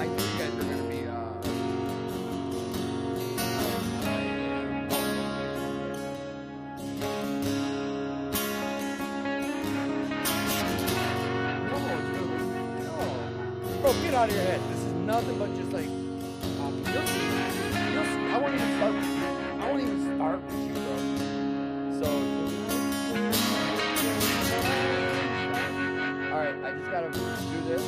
I knew you guys were gonna be. No, bro, get out of your head. This is nothing but just like. I won't even start. I won't even start with you, bro. So. All right, I just gotta do this.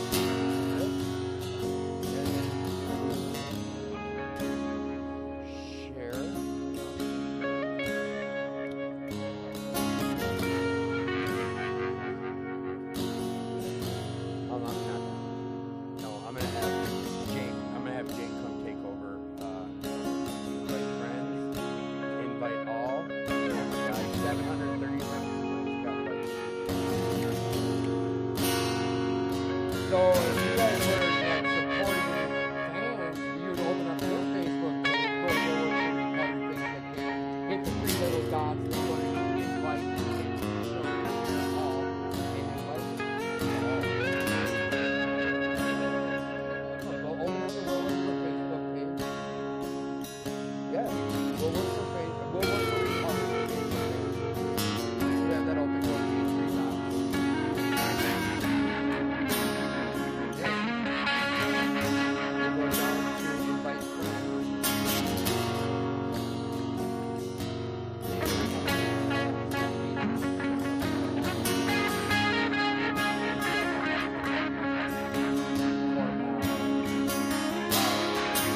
So if you guys were supporting fans, you would open up your Facebook page, hit the three little dots, invite, all, and invite. Go open up the Will Work for Facebook page. Yeah, Will Work for Facebook. Will Work for Recovery page. We have that open for these three dots.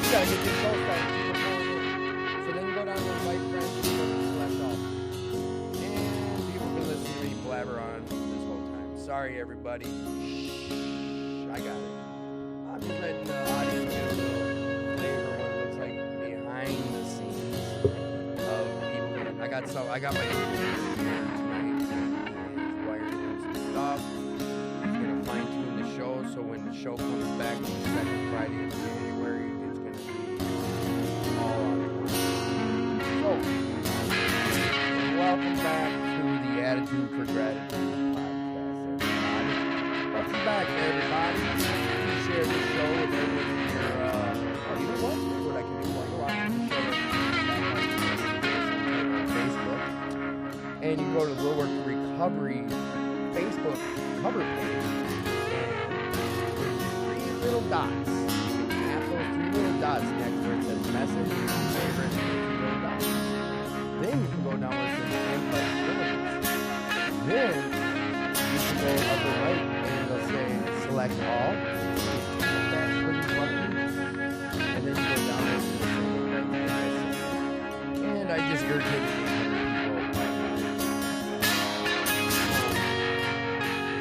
Gotta get this show started. So then you go down to invite friends and select all. And people can listen to me blabber on this whole time. Sorry, everybody. Shh, I got it. I'm just letting the audience get a little flavor of what it looks like behind the scenes of people. I got my tonight. He's wired in some stuff. He's gonna fine tune the show so when the show comes back on the second Friday of January. Welcome back to the Attitude for Gratitude podcast, everybody. Welcome back, everybody. Please share the show with everyone in your, you know what? Here's what I can do while you're watching the show on Facebook. And you go to the Will Work Recovery Facebook cover page. And there's three little dots. Tap those three little dots next to where it says message, favorite, little dots. Then you can go down where it says invite friends. Then you can go upper right and it'll say select all. Just tap that little button. And then you go down there to the invite friends. And I just irritated people.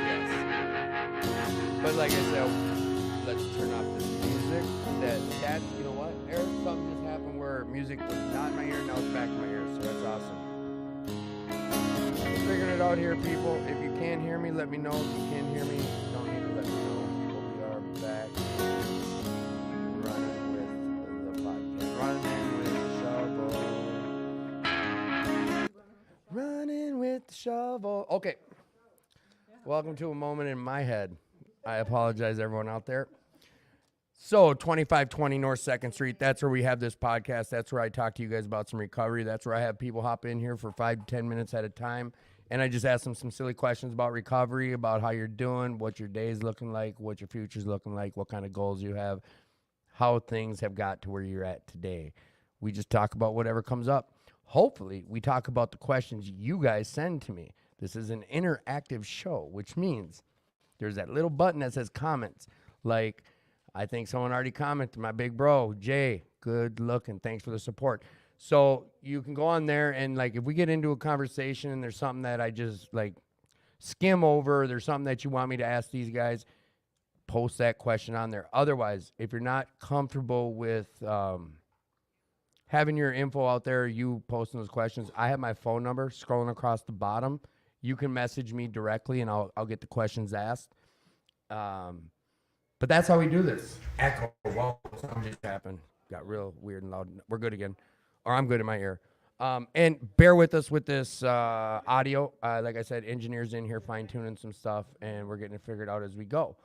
Yes. But like I said, let's turn off this music. That you know what? Eric, something just happened where music was not in my ear, now it's back in my ear, so that's awesome. We're figuring it out here, people. If you can't hear me, let me know. If you can't hear me, don't need to let me know. But we are back running with the podcast. Running with the shovel. Okay. Welcome to a moment in my head. I apologize, everyone out there. So 2520 North 2nd Street, that's where we have this podcast. That's where I talk to you guys about some recovery. That's where I have people hop in here for 5 to 10 minutes at a time. And I just ask them some silly questions about recovery, about how you're doing, what your day's looking like, what your future's looking like, what kind of goals you have, how things have got to where you're at today. We just talk about whatever comes up. Hopefully, we talk about the questions you guys send to me. This is an interactive show, which means there's that little button that says comments. Like, I think someone already commented, my big bro, Jay, good looking. Thanks for the support. So you can go on there and, like, if we get into a conversation and there's something that I just, like, skim over, there's something that you want me to ask these guys, post that question on there. Otherwise, if you're not comfortable with having your info out there, you posting those questions, I have my phone number scrolling across the bottom. You can message me directly, and I'll get the questions asked. But that's how we do this. Echo. Whoa, something just happened. Got real weird and loud. We're good again. Or I'm good in my ear. And bear with us with this audio. Like I said, engineers in here fine-tuning some stuff, and we're getting it figured out as we go.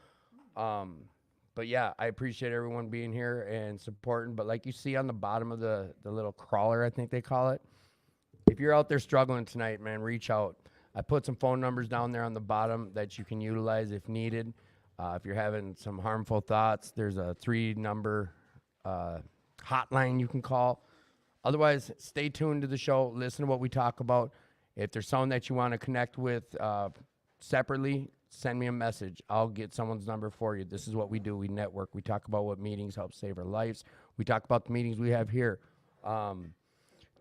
But yeah, I appreciate everyone being here and supporting. But like you see on the bottom of the little crawler, I think they call it. If you're out there struggling tonight, man, reach out. I put some phone numbers down there on the bottom that you can utilize if needed. If you're having some harmful thoughts, there's a 3-number hotline you can call. Otherwise, stay tuned to the show. Listen to what we talk about. If there's someone that you want to connect with separately, send me a message. I'll get someone's number for you. This is what we do. We network. We talk about what meetings help save our lives. We talk about the meetings we have here.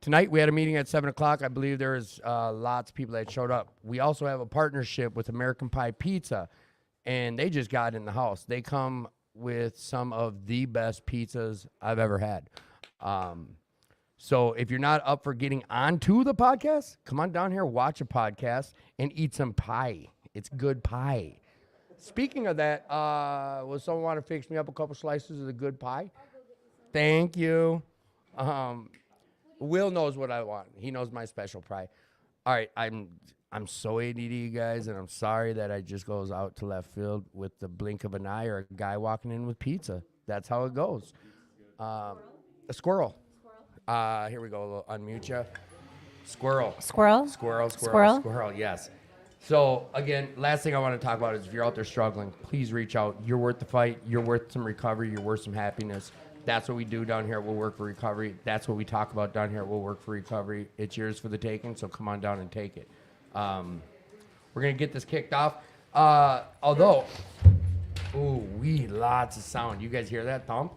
Tonight, we had a meeting at 7 o'clock. I believe there was lots of people that showed up. We also have a partnership with American Pie Pizza, and they just got in the house. They come with some of the best pizzas I've ever had. So if you're not up for getting onto the podcast, come on down here, watch a podcast, and eat some pie. It's good pie. Speaking of that, will someone want to fix me up a couple slices of the good pie? Thank you. Will knows what I want. He knows my special pie. All right, I'm so ADD, you guys, and I'm sorry that I just goes out to left field with the blink of an eye or a guy walking in with pizza. That's how it goes. A squirrel. Here we go. I'll unmute you. Squirrel. Squirrel, yes. So, again, last thing I want to talk about is if you're out there struggling, please reach out. You're worth the fight. You're worth some recovery. You're worth some happiness. That's what we do down here at We'll Work for Recovery. That's what we talk about down here at We'll Work for Recovery. It's yours for the taking, so come on down and take it. We're going to get this kicked off. Although, lots of sound. You guys hear that thump?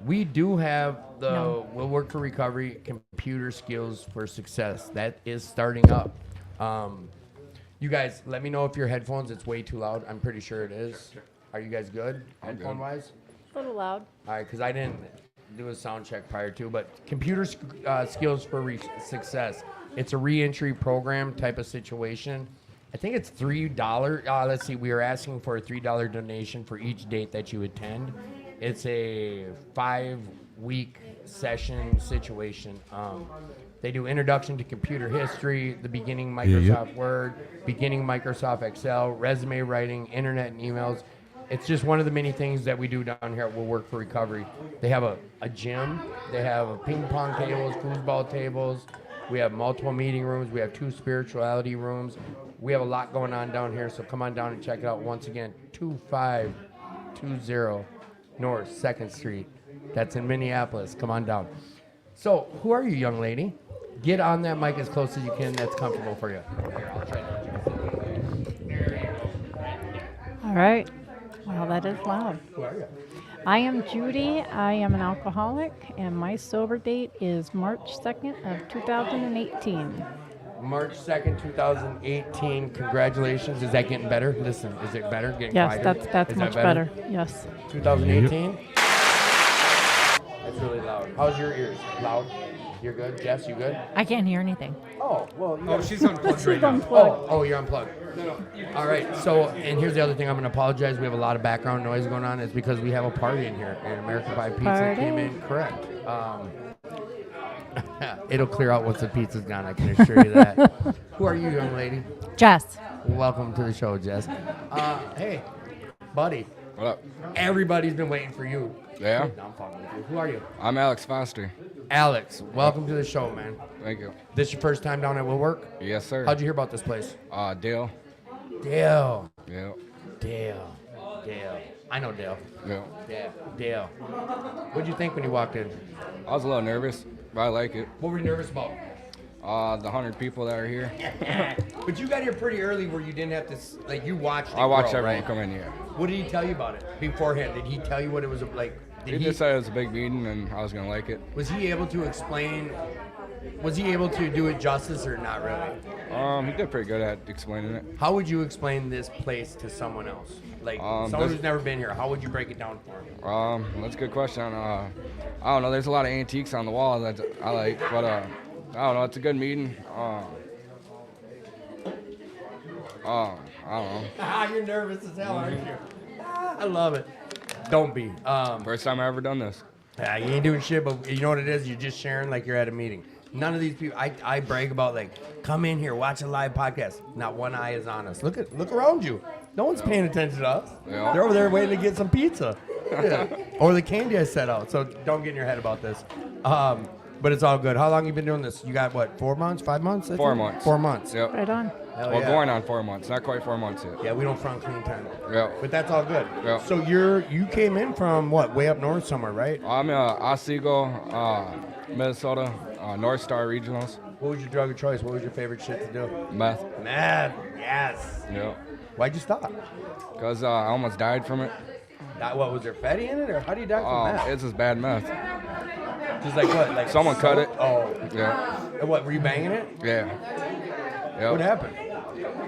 We do have the We'll Work for Recovery Computer Skills for Success. That is starting up. You guys, let me know if your headphones, it's way too loud. I'm pretty sure it is. Are you guys good, headphone-wise? A little loud. All right, because I didn't do a sound check prior to, but Computer Skills for Success. It's a re-entry program type of situation. I think it's $3. Let's see, we are asking for a $3 donation for each date that you attend. It's a 5-week session situation. They do introduction to computer history, the beginning Microsoft Word, beginning Microsoft Excel, resume writing, internet and emails. It's just one of the many things that we do down here at We'll Work for Recovery. They have a gym. They have a ping pong tables, foosball tables. We have multiple meeting rooms. We have 2 spirituality rooms. We have a lot going on down here, so come on down and check it out. Once again, 2520 North 2nd Street. That's in Minneapolis. Come on down. So, who are you, young lady? Get on that mic as close as you can. That's comfortable for you. Here, I'll try to. All right. Well, that is loud. Who are you? I am Judy. I am an alcoholic, and my sober date is March 2nd of 2018. March 2nd, 2018. Congratulations. Is that getting better? Listen, is it better? Getting Yes, quieter? that's Is much that better. Yes. 2018? That's really loud. How's your ears? Loud? You're good? Jess, you good? I can't hear anything. Oh, well. Oh, she's unplugged right She's now. unplugged. Oh, you're unplugged. All right. So, and here's the other thing. I'm going to apologize. We have a lot of background noise going on. It's because we have a party in here, and American Pie Pizza Party. came in correct. It'll clear out once the pizza's gone. I can assure you that. Who are you, young lady? Jess. Welcome to the show, Jess. Hey, buddy. What up? Everybody's been waiting for you. Yeah? No, I'm fucking with you. Who are you? I'm Alex Foster. Alex. Welcome to the show, man. Thank you. This your first time down at Will Work? Yes, sir. How'd you hear about this place? Dale. Dale. Yeah. Dale. Dale. I know Dale. Yeah. Yeah, Dale. What'd you think when you walked in? I was a little nervous, but I like it. What were you nervous about? The 100 people that are here. But you got here pretty early where you didn't have to, like, you watched it I watched grow, everyone right? come in here. What did he tell you about it beforehand? Did he tell you what it was like? He Did just said it was a big meeting and I was going to like it. Was he able to explain, was he able to do it justice or not really? He did pretty good at explaining it. How would you explain this place to someone else? Like, someone this- who's never been here, how would you break it down for him? That's a good question. I don't know. There's a lot of antiques on the wall that I like, but I don't know. It's a good meeting. I don't know. You're nervous as hell, aren't you? I love it. Don't be. First time I ever done this. Yeah, you ain't doing shit, but you know what it is? You're just sharing like you're at a meeting. None of these people, I brag about, like, come in here, watch a live podcast. Not one eye is on us. Look around you. No one's paying attention to us. Yeah. They're over there waiting to get some pizza. Yeah. Or the candy I set out. So don't get in your head about this. But it's all good. How long you been doing this? You got what, 4 months, 5 months? I 4 think? months. 4 months. Yep. Right on. Hell Well, yeah. going on 4 months. Not quite 4 months yet. Yeah, we don't front clean time. Yeah. But that's all good. Yeah. So you came in from what, way up north somewhere, right? I'm in Otsego, Minnesota, North Star Regionals. What was your drug of choice? What was your favorite shit to do? Meth. Meth. Yes. Yeah. Why'd you stop? Because I almost died from it. What, was there fatty in it, or how do you die from meth? It's just bad meth. Just like what? Like Someone cut it. Oh. Yeah. And what, were you banging it? Yeah. Yep. What happened?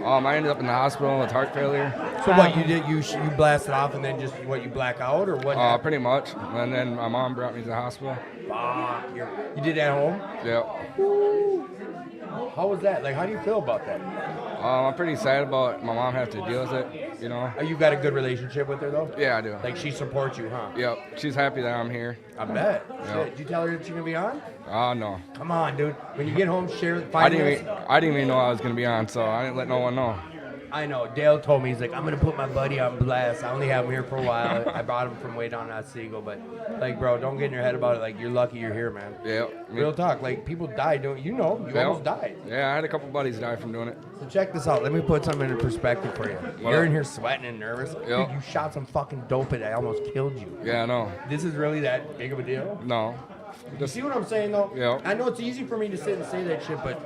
I ended up in the hospital with heart failure. So what you did? You blasted off and then just what, you black out or what? happened? Pretty much. And then my mom brought me to the hospital. Fuck, you did that at home? Yep. How was that? Like, how do you feel about that? I'm pretty sad about my mom having to deal with it, you know. You got a good relationship with her though? Yeah, I do. Like she supports you, huh? Yep. She's happy that I'm here. I bet. Yeah. Shit, did you tell her that you're gonna be on? No. Come on, dude. When you get home, share I 5 didn't minutes. even know I was gonna be on, so I didn't let no one know. I know. Dale told me, he's like, I'm gonna put my buddy on blast. I only have him here for a while. I brought him from way down in Otsego, but like, bro, don't get in your head about it. Like, you're lucky you're here, man. Yeah. Real talk. Like, people die doing. You know, you Yeah. almost died. Yeah, I had a couple buddies die from doing it. So check this out. Let me put something in perspective for you. What You're up? in here sweating and nervous. Yeah. Dude, you shot some fucking dope and I almost killed you. Yeah, I know. This is really that big of a deal? No. You see what I'm saying, though? Yeah. I know it's easy for me to sit and say that shit, but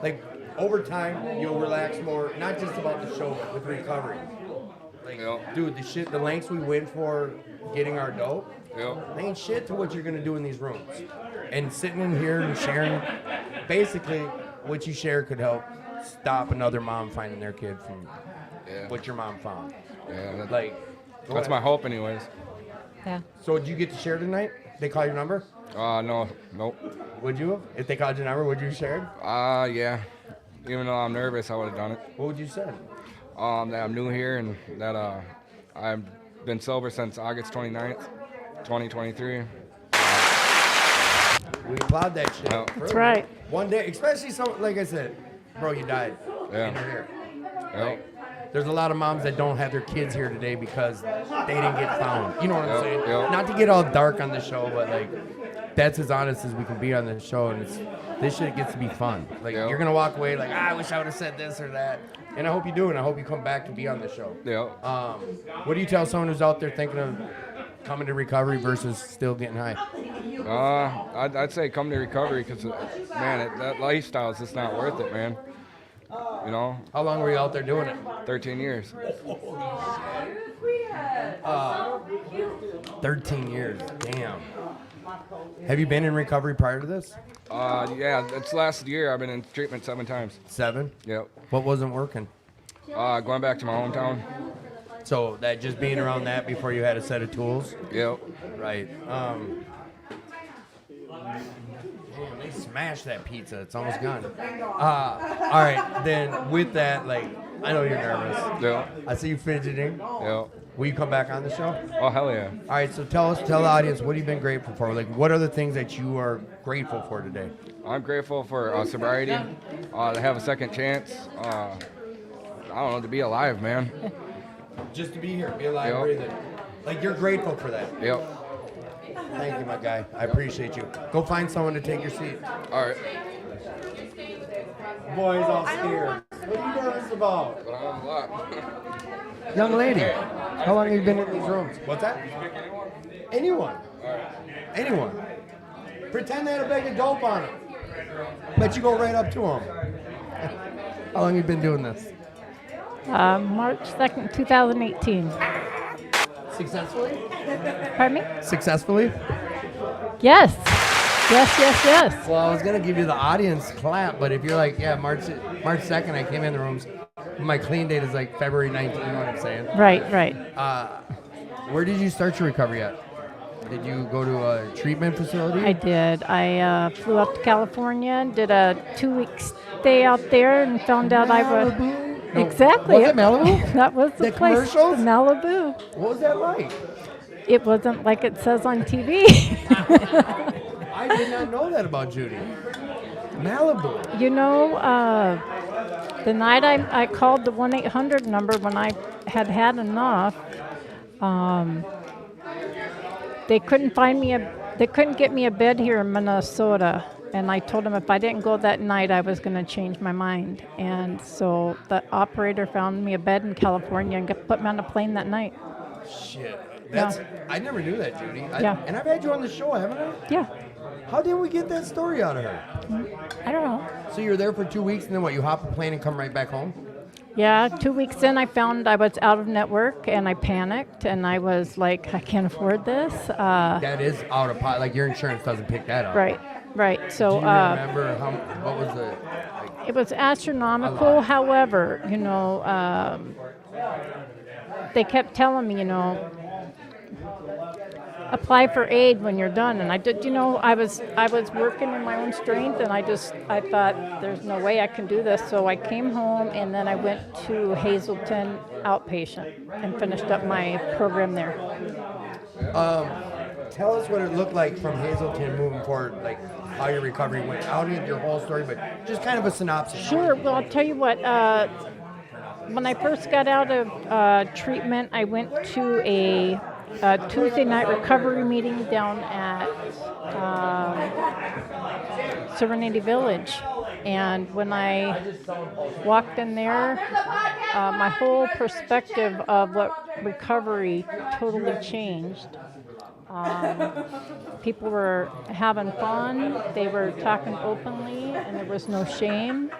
like over time, you'll relax more. Not just about the show, but with recovery. Like, Yeah. dude, the lengths we went for getting our dope, Yep. they ain't shit to what you're gonna do in these rooms. And sitting in here and sharing, basically, what you share could help stop another mom finding their kid from Yeah. what your mom found. Yeah. Like, go That's ahead. my hope, anyways. Yeah. So, did you get to share tonight? They call your number? No. Nope. Would you have? If they called your number, would you have shared? Yeah. Even though I'm nervous, I would have done it. What would you say? That I'm new here and that I've been sober since August 29th, 2023. We applaud that shit. Yeah. That's right. One day, especially some, like I said, bro, you died. Yeah. And you're here. Yep. There's a lot of moms that don't have their kids here today because they didn't get found. You know what I'm Yep, saying? yep. Not to get all dark on the show, but like, that's as honest as we can be on the show, and this shit gets to be fun. Like, Yep. you're gonna walk away like, I wish I would have said this or that, and I hope you do, and I hope you come back to be on the show. Yep. What do you tell someone who's out there thinking of coming to recovery versus still getting high? I'd say come to recovery because, man, that lifestyle is just not worth it, man. You know, How long were you out there doing it? 13 years. 13 years. Damn. Have you been in recovery prior to this? Yeah, it's last year. I've been in treatment 7 times. 7. Yep. What wasn't working? Going back to my hometown. So that just being around that before you had a set of tools? Yep. Right. Damn, they smashed that pizza. It's almost gone. All right. Then with that, like, I know you're nervous. Yep. I see you fidgeting. Yep. Will you come back on the show? Oh, hell yeah. All right. So tell the audience, what have you been grateful for? Like, what are the things that you are grateful for today? I'm grateful for sobriety, to have a second chance. I don't know, to be alive, man. Just to be here, be alive, Yep. breathing. Like, you're grateful for that. Yep. Thank you, my guy. I appreciate you. Go find someone to take your seat. All right. Boys all scared. What are you nervous about? A lot. Young lady, how long have you been in these rooms? What's that? Anyone. Anyone. Pretend they had a bag of dope on them. Bet you go right up to them. How long have you been doing this? March 2nd, 2018. Successfully? Pardon me? Successfully? Yes. Yes. Well, I was going to give you the audience clap, but if you're like, yeah, March 2nd, I came in the rooms. My clean date is like February 19th, you know what I'm saying? Right. Where did you start your recovery at? Did you go to a treatment facility? I did. I flew up to California and did a 2-week stay out there and found out I was... No, Exactly. Was it Malibu? That was the The place. commercials? The Malibu. What was that like? It wasn't like it says on TV. I did not know that about Judy. Malibu. You know, The night I called the 1-800 number when I had had enough, they couldn't they couldn't get me a bed here in Minnesota. And I told them if I didn't go that night, I was going to change my mind. And so the operator found me a bed in California and put me on a plane that night. Shit. That's I never knew that, Judy. Yeah. And I've had you on the show, haven't I? Yeah, How did we get that story out of her? I don't know. So you're there for 2 weeks, and then what? You hop a plane and come right back home? Yeah, 2 weeks in, I found I was out of network, and I panicked, and I was like, I can't afford this. That is out of pocket. Like your insurance doesn't pick that up. Right. So Do you remember what was the? Like, it was astronomical. However, they kept telling me, apply for aid when you're done. And I did, I was working in my own strength, and I thought there's no way I can do this. So I came home, and then I went to Hazelton outpatient and finished up my program there. Tell us what it looked like from Hazelton moving forward, like how your recovery went. I don't need your whole story, but just kind of a synopsis. Sure. Well, I'll tell you what. When I first got out of treatment, I went to a Tuesday night recovery meeting down at Serenity Village. And when I walked in there, my whole perspective of what recovery totally changed. People were having fun, they were talking openly, and there was no shame.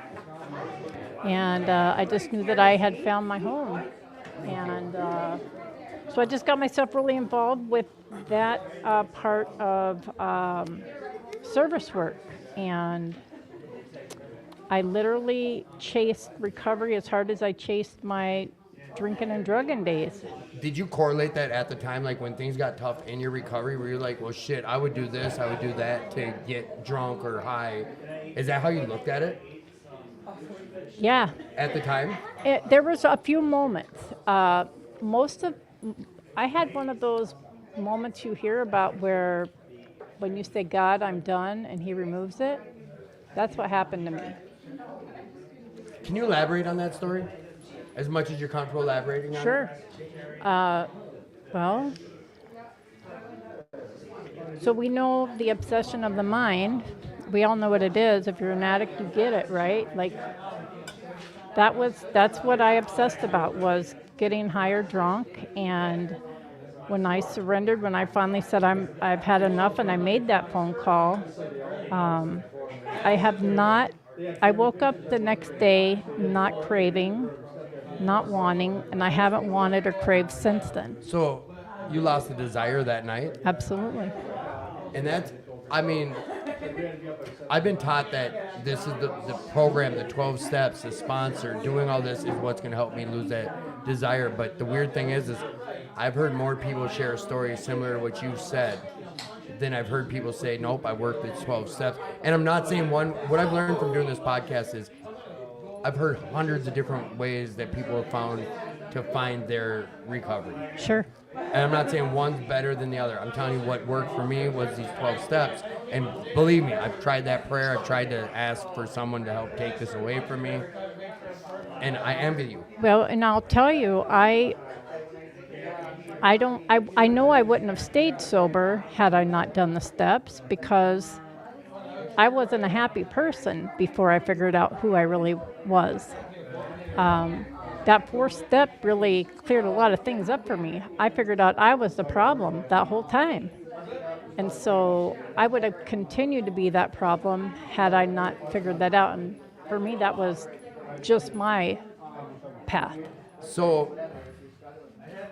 And I just knew that I had found my home. And so I just got myself really involved with that part of service work. And I literally chased recovery as hard as I chased my drinking and drugging days. Did you correlate that at the time, like when things got tough in your recovery, where you're like, well, shit, I would do this, I would do that to get drunk or high? Is that how you looked at it Yeah. at the time? There was a few moments. I had one of those moments you hear about where when you say, God, I'm done, and he removes it. That's what happened to me. Can you elaborate on that story? As much as you're comfortable elaborating on it? Sure. Well, so we know the obsession of the mind. We all know what it is. If you're an addict, you get it, right? Like, that's what I obsessed about, was getting high or drunk. And when I surrendered, when I finally said I've had enough, and I made that phone call, I woke up the next day not craving, not wanting, and I haven't wanted or craved since then. So you lost the desire that night? Absolutely. And I've been taught that this is the program, the 12 steps, the sponsor, doing all this is what's going to help me lose that desire. But the weird thing is I've heard more people share a story similar to what you've said than I've heard people say, nope, I worked the 12 steps. And I'm not saying what I've learned from doing this podcast is I've heard hundreds of different ways that people have found to find their recovery. Sure. And I'm not saying one's better than the other. I'm telling you what worked for me was these 12 steps. And believe me, I've tried that prayer. I've tried to ask for someone to help take this away from me. And I envy you. Well, and I'll tell you, I know I wouldn't have stayed sober had I not done the steps, because I wasn't a happy person before I figured out who I really was. That fourth step really cleared a lot of things up for me. I figured out I was the problem that whole time. And so I would have continued to be that problem had I not figured that out. And for me, that was just my path. So,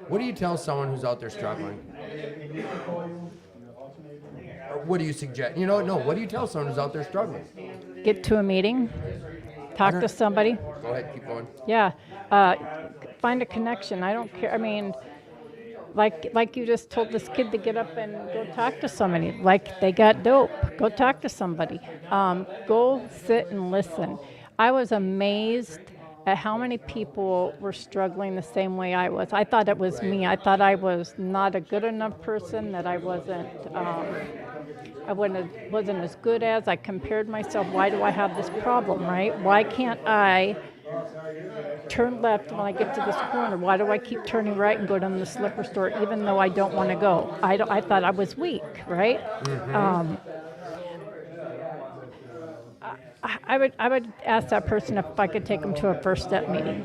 what do you tell someone who's out there struggling? Or what do you suggest? What do you tell someone who's out there struggling? Get to a meeting, talk to somebody. Go ahead, keep going. Yeah, find a connection. I don't care. I mean, like you just told this kid to get up and go talk to somebody. Like they got dope. Go talk to somebody. Go sit and listen. I was amazed at how many people were struggling the same way I was. I thought it was me. I thought I was not a good enough person, that I wasn't as good as. I compared myself. Why do I have this problem, right? Why can't I turn left when I get to this corner? Why do I keep turning right and go down to the slipper store even though I don't want to go? I thought I was weak, right? I would ask that person if I could take them to a first step meeting.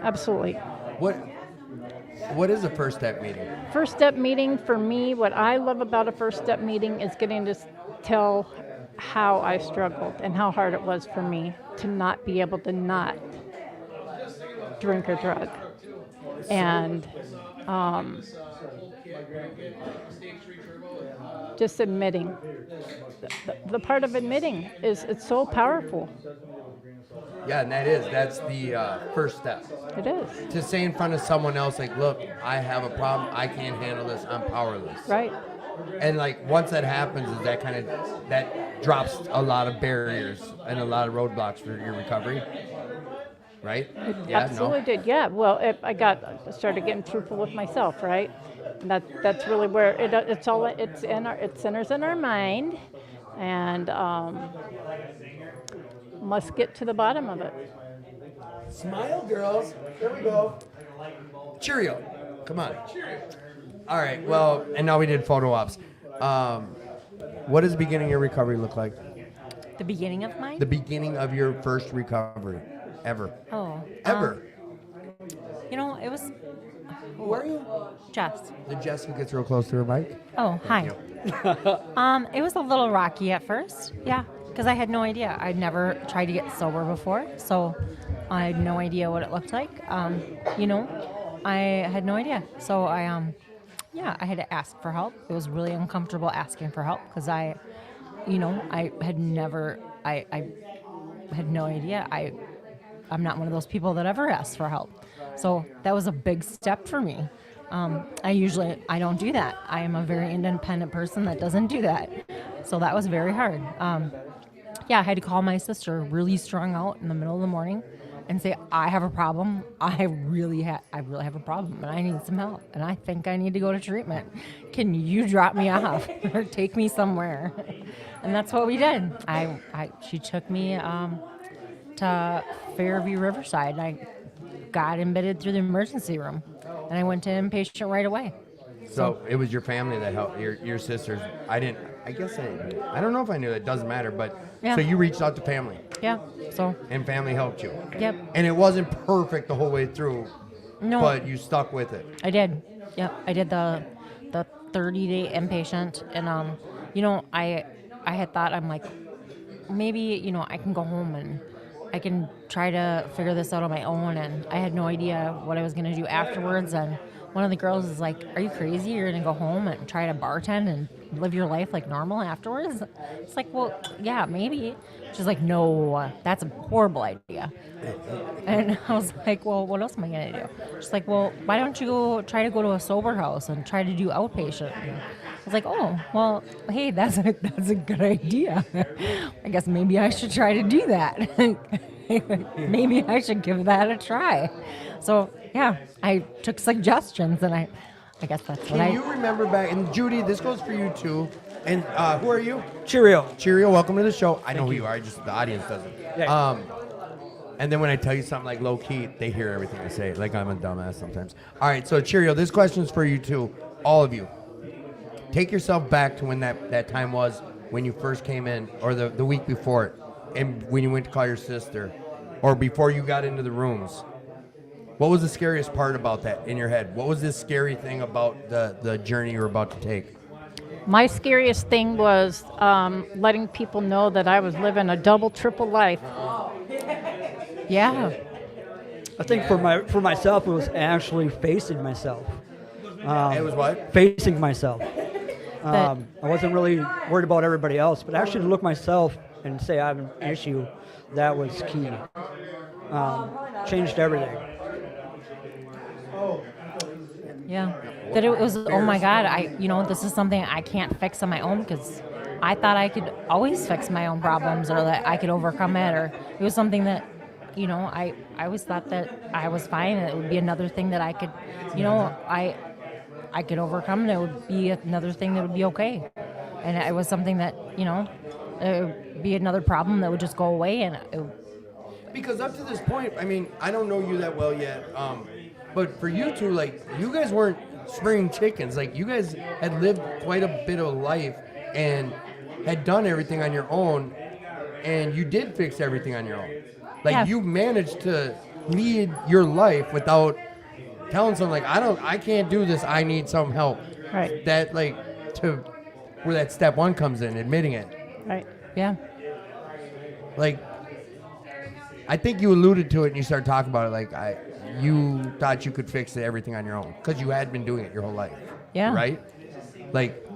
Absolutely. What is a first step meeting? First step meeting for me, what I love about a first step meeting is getting to tell how I struggled and how hard it was for me to not be able to not drink or drug. And just admitting. The part of admitting it's so powerful. Yeah, and that's the first step. It is. To say in front of someone else, like, look, I have a problem, I can't handle this, I'm powerless. Right. And like once that happens, is that drops a lot of barriers and a lot of roadblocks for your recovery, right? Yeah, Absolutely did. Yeah. Well, I started getting truthful with myself, right? And that's really where it centers in our mind, and must get to the bottom of it. Smile, girls. There we go. Cheerio. Come on. All right. Well, and now we did photo ops. What does the beginning of your recovery look like? The beginning of mine? The beginning of your first recovery, ever. Oh. Ever. It was Who are you? Jess. The Jess who gets real close to her mic. Oh, hi. It was a little rocky at first, yeah, because I had no idea. I'd never tried to get sober before, so I had no idea what it looked like. I had no idea. So I had to ask for help. It was really uncomfortable asking for help because I had never, I had no idea. I'm not one of those people that ever asks for help. So that was a big step for me. I don't do that. I am a very independent person that doesn't do that. So that was very hard. I had to call my sister really strung out in the middle of the morning and say, I have a problem. I really have a problem and I need some help. And I think I need to go to treatment. Can you drop me off or take me somewhere? And that's what we did. She took me to Fairview Riverside, and I got admitted through the emergency room, and I went to inpatient right away. So it was your family that helped, your sisters. I don't know if I knew that. It doesn't matter, but Yeah. So you reached out to family. Yeah. So. And family helped you. Yep. And it wasn't perfect the whole way through. No. But you stuck with it. I did. Yep. I did the 30-day inpatient, and I had thought, I'm like, maybe I can go home and I can try to figure this out on my own, and I had no idea what I was going to do afterwards. And one of the girls is like, are you crazy? You're going to go home and try to bartend and live your life like normal afterwards? It's like, well, yeah, maybe. She's like, no, that's a horrible idea. And I was like, well, what else am I going to do? She's like, well, why don't you try to go to a sober house and try to do outpatient? And I was like, oh, well, hey, that's a good idea. I guess maybe I should try to do that. Maybe I should give that a try. So, yeah, I took suggestions, and I guess that's what Can you remember back, and Judy, this goes for you too, and who are you? Cheerio. Cheerio, welcome to the show. I know who you are, the audience doesn't. Yeah. And then when I tell you something like low key, they hear everything I say, like I'm a dumbass sometimes. All right, so Cheerio, this question's for you too, all of you. Take yourself back to when that time was when you first came in, or the week before it, and when you went to call your sister, or before you got into the rooms. What was the scariest part about that in your head? What was this scary thing about the journey you were about to take? My scariest thing was letting people know that I was living a double, triple life. Yeah. I think for myself, it was actually facing myself. It was what? Facing myself. I wasn't really worried about everybody else, but actually to look myself and say I have an issue, that was key. Changed everything. Yeah. That it was, oh my God, this is something I can't fix on my own, because I thought I could always fix my own problems, or that I could overcome it, or it was something that you know, I always thought that I was fine, and it would be another thing that I could, you know, I could overcome, and it would be another thing that would be okay. And it was something that, you know, it would be another problem that would just go away, and Because up to this point, I mean, I don't know you that well yet, but for you two, like, you guys weren't spring chickens. Like, you guys had lived quite a bit of life and had done everything on your own, and you did fix everything on your own. Like, Yeah. you managed to lead your life without telling someone, like, I can't do this, I need some help. Right. That, like, to where that step one comes in, admitting it. Right. yeah. Like, I think you alluded to it and you started talking about it. Like, you thought you could fix everything on your own because you had been doing it your whole life. Yeah. Right? Like,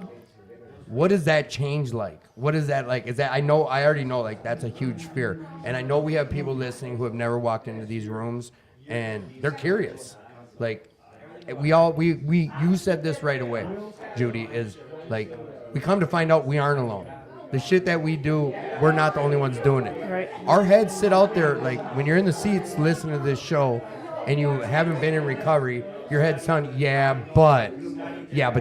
what is that change like? What is that like? Is that, I already know, like, that's a huge fear. And I know we have people listening who have never walked into these rooms and they're curious. Like, you said this right away, Judy, is like, we come to find out we aren't alone. The shit that we do, we're not the only ones doing it. Right. Our heads sit out there, like, when you're in the seats listening to this show and you haven't been in recovery, your head's telling, yeah, but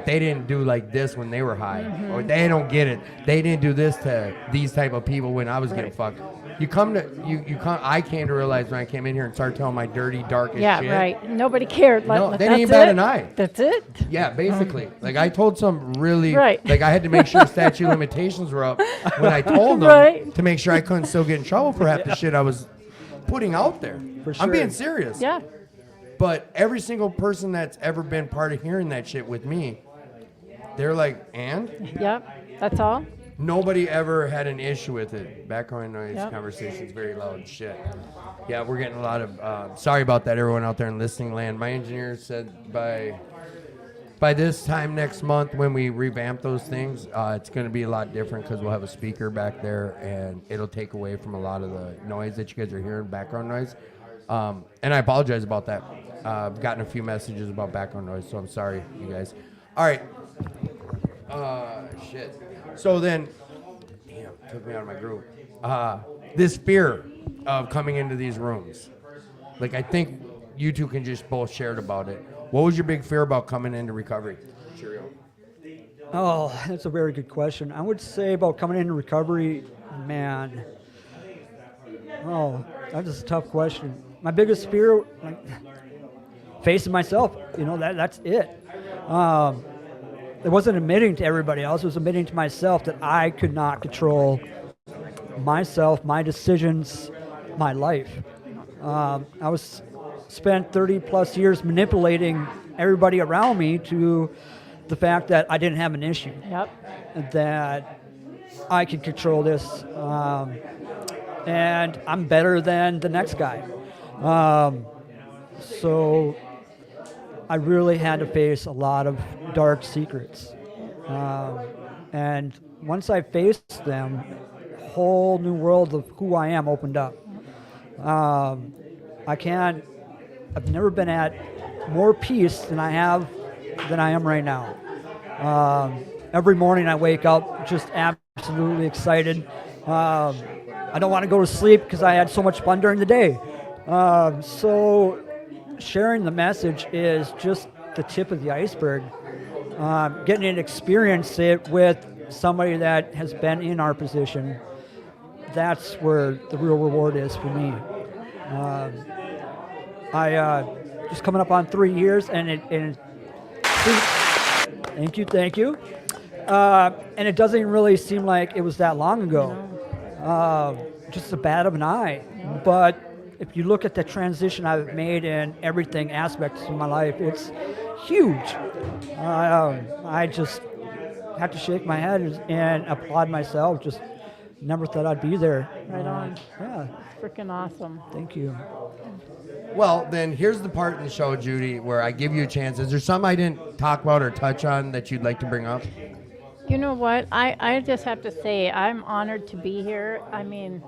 they didn't do like this when they were high. Or they don't get it. They didn't do this to these type of people when I was getting fucked. I came to realize when I came in here and started telling my dirty, darkest Yeah, shit. right. Nobody cared. No, they That's didn't bat it? an eye. That's it? Yeah, basically. Like, I told some really, Right. like, I had to make sure statute of limitations were up when I told them Right. to make sure I couldn't still get in trouble for half the shit I was putting out there. For I'm sure. being serious. Yeah. But every single person that's ever been part of hearing that shit with me, they're like, and? Yep. That's all? Nobody ever had an issue with it. Background noise Yep. conversation's very loud shit. Yeah, we're getting a lot of, sorry about that, everyone out there in listening land. My engineer said by this time next month when we revamp those things, it's going to be a lot different because we'll have a speaker back there and it'll take away from a lot of the noise that you guys are hearing, background noise. And I apologize about that. I've gotten a few messages about background noise, so I'm sorry, you guys. All right. Shit. So then, damn, took me out of my groove. This fear of coming into these rooms. Like, I think you two can just both share about it. What was your big fear about coming into recovery? Cheerio. Oh, that's a very good question. I would say about coming into recovery, man. Oh, that's a tough question. My biggest fear, like, facing myself. You know, that's it. It wasn't admitting to everybody else. It was admitting to myself that I could not control myself, my decisions, my life. I was spent 30 plus years manipulating everybody around me to the fact that I didn't have an issue, Yep. that I could control this, and I'm better than the next guy. So I really had to face a lot of dark secrets. And once I faced them, a whole new world of who I am opened up. I've never been at more peace than I am right now. Every morning I wake up just absolutely excited. I don't want to go to sleep because I had so much fun during the day. So sharing the message is just the tip of the iceberg. Getting to experience it with somebody that has been in our position, that's where the real reward is for me. I just coming up on 3 years, and thank you. And it doesn't even really seem like it was that long ago. Just a bat of an eye. But if you look at the transition I've made in everything aspects of my life, it's huge. I just have to shake my head and applaud myself. Just never thought I'd be there. Right on. Yeah, Freaking awesome. thank you. Well, then here's the part in the show, Judy, where I give you a chance. Is there something I didn't talk about or touch on that you'd like to bring up? You know what? I just have to say I'm honored to be here. I mean,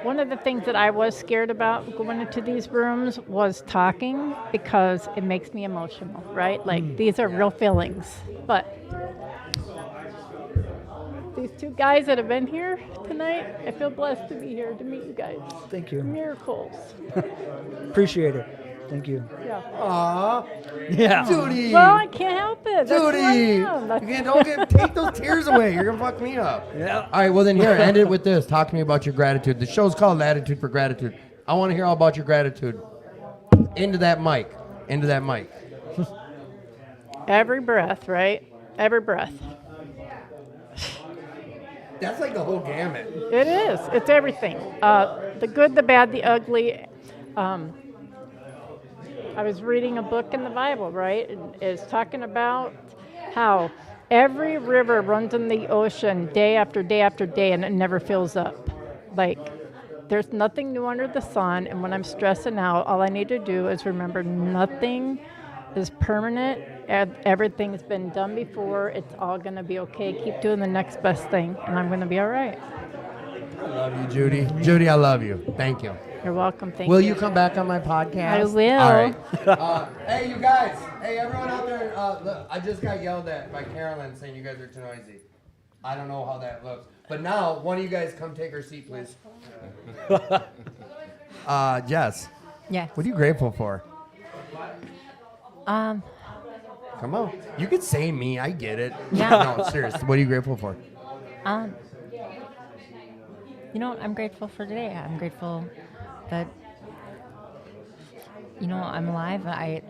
one of the things that I was scared about going into these rooms was talking because it makes me emotional, right? Like these are real feelings. But these two guys that have been here tonight, I feel blessed to be here to meet you guys. Thank you. Miracles. Appreciate it. Thank you. Yeah. Aw, Yeah. Judy. Well, I can't help it. That's who I Judy, am. That's- take those tears away. You're gonna fuck me up. Yeah. All right, well then here, end it with this. Talk to me about your gratitude. The show's called Attitude for Gratitude. I want to hear all about your gratitude. Into that mic. Into that mic. Every breath, right? Every breath. That's like the whole gamut. It is. It's everything. The good, the bad, the ugly. I was reading a book in the Bible, right? It's talking about how every river runs in the ocean day after day after day and it never fills up. Like, there's nothing new under the sun. And when I'm stressing out, all I need to do is remember nothing is permanent. Everything's been done before. It's all going to be okay. Keep doing the next best thing, and I'm going to be all right. I love you, Judy. Judy, I love you. Thank you. You're welcome. Thank Will you. you come back on my podcast? I will. All right. Hey, you guys. Hey, everyone out there. Look, I just got yelled at by Carolyn saying you guys are too noisy. I don't know how that looks. But now, one of you guys come take her seat, please. Jess, Yes. what are you grateful for? Um, Come on. You could say me. I get it. Yeah. No, seriously. What are you grateful for? You know what? I'm grateful for today. I'm grateful that I'm alive. I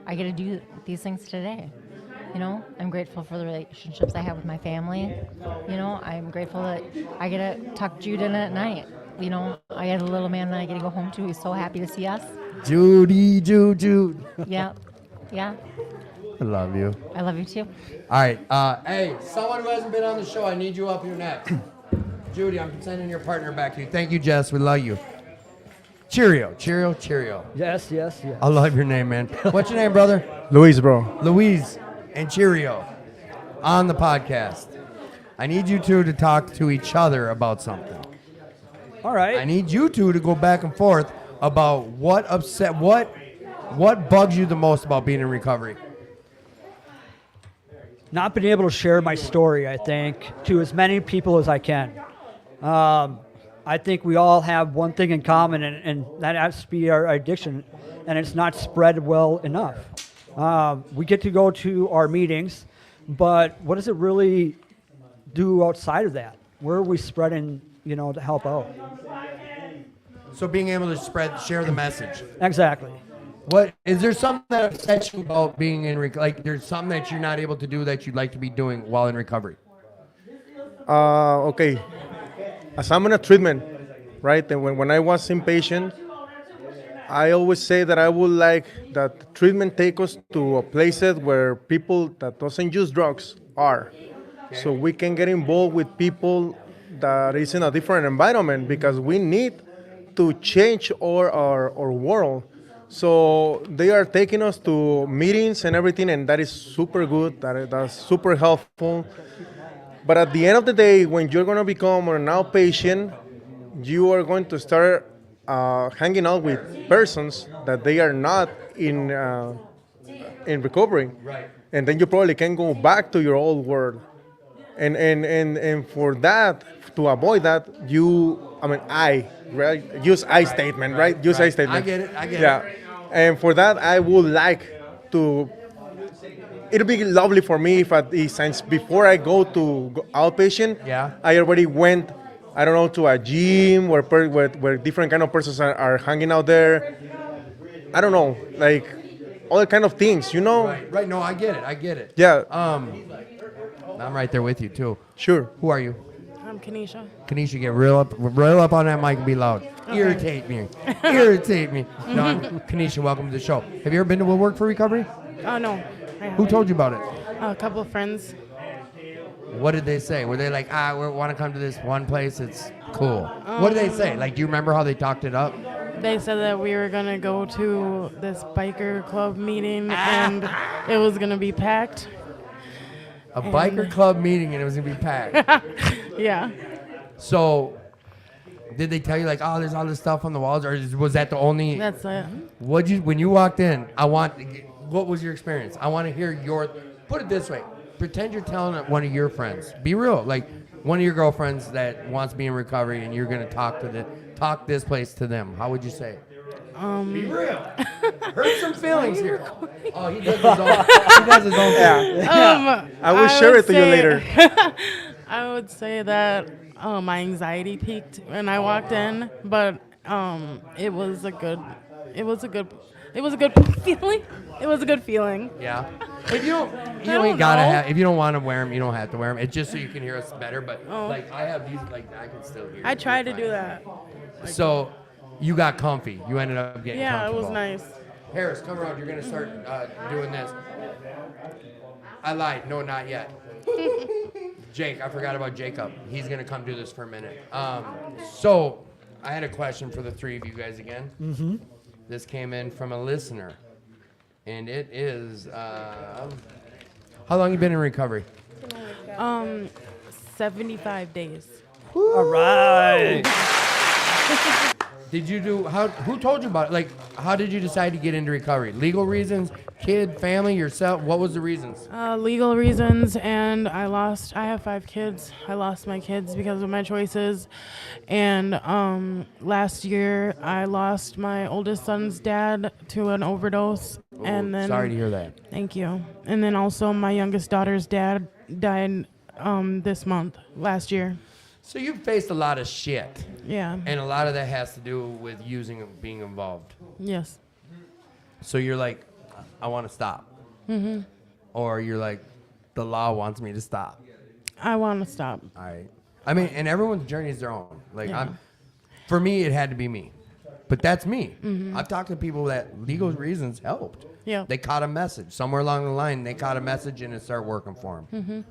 get to do these things today. I'm grateful for the relationships I have with my family. I'm grateful that I get to tuck Jude in at night. I got a little man that I get to go home to. He's so happy to see us. Judy, Jude. Yeah. I love you. I love you too. All right. Hey, someone who hasn't been on the show, I need you up here next. Judy, I'm sending your partner back to you. Thank you, Jess. We love you. Cheerio. Yes. I love your name, man. What's your name, brother? Luis, bro. Louise and Cheerio on the podcast. I need you two to talk to each other about something. All right. I need you two to go back and forth about what bugs you the most about being in recovery. Not being able to share my story, I think, to as many people as I can. I think we all have one thing in common, and that has to be our addiction, and it's not spread well enough. We get to go to our meetings, but what does it really do outside of that? Where are we spreading, to help out? So being able to share the message. Exactly. What is there something that upsets you about being in like? There's something that you're not able to do that you'd like to be doing while in recovery. Okay. As I'm in a treatment, right? And when I was inpatient, I always say that I would like that treatment take us to places where people that doesn't use drugs are, so we can get involved with people that is in a different environment, because we need to change our world. So they are taking us to meetings and everything, and that is super good. That's super helpful. But at the end of the day, when you're going to become an outpatient, you are going to start hanging out with persons that they are not in recovery. Right. And then you probably can go back to your old world. And for that, to avoid that, use I statement, right? Use I statement. I get it. Yeah. And for that, I would like to. It'll be lovely for me if since before I go to outpatient, Yeah. I already went, I don't know, to a gym where different kind of persons are hanging out there. I don't know, like all kind of things, Right. No, I get it. Yeah. I'm right there with you too. Sure. Who are you? I'm Kanisha. Kanisha, get real up on that mic and be loud. Irritate me. No, Kanisha, welcome to the show. Have you ever been to Woodwork for recovery? Oh, no. Who told you about it? A couple of friends. What did they say? Were they like, we want to come to this one place? It's cool. What did they say? Like, do you remember how they talked it up? They said that we were going to go to this biker club meeting and it was going to be packed. A biker club meeting and it was going to be packed. Yeah. So, did they tell you like, there's all this stuff on the walls, or was that the only? That's it. When you walked in? What was your experience? I want to hear put it this way. pretend you're telling one of your friends. Be real. Like one of your girlfriends that wants to be in recovery, and you're gonna talk this place to them. How would you say it? Be real. Hurt some feelings here. Oh, he does his own. He does his own thing. I will share would it to you say- later. I would say that my anxiety peaked when I walked in, but it was a good feeling. It was a good feeling. Yeah. If you ain't don't gotta know. have. If you don't want to wear them, you don't have to wear them. It's just so you can hear us better. But like I have these, like I can still hear. I you. tried to You're do fine. that. So, you got comfy. You ended up getting Yeah, it comfortable. was nice. Harris, come around. You're gonna start doing this. I lied. No, not yet. Jake, I forgot about Jacob. He's gonna come do this for a minute. So, I had a question for the three of you guys again. Mm-hmm. This came in from a listener, and it is how long you been in recovery? 75 days. All right. Did you do who told you about it? Like, how did you decide to get into recovery? Legal reasons, kid, family, yourself? What was the reasons? Legal reasons, and I have 5 kids. I lost my kids because of my choices. And last year, I lost my oldest son's dad to an overdose. And then Sorry to hear that. Thank you. And then also my youngest daughter's dad died this month, last year. So you faced a lot of shit, Yeah. and a lot of that has to do with being involved. Yes. So you're like, I want to stop. Mm-hmm. Or you're like, the law wants me to stop. I want to stop. All right. I mean, and everyone's journey is their own. Like, Yeah. for me, it had to be me. But that's me. I've talked to people that legal reasons helped. Yeah. They caught a message. Somewhere along the line, they caught a message and it started working for them.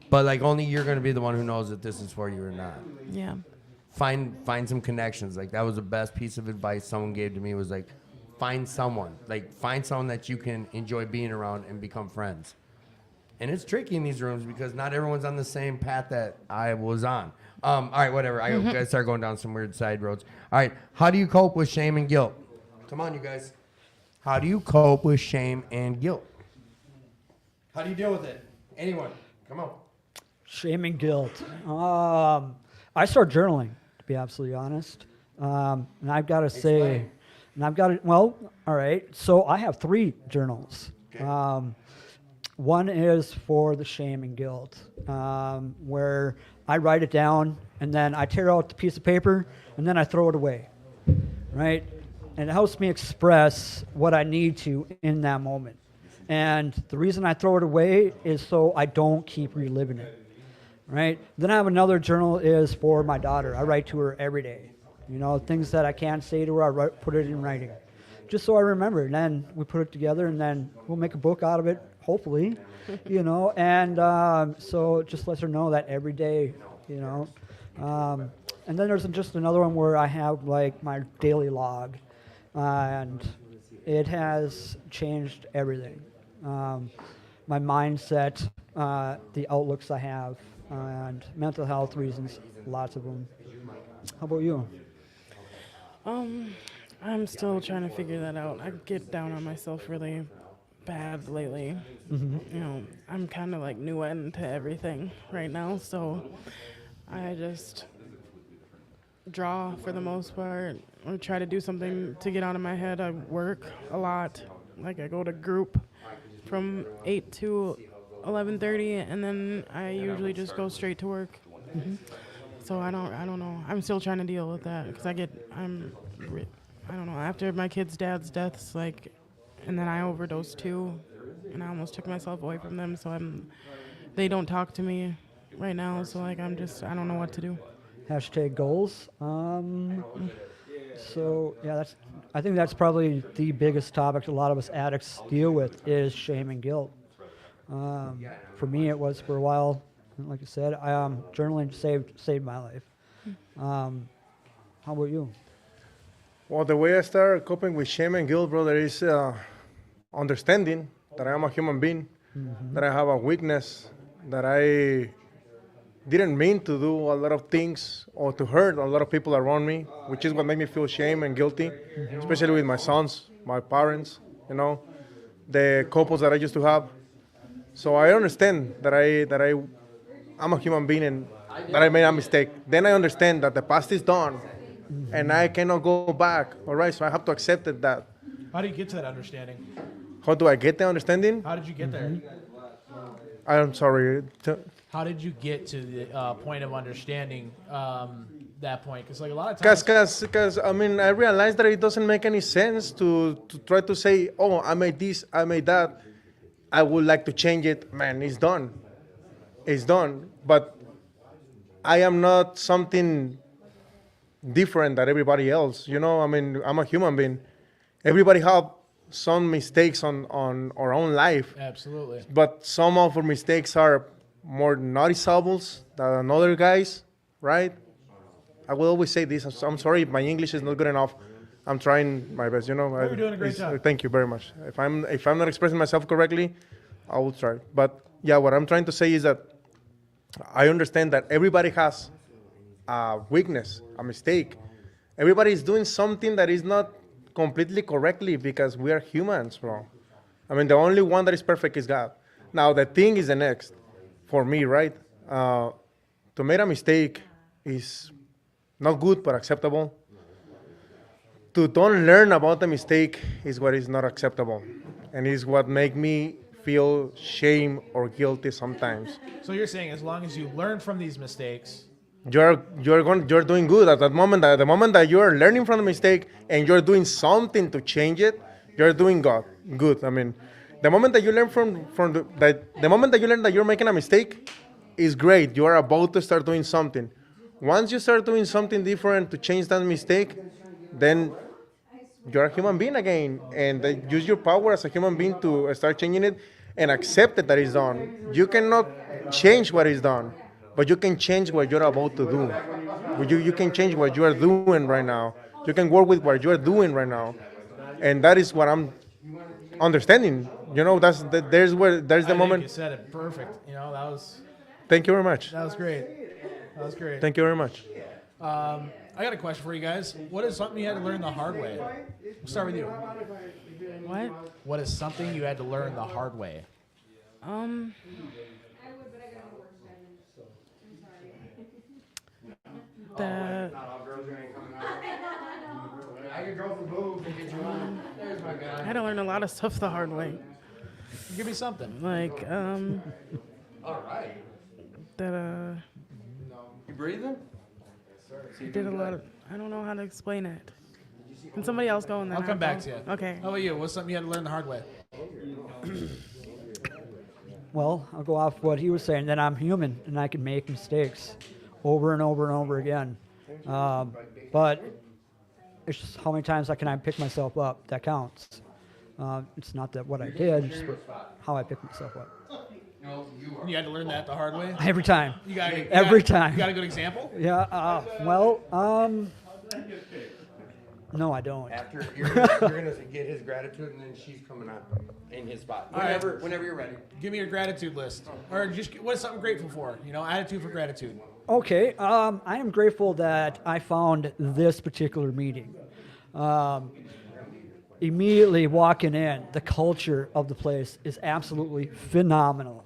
But, like, only you're going to be the one who knows if this is for you or not. Yeah. Find some connections. Like, that was the best piece of advice someone gave to me was, like, find someone. Like, find someone that you can enjoy being around and become friends. And it's tricky in these rooms because not everyone's on the same path that I was on. All right, whatever. I gotta start going down some weird side roads. All right, how do you cope with shame and guilt? Come on, you guys. How do you cope with shame and guilt? How do you deal with it? Anyone? Come on. Shame and guilt. I started journaling, to be absolutely honest. And I've got to say, all right. So I have 3 journals. Okay. One is for the shame and guilt, where I write it down and then I tear out the piece of paper and then I throw it away, right? And it helps me express what I need to in that moment. And the reason I throw it away is so I don't keep reliving it, right? Then I have another journal is for my daughter. I write to her every day. You know, things that I can't say to her, put it in writing, just so I remember. And then we put it together, and then we'll make a book out of it, hopefully, you know. And so it just lets her know that every day, you know. And then there's just another one where I have like my daily log, and it has changed everything. My mindset, the outlooks I have, and mental health reasons, lots of them. How about you? I'm still trying to figure that out. I get down on myself really bad lately. You know, I'm kind of like new into everything right now, so I just draw for the most part. I try to do something to get out of my head. I work a lot. Like I go to group from 8 to 11:30, and then I usually just go straight to work. So I don't know. I'm still trying to deal with that because I don't know. After my kid's dad's deaths, like, and then I overdosed too, and I almost took myself away from them. So they don't talk to me right now. So like I don't know what to do. Hashtag goals. So yeah, I think that's probably the biggest topic a lot of us addicts deal with is shame and guilt. For me, it was for a while. Like I said, journaling saved my life. How about you? Well, the way I started coping with shame and guilt, brother, is understanding that I am a human being, that I have a weakness, that I didn't mean to do a lot of things or to hurt a lot of people around me, which is what made me feel shame and guilty, especially with my sons, my parents, you know, the couples that I used to have. So I understand I'm a human being and that I made a mistake. Then I understand that the past is done, and I cannot go back. All right, so I have to accept it. That. How do you get to that understanding? How do I get the understanding? How did you get there? I'm sorry. How did you get to the point of understanding that point? Because like a lot of times, Because I mean, I realized that it doesn't make any sense to try to say, oh, I made this, I made that. I would like to change it. Man, it's done. It's done. But I am not something different than everybody else. You know, I mean, I'm a human being. Everybody have some mistakes on our own life. absolutely. But some of our mistakes are more noticeable than other guys, right? I will always say this. I'm sorry if my English is not good enough. I'm trying my best, you know. You're doing a great job. Thank you very much. If I'm not expressing myself correctly, I will try. But yeah, what I'm trying to say is that I understand that everybody has a weakness, a mistake. Everybody is doing something that is not completely correctly because we are humans, bro. I mean, the only one that is perfect is God. Now, the thing is the next, for me, right? To make a mistake is not good, but acceptable. To don't learn about the mistake is what is not acceptable, and is what make me feel shame or guilty sometimes. So you're saying as long as you learn from these mistakes, You're doing good at that moment. At the moment that you're learning from the mistake and you're doing something to change it, you're doing good. I mean, the moment that you learn the moment that you learn that you're making a mistake is great. You are about to start doing something. Once you start doing something different to change that mistake, then you're a human being again, and use your power as a human being to start changing it and accept it that it's done. You cannot change what is done, but you can change what you're about to do. You can change what you are doing right now. You can work with what you are doing right now, and that is what I'm understanding. You know, there's the I think moment. you said it perfect. You know, that was Thank you very much. great. That was great. Thank you very much. I got a question for you guys. What is something you had to learn the hard way? We'll start with you. What? What is something you had to learn the hard way? That I had to learn a lot of stuff the hard way. Give me something. Like, that, You breathing? I did a lot of, I don't know how to explain it. Can somebody else go and then I'll come back to you. Okay. How about you? What's something you had to learn the hard way? Well, I'll go off what he was saying, that I'm human and I can make mistakes over and over and over again. But it's just how many times can I pick myself up that counts. It's not that what I did, it's how I pick myself up. You had to learn that the hard way? Every time. Every time. You got a good example? Yeah, no, I don't. After you're gonna get his gratitude, and then she's coming up in his spot. All right. Whenever you're ready. Give me your gratitude list. Or just what is something you're grateful for? You know, attitude for gratitude. Okay, I am grateful that I found this particular meeting. Immediately walking in, the culture of the place is absolutely phenomenal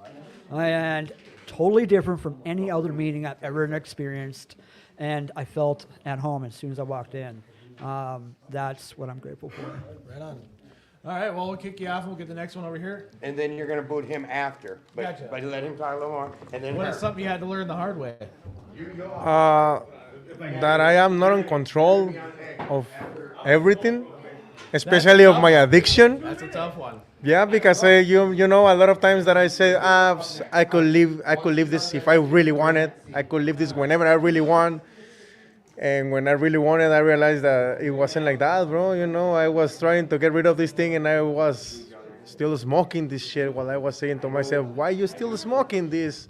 and totally different from any other meeting I've ever experienced, and I felt at home as soon as I walked in. That's what I'm grateful for. Right on. All right, well, we'll kick you off and we'll get the next one over here. And then you're gonna boot him after. But, Gotcha. but let him talk a little more. And then What her. is something you had to learn the hard way? That I am not in control of everything, especially of my addiction. That's a tough one. Yeah, because you know, a lot of times that I say, I could leave this if I really wanted. I could leave this whenever I really want. And when I really wanted, I realized that it wasn't like that, bro. You know, I was trying to get rid of this thing, and I was still smoking this shit while I was saying to myself, why you still smoking this?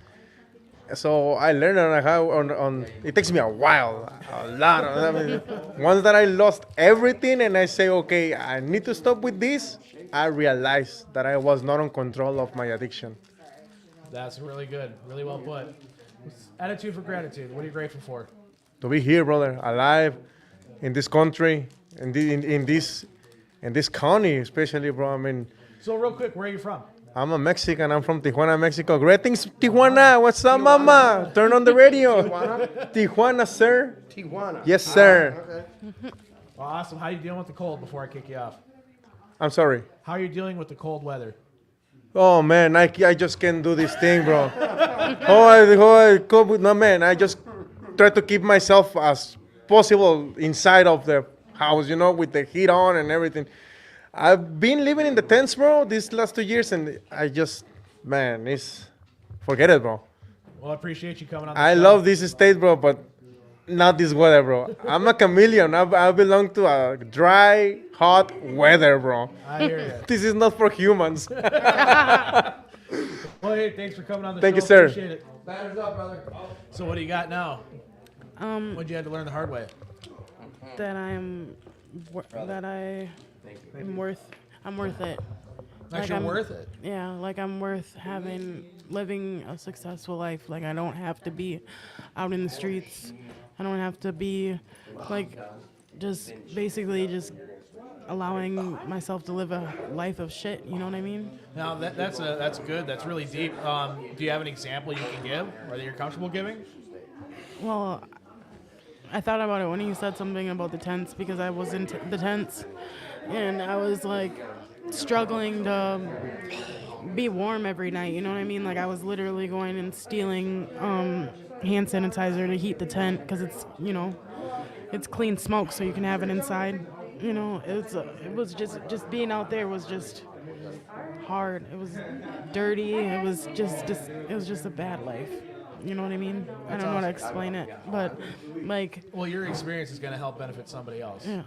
So I learned on how it takes me a while, a lot. I mean, once that I lost everything and I say, okay, I need to stop with this, I realized that I was not in control of my addiction. That's really good. Really well put. Attitude for gratitude. What are you grateful for? To be here, brother, alive, in this country, in this county, especially, bro. I mean, So real quick, where are you from? I'm a Mexican. I'm from Tijuana, Mexico. Greetings, Tijuana. What's up, mama? Turn on the radio. Tijuana, sir. Tijuana. Yes, sir. Okay. Well, awesome. How you dealing with the cold before I kick you off? I'm sorry. How are you dealing with the cold weather? Oh man, I just can't do this thing, bro. No man, I just try to keep myself as possible inside of the house, you know, with the heat on and everything. I've been living in the tents, bro, these last 2 years, and I just, man, forget it, bro. Well, I appreciate you coming on. I love this state, bro, but not this weather, bro. I'm a chameleon. I belong to a dry, hot weather, bro. I hear you. This is not for humans. Well, hey, thanks for coming on the Thank show. you, sir. Appreciate it. Batters up, brother. So what do you got now? What'd you have to learn the hard way? That I'm worth it. Like you're worth it. Yeah, like I'm worth living a successful life. Like I don't have to be out in the streets. I don't have to be like just basically just allowing myself to live a life of shit. You know what I mean? Now that's good. That's really deep. Do you have an example you can give, or that you're comfortable giving? Well, I thought about it when you said something about the tents because I was in the tents and I was like struggling to be warm every night. You know what I mean? Like I was literally going and stealing hand sanitizer to heat the tent because it's, you know, it's clean smoke so you can have it inside. You know, it was just being out there was just hard. It was dirty. It was just a bad life. You know what I mean? I don't know how to explain it, but like. Well, your experience is going to help benefit somebody else. Yeah,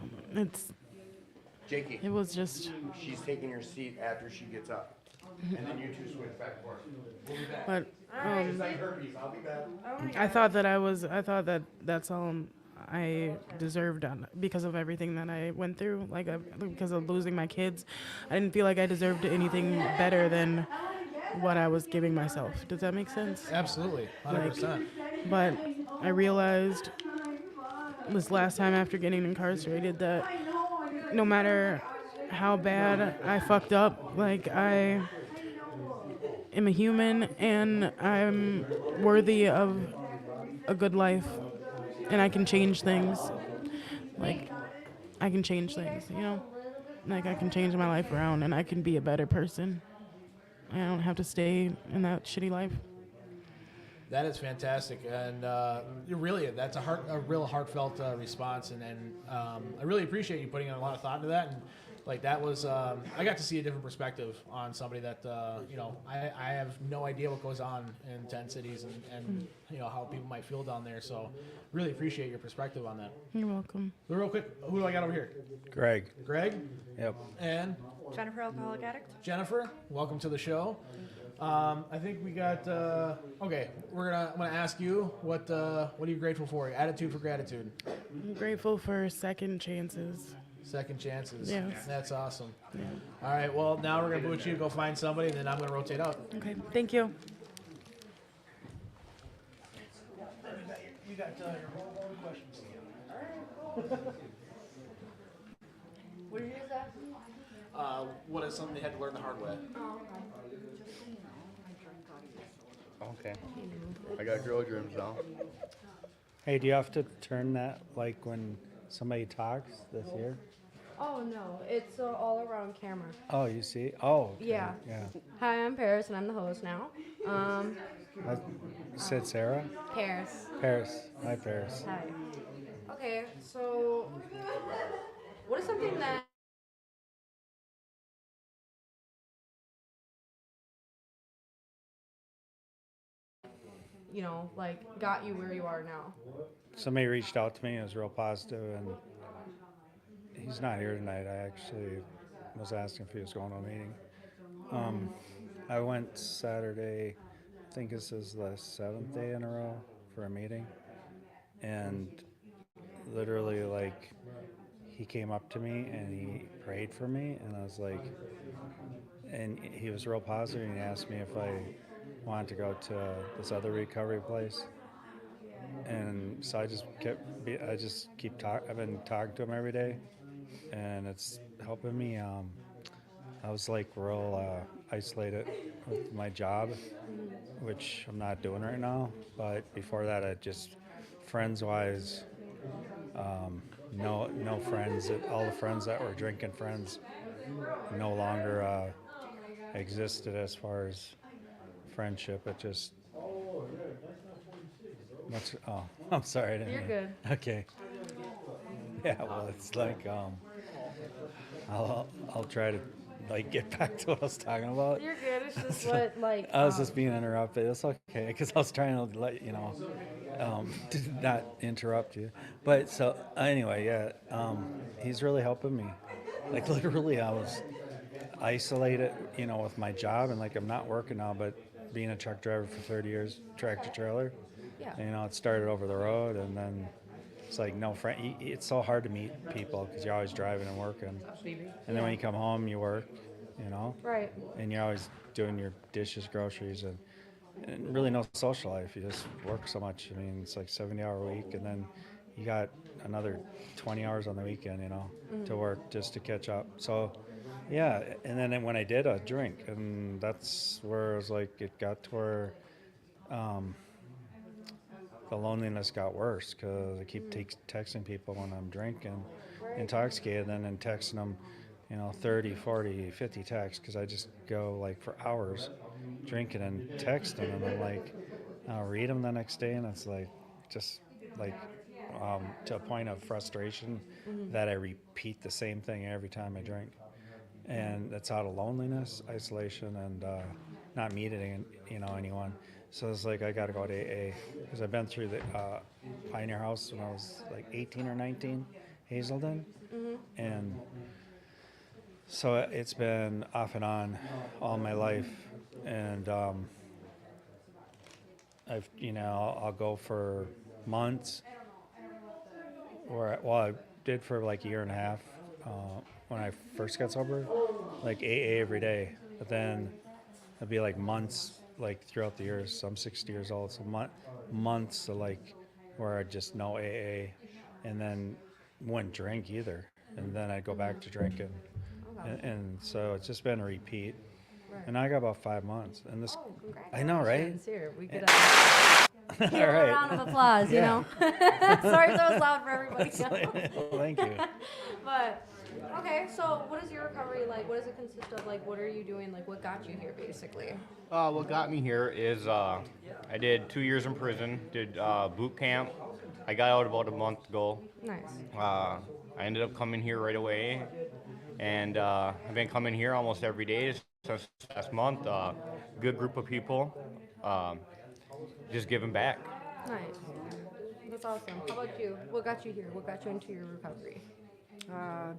Jakey, it was just. she's taking your seat after she gets up. And then you two switch back and forth. We'll be back. But It's like herpes. I'll be back. I thought that that's all I deserved because of everything that I went through, like because of losing my kids. I didn't feel like I deserved anything better than what I was giving myself. Does that make sense? Absolutely, 100%. But I realized this last time after getting incarcerated that no matter how bad I fucked up, like I am a human and I'm worthy of a good life and I can change things. Like I can change things, you know? Like I can change my life around and I can be a better person. I don't have to stay in that shitty life. That is fantastic, and that's a real heartfelt response, and I really appreciate you putting in a lot of thought into that, and like that was I got to see a different perspective on somebody that I have no idea what goes on in 10 cities and you know how people might feel down there, so really appreciate your perspective on that. You're welcome. Real quick, who do I got over here? Greg. Greg? Yep. And Jennifer, alcoholic addict. Jennifer, welcome to the show. I think we got okay. I'm gonna ask you what are you grateful for? Attitude for gratitude. I'm grateful for second chances. Second chances. Yes. That's awesome. Yeah. All right. Well, now we're gonna boot you. Go find somebody, and then I'm gonna rotate out. Okay. Thank you. You got your whole questions. What did you say? What is something you had to learn the hard way? Okay. I got girl dreams now. Hey, do you have to turn that like when somebody talks this year? Oh no, it's all around camera. Oh, you see? Oh. Okay. Yeah. Yeah. Hi, I'm Paris, and I'm the host now. You said Sarah? Paris. Paris. Hi, Paris. Hi. Okay, so what is something that like got you where you are now? Somebody reached out to me and was real positive, and he's not here tonight. I actually was asking if he was going to a meeting. I went Saturday, I think this is the 7th day in a row for a meeting, and literally like he came up to me and he prayed for me, and I was like, and he was real positive, and he asked me if I wanted to go to this other recovery place. And so I've been talking to him every day, and it's helping me I was like real isolated with my job, which I'm not doing right now. But before that, I just friends-wise, no friends. All the friends that were drinking friends no longer existed as far as friendship. It just much. Oh, I'm sorry. I didn't You're mean- good. Okay. Yeah. Well, it's like I'll try to like get back to what I was talking about. You're good. It's just what like. I was just being interrupted. It's okay because I was trying to let you know, to not interrupt you. But so anyway, yeah, he's really helping me. Like literally, I was isolated, with my job, and like I'm not working now, but being a truck driver for 30 years, tractor trailer. Yeah. It started over the road, and then it's like no friend. It's so hard to meet people because you're always driving and working. And then when you come home, you work, Right. and you're always doing your dishes, groceries, and really no social life. You just work so much. I mean, it's like 70-hour week, and then you got another 20 hours on the weekend, to work just to catch up. So, yeah. And then when I did, a drink, and that's where it was like it got to where the loneliness got worse because I keep texting people when I'm drinking, intoxicated, and then texting them, 30, 40, 50 texts because I just go like for hours drinking and texting, and I'm like, I'll read them the next day, and it's like, just like to a point of frustration that I repeat the same thing every time I drink. And that's out of loneliness, isolation, and not meeting, anyone. So it's like I got to go to AA because I've been through the Pioneer House when I was like 18 or 19, Hazelden, and so it's been off and on all my life, and I'll go for months, I did for like a year and a half when I first got sober, like AA every day, but then it'd be like months like throughout the years. So I'm 60 years old, so months of like where I just no AA, and then wouldn't drink either, and then I'd go back to drinking, and so it's just been a repeat. And I got about 5 months, and this, I know, right? Here, we could All give a right. round of applause. Yeah. Sorry if that was loud for everybody else. Well, thank you. But okay, so what is your recovery like? What does it consist of? Like, what are you doing? Like, what got you here, basically? What got me here is I did 2 years in prison, did boot camp. I got out about a month ago. Nice. I ended up coming here right away, and I've been coming here almost every day since last month. Good group of people, just giving back. Nice. That's awesome. How about you? What got you here? What got you into your recovery?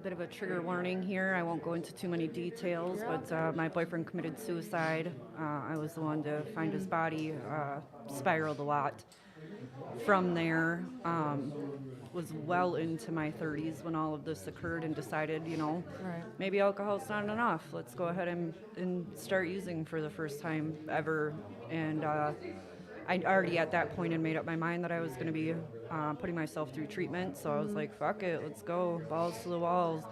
Bit of a trigger warning here. I won't go into too many details, but my boyfriend committed suicide. I was the one to find his body. Spiraled a lot. From there, was well into my 30s when all of this occurred and decided, maybe alcohol's not enough. Let's go ahead and start using for the first time ever. And I already at that point had made up my mind that I was going to be putting myself through treatment. So I was like, fuck it, let's go, balls to the walls.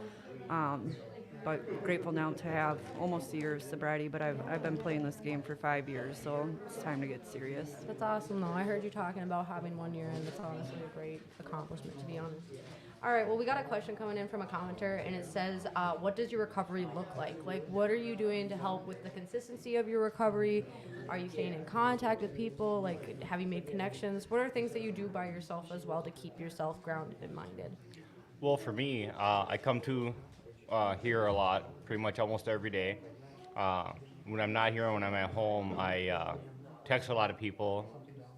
But grateful now to have almost a year of sobriety, but I've been playing this game for 5 years, so it's time to get serious. That's awesome, though. I heard you talking about having 1 year, and that's honestly a great accomplishment, to be honest. All right, well, we got a question coming in from a commenter, and it says, what does your recovery look like? Like, what are you doing to help with the consistency of your recovery? Are you staying in contact with people? Like, have you made connections? What are things that you do by yourself as well to keep yourself grounded and minded? Well, for me, I come to here a lot, pretty much almost every day. When I'm not here and when I'm at home, I text a lot of people,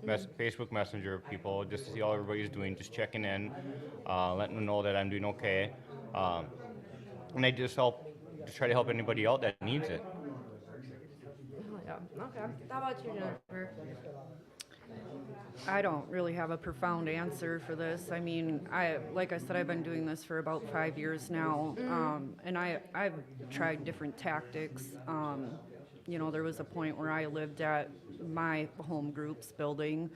Facebook Messenger people, just to see how everybody's doing, just checking in, letting them know that I'm doing okay. And I just try to help anybody out that needs it. Oh, yeah. Okay. How about you, Jennifer? I don't really have a profound answer for this. I mean, like I said, I've been doing this for about 5 years now, and I've tried different tactics. There was a point where I lived at my home group's building,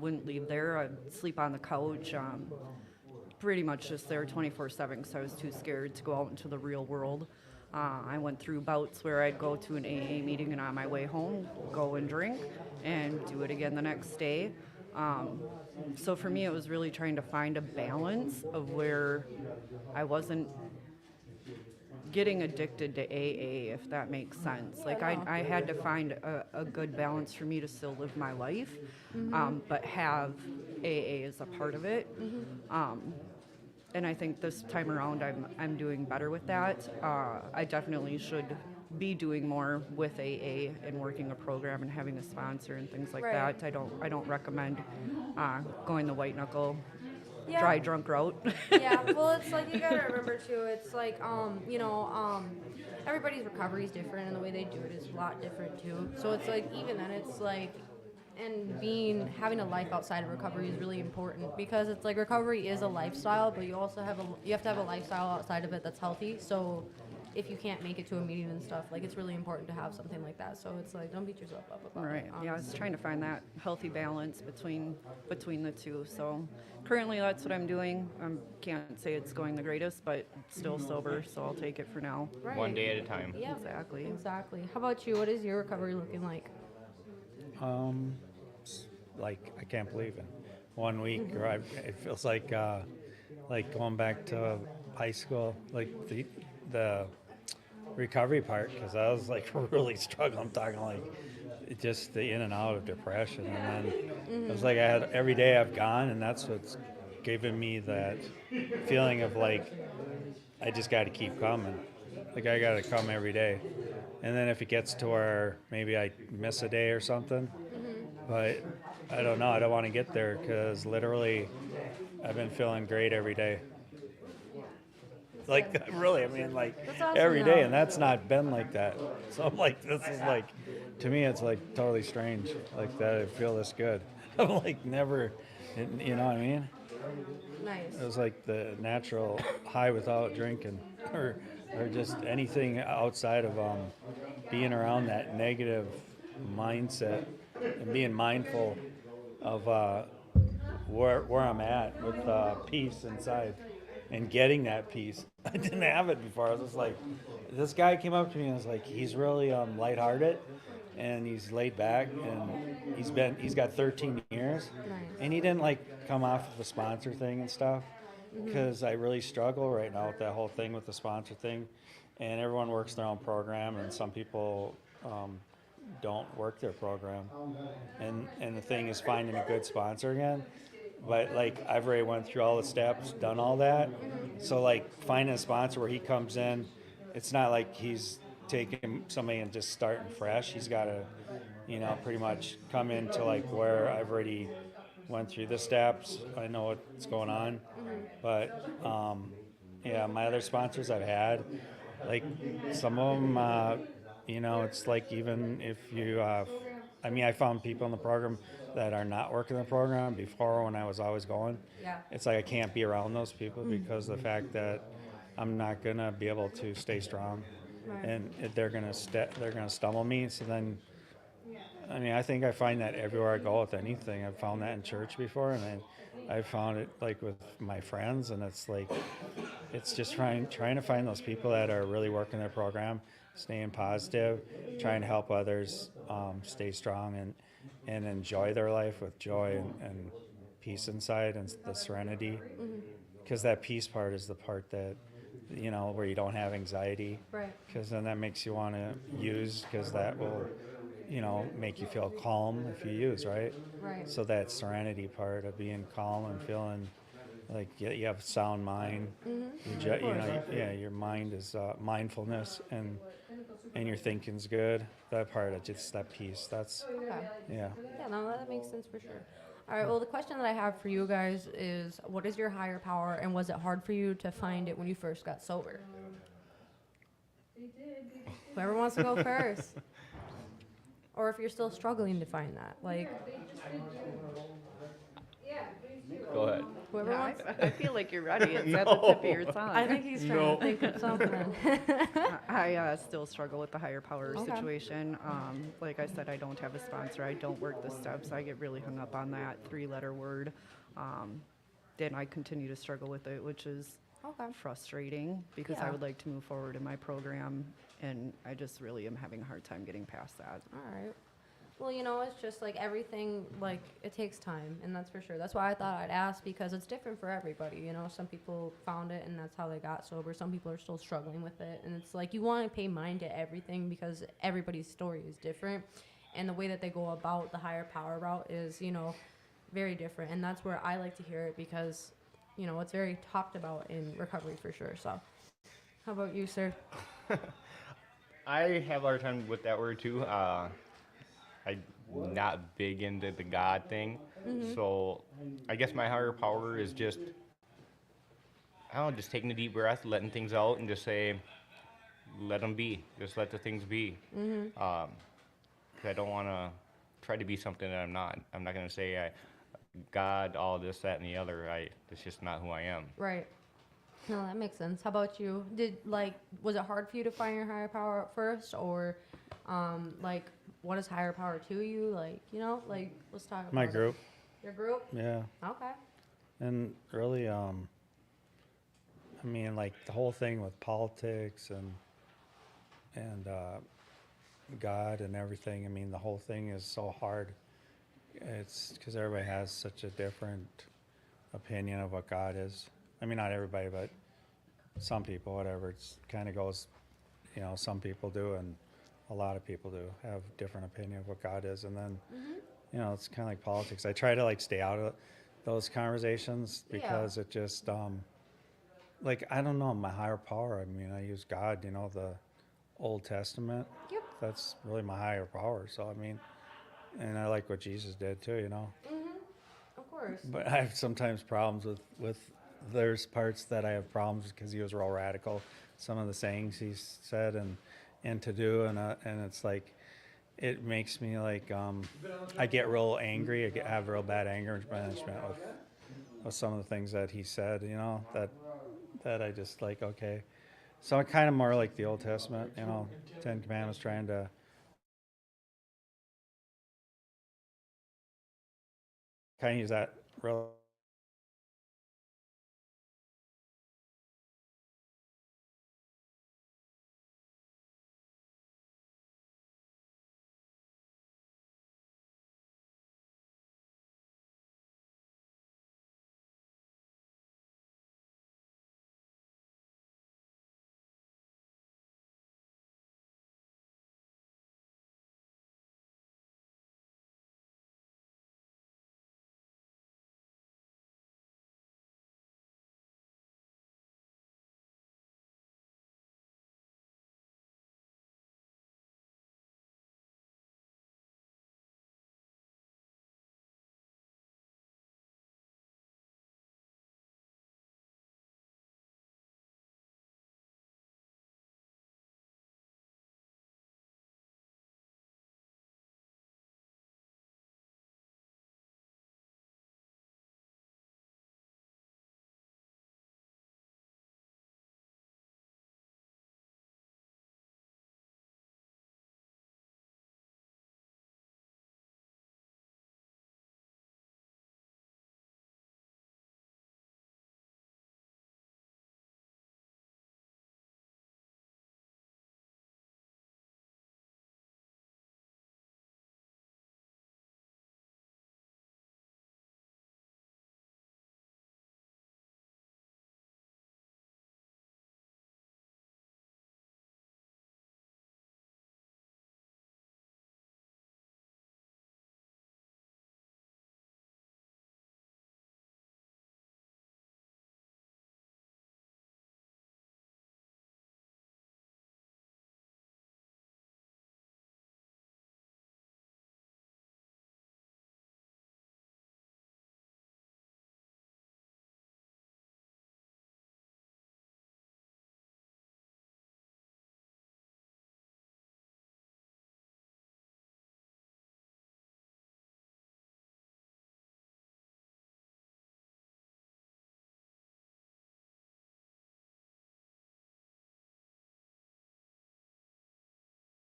wouldn't leave there. I'd sleep on the couch, pretty much just there 24/7 because I was too scared to go out into the real world. I went through bouts where I'd go to an AA meeting and on my way home, go and drink and do it again the next day. So for me, it was really trying to find a balance of where I wasn't getting addicted to AA, if that makes sense. Like I had to find a good balance for me to still live my life, but have AA as a part of it. And I think this time around I'm doing better with that. I definitely should be doing more with AA and working a program and having a sponsor and things like Right. that. I don't recommend going the white knuckle Yeah. dry drunk route. Yeah, well, it's like you gotta remember too. It's like everybody's recovery is different, and the way they do it is a lot different too. So it's like even then, it's like, and having a life outside of recovery is really important because it's like recovery is a lifestyle, but you also have to have a lifestyle outside of it that's healthy. So if you can't make it to a meeting and stuff, like it's really important to have something like that. So it's like don't beat yourself up about Right. it. Yeah, I was trying to find that healthy balance between the two. So currently, that's what I'm doing. I can't say it's going the greatest, but still sober, so I'll take it for now. Right. One day at a time. Yeah, Exactly. Exactly. How about you? What is your recovery looking like? Like I can't believe in 1 week, or it feels like going back to high school, like the recovery part, because I was like really struggling. I'm talking like just the in and out of depression, and then it was like I had every day I've gone, and that's what's given me that feeling of like I just got to keep coming. Like I got to come every day, and then if it gets to where maybe I miss a day or something, but I don't know. I don't want to get there because literally I've been feeling great every day. Like really, I mean, like That's awesome, every day, though. and that's not been like that. So I'm like, this is like, to me, it's like totally strange, like that I feel this good. I'm like never, you know what I mean? Nice. It was like the natural high without drinking, or just anything outside of being around that negative mindset and being mindful of where I'm at with peace inside and getting that peace. I didn't have it before. I was just like, this guy came up to me and was like, he's really lighthearted and he's laid back, and he's got 13 years, and he didn't like come off of the sponsor thing and stuff, because I really struggle right now with that whole thing with the sponsor thing, and everyone works their own program, and some people don't work their program, and the thing is finding a good sponsor again. But like I've already went through all the steps, done all that, so like finding a sponsor where he comes in, it's not like he's taking somebody and just starting fresh. He's got to, pretty much come into like where I've already went through the steps. I know what's going on, but yeah, my other sponsors I've had, like some of them, it's like even if you, I found people in the program that are not working the program before when I was always going. Yeah. It's like I can't be around those people because of the fact that I'm not gonna be able to stay strong, Right. and they're gonna stumble me. So then, I think I find that everywhere I go with anything. I've found that in church before, and I found it like with my friends, and it's like it's just trying to find those people that are really working their program, staying positive, trying to help others stay strong and enjoy their life with joy and peace inside and the serenity, because that peace part is the part that where you don't have anxiety, Right. because then that makes you want to use, because that will make you feel calm if you use, right? Right. So that serenity part of being calm and feeling like you have a sound mind, your mind is mindfulness, and your thinking's good. That part of just that peace, that's Okay. yeah. Yeah, no, that makes sense for sure. All right, well, the question that I have for you guys is, what is your higher power, and was it hard for you to find it when you first got sober? Whoever wants to go first. Or if you're still struggling to find that, like, Go ahead. whoever wants. I feel like you're ready. It's at the tip of your tongue. I think he's trying to think of something. I still struggle with the higher power Okay. situation. Like I said, I don't have a sponsor. I don't work the steps. I get really hung up on that 3-letter word. Then I continue to struggle with it, which is Okay. frustrating because I Yeah. would like to move forward in my program, and I just really am having a hard time getting past that. All right. Well, you know, it's just like everything, like, it takes time, and that's for sure. That's why I thought I'd ask, because it's different for everybody. You know, some people found it and that's how they got sober. Some people are still struggling with it. And it's like you want to pay mind to everything because everybody's story is different. And the way that they go about the higher power route is, you know, very different. And that's where I like to hear it because, you know, it's very talked about in recovery for sure. So, how about you, sir? I have a hard time with that word too. I'm not big into the God thing. Mhm. So I guess my higher power is just, I don't know, just taking a deep breath, letting things out, and just say, let them be. Just let the things be. Mhm. 'Cause I don't want to try to be something that I'm not. I'm not going to say God, all this, that, and the other. That's just not who I am. Right. No, that makes sense. How about you? Was it hard for you to find your higher power at first, or, like, what is higher power to you? Like, you know, like, let's talk about My it. group. Your group? Yeah. Okay. And really, I mean, like the whole thing with politics and God and everything. I mean, the whole thing is so hard. It's because everybody has such a different opinion of what God is. I mean, not everybody, but some people, whatever. It's kind of goes, you know, some people do, and a lot of people do have different opinion of what God is. And then, you know, it's kind of like politics. I try to like stay out of those conversations because it just, like, I don't know, my higher power. I mean, I use God, you know, the Old Testament. Yep. That's really my higher power. So, I mean, and I like what Jesus did too, you know. Of course. But I have sometimes problems with there's parts that I have problems because he was real radical. Some of the sayings he said and to do, and it's like, it makes me like, I get real angry. I have real bad anger management with some of the things that he said, you know, that I just like, okay. So I'm kind of more like the Old Testament, you know, Ten Commandments, trying to kind of use that real.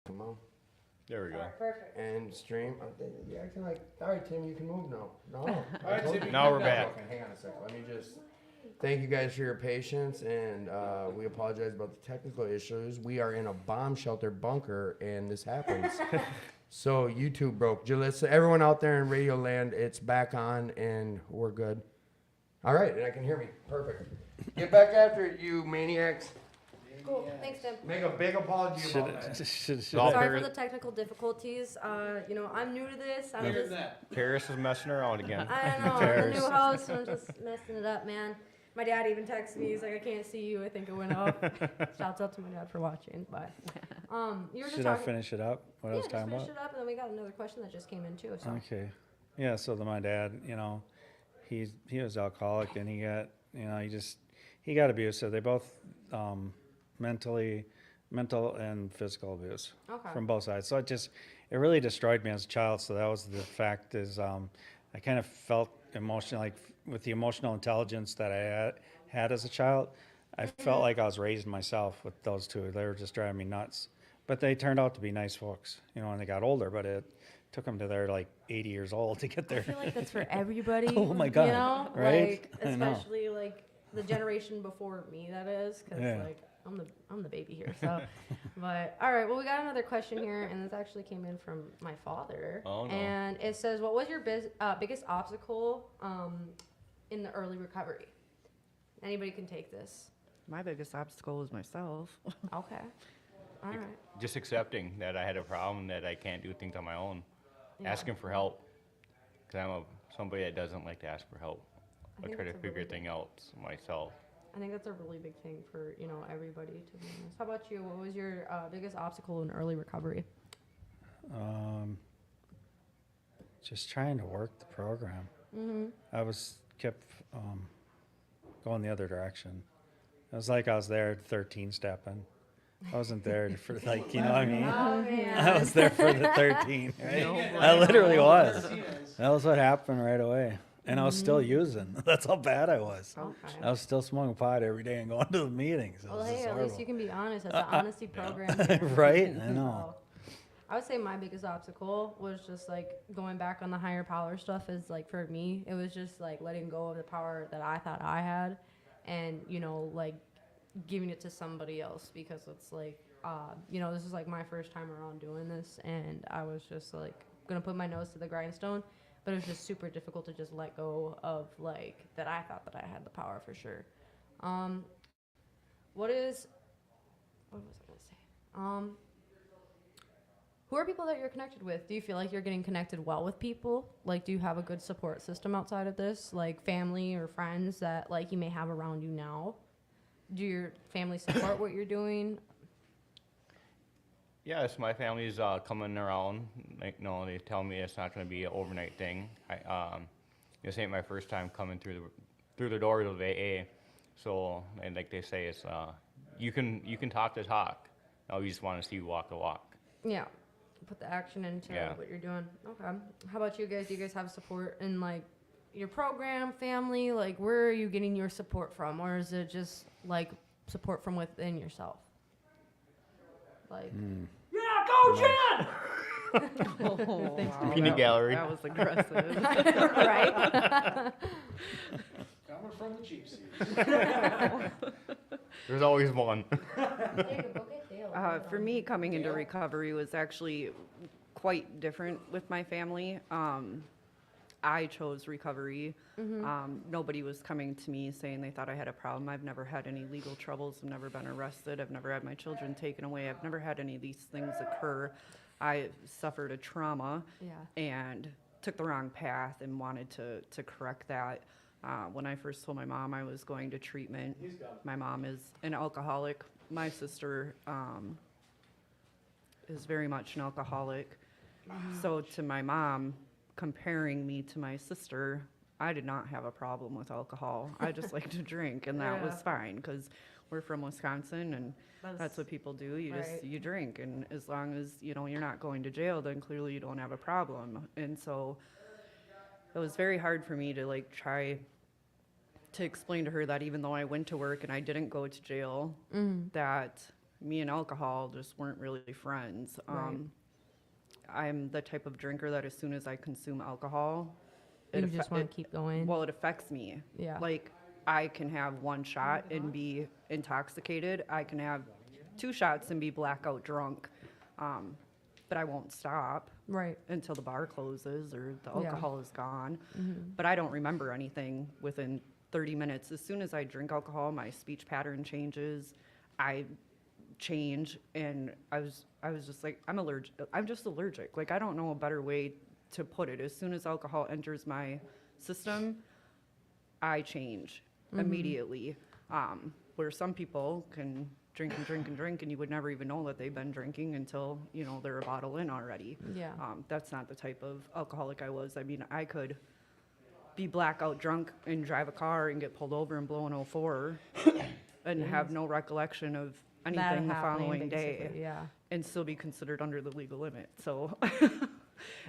Come on. There we go. Perfect. And stream. You're acting like, all right, Tim, you can move now. No. right, Tim, you Now we're back. Okay, hang on a second. Let me just. Thank you guys for your patience, and we apologize about the technical issues. We are in a bomb shelter bunker, and this happens. So YouTube broke. Jalissa, everyone out there in Radio Land, it's back on, and we're good. All right, and I can hear me. Perfect. Get back after it, you maniacs. Cool. Thanks, Tim. Make a big apology about that. Sorry for the technical difficulties. You know, I'm new to this. I'm just. Paris is messing around again. I know. I'm the new host. I'm just messing it up, man. My dad even texted me. He's like, "I can't see you. I think it went off." Shouts out to my dad for watching. But you were just Should I talking. finish it up? What I was Just talking finish about? it up, and then we got another question that just came in too. So. Okay. Yeah, so my dad, you know, he was alcoholic and he got, you know, he got abusive. They both mental and physical abuse from both sides. So it really destroyed me as a child. So that was the fact is I kind of felt emotional, like with the emotional intelligence that I had as a child, I felt like I was raising myself with those two. They were just driving me nuts. But they turned out to be nice folks, you know, when they got older, but it took them to their like 80 years old to get there. I feel like that's for everybody. Oh my God, You know, right? like I know. especially like the generation before me. That is because Yeah. like I'm the baby here. So, but all right. Well, we got another question here, and this actually came in from my father. Oh, no. And it says, "What was your biggest obstacle in the early recovery?" Anybody can take this. My biggest obstacle was myself. Okay. All right. Just accepting that I had a problem, that I can't do things on my own. Yeah. Asking for help. Because I'm somebody that doesn't like to ask for help. I think try to that's a figure really things out myself. I think that's a really big thing for everybody, to be honest. How about you? What was your biggest obstacle in early recovery? Just trying to work the program. Mm-hmm. I kept going the other direction. It was like I was there 13 stepping. I wasn't there for like, you know what I mean? Oh, man. I was there for the 13, right? I literally was. That was what happened right away. And I was still using. That's how bad I was. Okay. I was still smoking pot every day and going to the meetings. It Well, was hey, just at least horrible. you can be honest. It's an honesty program. here. Right? I know. So, I would say my biggest obstacle was just like going back on the higher power stuff. Is like for me, it was just like letting go of the power that I thought I had, and like giving it to somebody else, because it's like this is like my first time around doing this, and I was just like gonna put my nose to the grindstone. But it was just super difficult to just let go of like that. I thought that I had the power for sure. What was I gonna say? Who are people that you're connected with? Do you feel like you're getting connected well with people? Like, do you have a good support system outside of this, like family or friends that like you may have around you now? Do your family support what you're doing? Yes, my family's coming around. Like, they tell me it's not going to be an overnight thing. This ain't my first time coming through the doors of AA. So, and like they say, it's you can talk the talk. Now we just want to see you walk the walk. Yeah, put the action into what you're doing. Okay. How about you guys? Do you guys have support in like your program, family? Like, where are you getting your support from, or is it just like support from within yourself? Like. Yeah, go Jen! Peanut gallery. That was aggressive. Right? Coming from the cheap seats. There's always one. For me, coming into recovery was actually quite different with my family. I chose recovery. Nobody was coming to me saying they thought I had a problem. I've never had any legal troubles. I've never been arrested. I've never had my children taken away. I've never had any of these things occur. I suffered a trauma and took the wrong path and wanted to correct that. When I first told my mom I was going to treatment, my mom is an alcoholic. My sister is very much an alcoholic. So to my mom, comparing me to my sister, I did not have a problem with alcohol. I just like to drink, and that was fine because we're from Wisconsin, and that's what people do. You drink, and as long as you're not going to jail, then clearly you don't have a problem. And so it was very hard for me to like try to explain to her that even though I went to work and I didn't go to jail, that me and alcohol just weren't really friends. I'm the type of drinker that as soon as I consume alcohol, You just want to keep going. Well, it affects me. Yeah. Like, I can have 1 shot and be intoxicated. I can have 2 shots and be blackout drunk. But I won't stop Right. until the bar closes or the Yeah. alcohol is gone. Mhm. But I don't remember anything within 30 minutes. As soon as I drink alcohol, my speech pattern changes. I change, and I was just like, I'm allergic. I'm just allergic. Like, I don't know a better way to put it. As soon as alcohol enters my system, I change Mhm. immediately. Where some people can drink and drink and drink, and you would never even know that they've been drinking until, you know, they're a bottle in already. Yeah. That's not the type of alcoholic I was. I mean, I could be blackout drunk and drive a car and get pulled over and blow an 04 and have no recollection of anything the happening, following day, basically, yeah. and still be considered under the legal limit. So,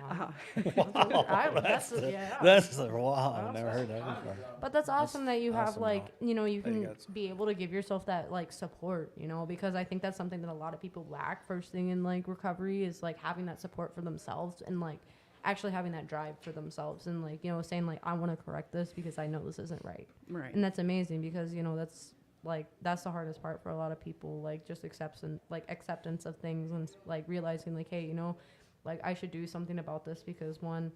Wow. That's yeah. wow. I've never heard that before. But that's awesome that you have awesome like, you know, you that you can be able to give yourself that like support, you know, because I think that's something that a lot of people lack first thing in like recovery is like having that support for themselves and like actually having that drive for themselves and like, you know, saying like, I want to correct this because I know this isn't right. Right. And that's amazing because, you know, that's the hardest part for a lot of people, like just acceptance of things and like realizing like, hey, you know, like I should do something about this because 1,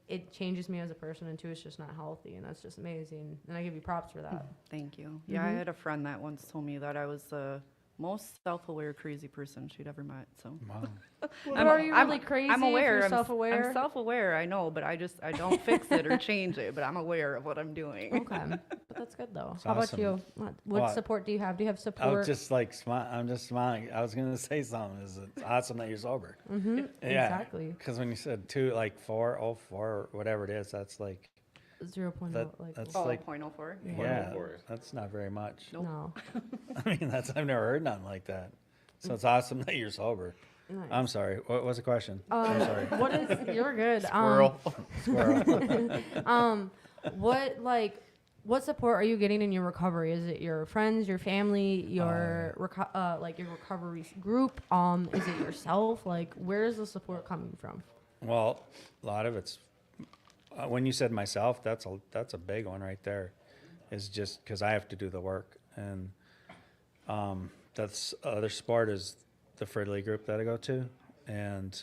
it changes me as a person, and 2, it's just not healthy, and that's just amazing. And I give you props for that. Thank you. Yeah, I Mhm. had a friend that once told me that I was the most self-aware crazy person she'd ever met. So, Wow. But are you really crazy I'm if aware. you're I'm self-aware? I'm self-aware. I know, but I don't fix it or change it. But I'm aware of what I'm doing. Okay, but that's good though. It's How about awesome. you? What What? support do you have? Do you have I support? was just like I'm just smiling. I was gonna say something. It's awesome that you're sober. Mm-hmm. Yeah, Exactly. Because when you said 2, like 4, 04, whatever it is, that's like 0.0, that, like that's Oh, like 0.04. yeah, 0.04. that's not very much. no. I mean, I've never heard nothing like that. So it's awesome that you're sober. Nice. I'm sorry. What was the question? I'm sorry. What is? You're good. Squirrel. Squirrel. What support are you getting in your recovery? Is it your friends, your family, your your recovery group? Is it yourself? Like, where is the support coming from? Well, a lot of it's when you said myself, that's a big one right there. Is just because I have to do the work, and that's other support is the Fridley group that I go to, and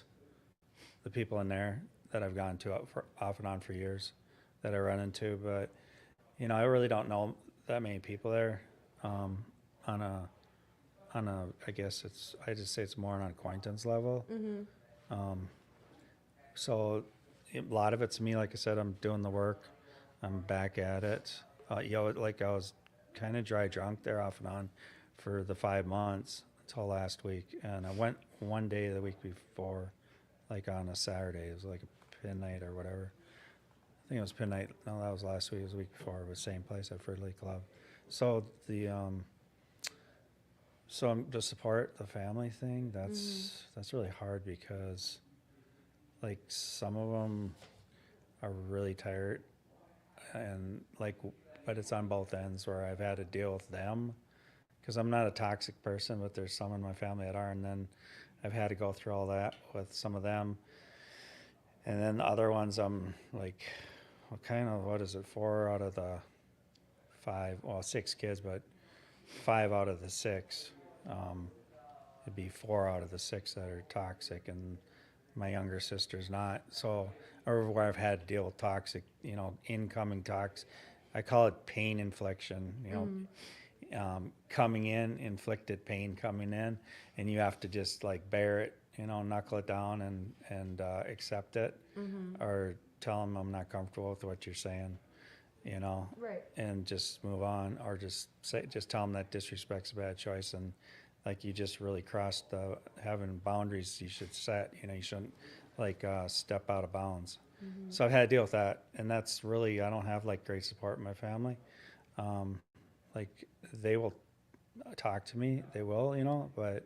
the people in there that I've gone to off and on for years that I run into. But you know, I really don't know that many people there. On a I guess I just say it's more on an acquaintance level. Mm-hmm. So a lot of it's me, like I said, I'm doing the work. I'm back at it. You know, like I was kind of dry drunk there off and on for the 5 months until last week. And I went one day the week before, like on a Saturday. It was like a pin night or whatever. I think it was pin night. No, that was last week. It was the week before. It was the same place at Fridley Club. So the support, the family thing, that's really hard because like some of them are really tired and like, but it's on both ends where I've had to deal with them because I'm not a toxic person, but there's some in my family that are, and then I've had to go through all that with some of them. And then the other ones, I'm like, what is it? 4 out of the 5, well, 6 kids, but 5 out of the 6, it'd be 4 out of the 6 that are toxic, and my younger sister's not. So, or where I've had to deal with toxic, you know, incoming toxic. I call it pain infliction, you know, coming in, inflicted pain coming in, and you have to just like bear it, you know, knuckle it down and accept it, or tell them I'm not comfortable with what you're saying, you know, Right. and just move on, or just tell them that disrespect's a bad choice, and like you just really crossed having boundaries you should set, you know, you shouldn't like step out of bounds. So I've had to deal with that, and that's really, I don't have like great support in my family. Like they will talk to me, they will, you know, but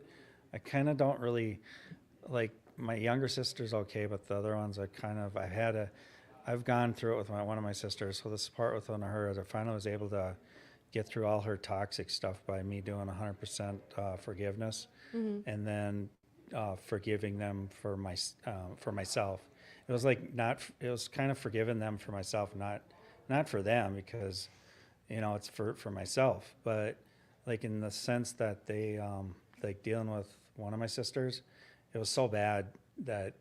I kind of don't really, like my younger sister's okay, but the other ones I've gone through it with one of my sisters. So the support with one of her, I finally was able to get through all her toxic stuff by me doing 100% forgiveness, and then forgiving them for myself. It was kind of forgiving them for myself, not for them, because you know, it's for myself. But like in the sense that they, like dealing with one of my sisters, it was so bad that,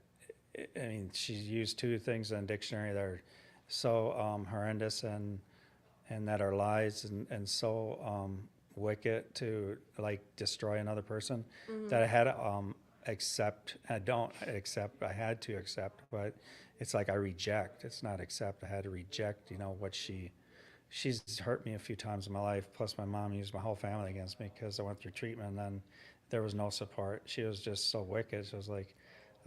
I mean, she used two things in the dictionary that are so horrendous and that are lies and so wicked to like destroy another person that I had to accept. I had to accept, but it's like I reject. It's not accept. I had to reject, you know, what she's hurt me a few times in my life. Plus my mom used my whole family against me because I went through treatment and then there was no support. She was just so wicked. So I was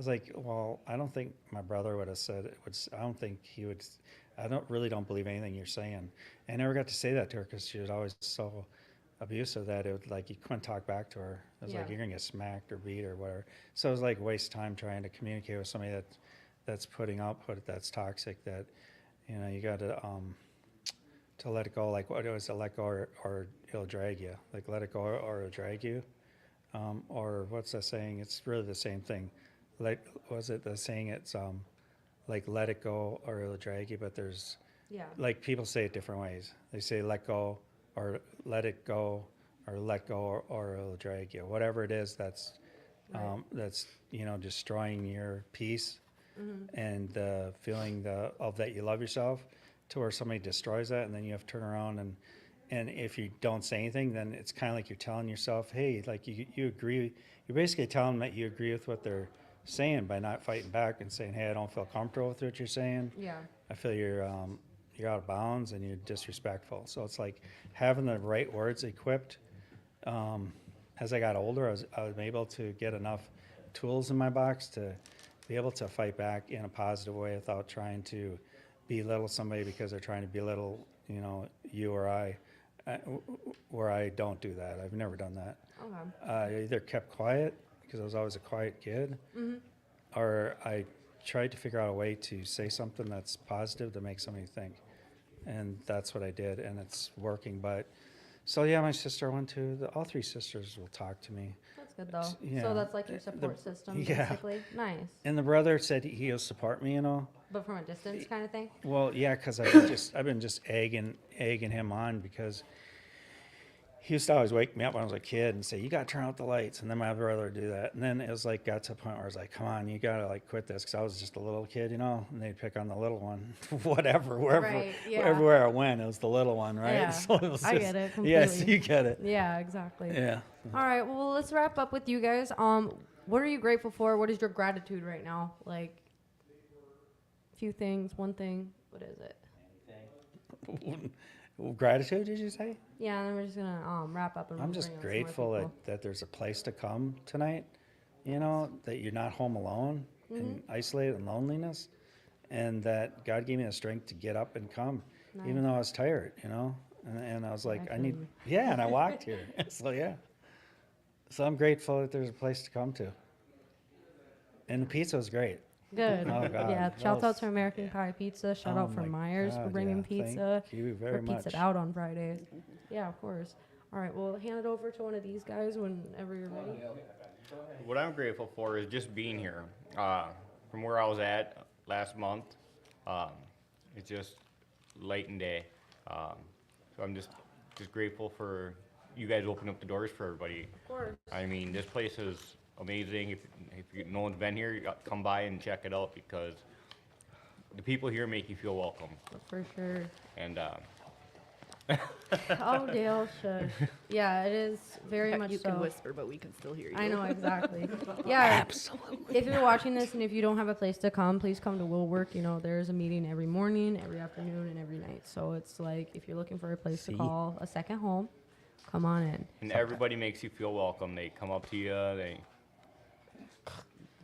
like, well, I don't think my brother would have said it. I don't think he would. I don't believe anything you're saying. And I never got to say that to her because she was always so abusive that it would like you couldn't talk back to her. It was like you're gonna get smacked or beat or whatever. So it was like waste time trying to communicate with somebody that's putting output that's toxic. That you know you got to let it go. Like what was it? Let go or it'll drag you. Like let it go or it'll drag you. Or what's that saying? It's really the same thing. Like was it the saying? It's like let it go or it'll drag you. But there's like people say it different ways. They say let go or let it go or let go or it'll drag you. Whatever it is that's you know destroying your peace and the feeling of that you love yourself to where somebody destroys that and then you have to turn around and if you don't say anything then it's kind of like you're telling yourself, hey, like you agree. You're basically telling them that you agree with what they're saying by not fighting back and saying, hey, I don't feel comfortable with what you're saying. Yeah. I feel you're out of bounds and you're disrespectful. So it's like having the right words equipped. As I got older, I was able to get enough tools in my box to be able to fight back in a positive way without trying to belittle somebody because they're trying to belittle, you know, you or I, where I don't do that. I've never done that. Okay. I either kept quiet because I was always a quiet kid, or I tried to figure out a way to say something that's positive to make somebody think. And that's what I did, and it's working. But so yeah, my sister went to all three sisters will talk to me. That's good though. Yeah. So that's like your support system, yeah. basically. Nice. And the brother said he'll support me, you know. But from a distance kind of thing? Well, yeah, because I've been just egging him on because he used to always wake me up when I was a kid and say, you got to turn out the lights. And then my brother would do that. And then it was like, got to a point where I was like, come on, you got to like quit this. Because I was just a little kid, you know, and they'd pick on the little one, wherever I went, it was the little one, right? Yeah, So it was I just, get it completely. Yes, you get it. Yeah, exactly. Yeah. All right, well, let's wrap up with you guys. What are you grateful for? What is your gratitude right now? Like, few things, one thing. What is it? Gratitude, did you say? Yeah, and then we're just gonna wrap up. And I'm we'll just bring on some more grateful people. that there's a place to come tonight, you know, that you're not home alone and isolated and loneliness, and that God gave me the strength to get up and come, even though I was tired, you know, and I was like, and I walked here. So, yeah. So I'm grateful that there's a place to come to. And the pizza was great. Good. Oh, God. Yeah, That shout out was- to American Pie Pizza. Shout Oh out for my Myers for God, bringing yeah. pizza. Thank you very or Pizza much. Out on Fridays. Yeah, of course. All right, well, hand it over to one of these guys whenever you're ready. What I'm grateful for is just being here. From where I was at last month, it's just light and day. So I'm just grateful for you guys opening up the doors for everybody. Of course. I mean, this place is amazing. If no one's been here, you got to come by and check it out because the people here make you feel welcome. For sure. And Oh, Dale, shush. Yeah, it is very much You so. can whisper, but we can still hear you. I know, exactly. Yeah. Absolutely. If you're watching this and if you don't have a place to come, please come to Will Work. You know, there's a meeting every morning, every afternoon, and every night. So it's like if you're looking for a place to call a second home, come on in. And everybody makes you feel welcome. They come up to you. They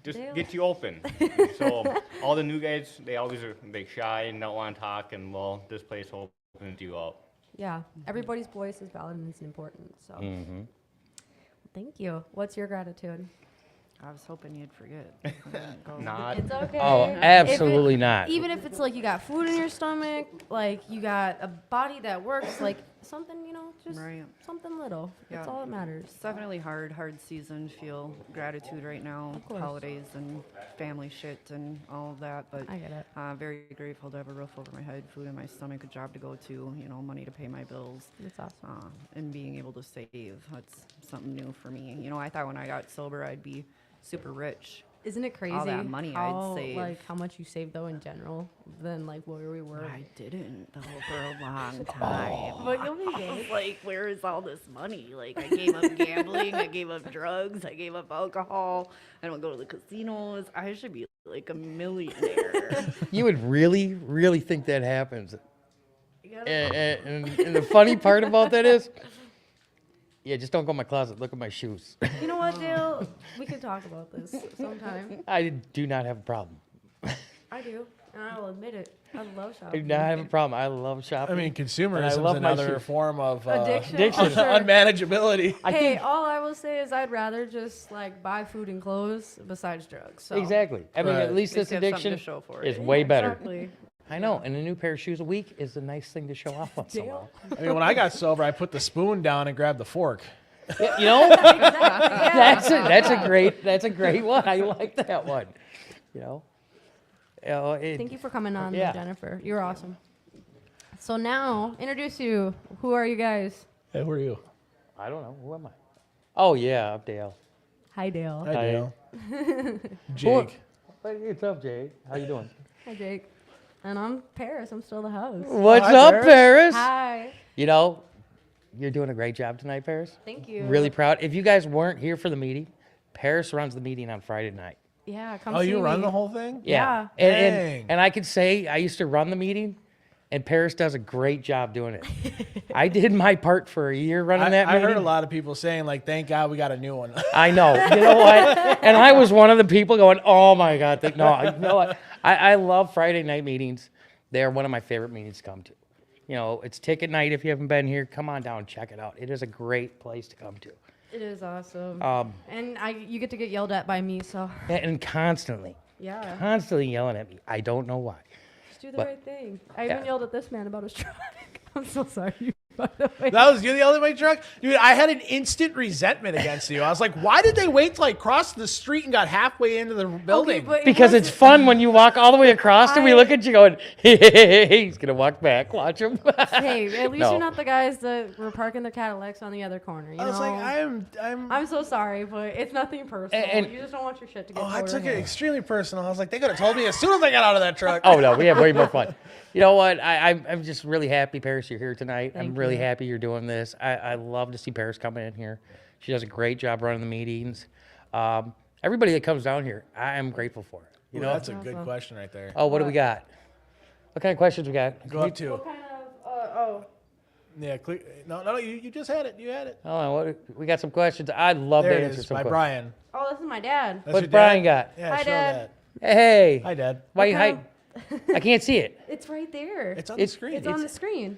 just Dale. get you open. So all the new guys, they always are shy and don't want to talk. And well, this place opens you up. Yeah, everybody's voice is valid and it's important. So, thank you. What's your gratitude? I was hoping you'd forget. Not. It's okay. Oh, absolutely not. Even if it's like you got food in your stomach, like you got a body that works, like something, you know, just Right. something little. That's Yeah. all that matters. It's definitely hard season. Feel gratitude right now, Of course. holidays and family shit and all of that. But I get it. very grateful to have a roof over my head, food in my stomach, a job to go to, you know, money to pay my bills. That's awesome. And being able to save. That's something new for me. You know, I thought when I got sober I'd be super rich. Isn't it crazy All that money how, I'd save. like, how much you saved, though, in general, than, like, where we were? I didn't, though, for a long time. But you'll be I was good. like, where is all this money? Like, I gave up gambling, I gave up drugs, I gave up alcohol, I don't go to the casinos. I should be like a millionaire. You would really, really think that happens. And the funny part about that is, yeah, just don't go in my closet. Look at my shoes. You know what, Dale? We can talk about this sometime. I do not have a problem. I do, and I will admit it. I love I shopping. do not have a problem. I love shopping. I mean, and I consumerism love is my another shoes. form of Addiction. Addiction. Sure. unmanageability. Hey, all I will say is I'd rather just, like, buy food and clothes besides drugs. So. Exactly. I mean, at least this Least you have something addiction to show for is it. way better. Exactly. I know, and a new pair of shoes a week is a nice thing to show off once in a while. I mean, when I got sober, I put the spoon down and grabbed the fork. Yeah, you know, that's a great one. I like that one. You know, Thank you for coming on, yeah. Jennifer. You're awesome. So now, introduce you. Who are you guys? Hey, who are you? I don't know. Who am I? Oh yeah, I'm Dale. Hi, Dale. Hi, Dale. Who- Jake. What's up, Jay? How you doing? Hi, Jake. And I'm Paris. I'm still the host. What's Hi, up, Paris. Paris? Hi. You know, you're doing a great job tonight, Paris. Thank you. Really proud. If you guys weren't here for the meeting, Paris runs the meeting on Friday night. Yeah, come Oh, see you run me. the whole thing? Yeah. And I could say I used to run the meeting, and Paris does a great job doing it. I did my part for a year running that I meeting. heard a lot of people saying, like, thank God we got a new one. I know. You know what? And I was one of the people going, oh my God. I love Friday night meetings. They're one of my favorite meetings to come to. You know, it's ticket night. If you haven't been here, come on down and check it out. It is a great place to come to. It is awesome. Um, and you get to get yelled at by me, so And constantly yelling at me. I don't know why. just do the But- right thing. I yeah. even yelled at this man about his truck. I'm so sorry, by the way. That was you the only way truck? Dude, I had an instant resentment against you. I was like, why did they wait till I crossed the street and got halfway into the building? but it Because it's fun when you walk all the way across and we look at you going, hey, he's going to walk back. Watch him. Hey, at least No. you're not the guys that were parking their Cadillacs on the other corner. You I was like, know? I'm I'm so sorry, but it's nothing personal. And- you just don't want your shit to get. Oh, I towed took it ahead. extremely personal. I was like, they could have told me as soon as I got out of that truck. Oh, no, we have way more fun. You know what? I'm just really happy, Paris, you're here tonight. I'm Thank really you. happy you're doing this. I love to see Paris coming in here. She does a great job running the meetings. Everybody that comes down here, I am grateful for. You Ooh, know? that's a good question right there. Oh, what do we got? What kind of questions we got? Go up to. What kind of? Yeah, no, you just had it. You had it. Hold on, we got some questions. I'd love There to it answer is, some by questions. Brian. Oh, this is my dad. That's What's your Brian dad? got? Yeah, Hi, show Dad. that. Hey. Hi, Dad. Why? What Hi. kind I can't see it. It's right there. It's on the screen. It's on the screen.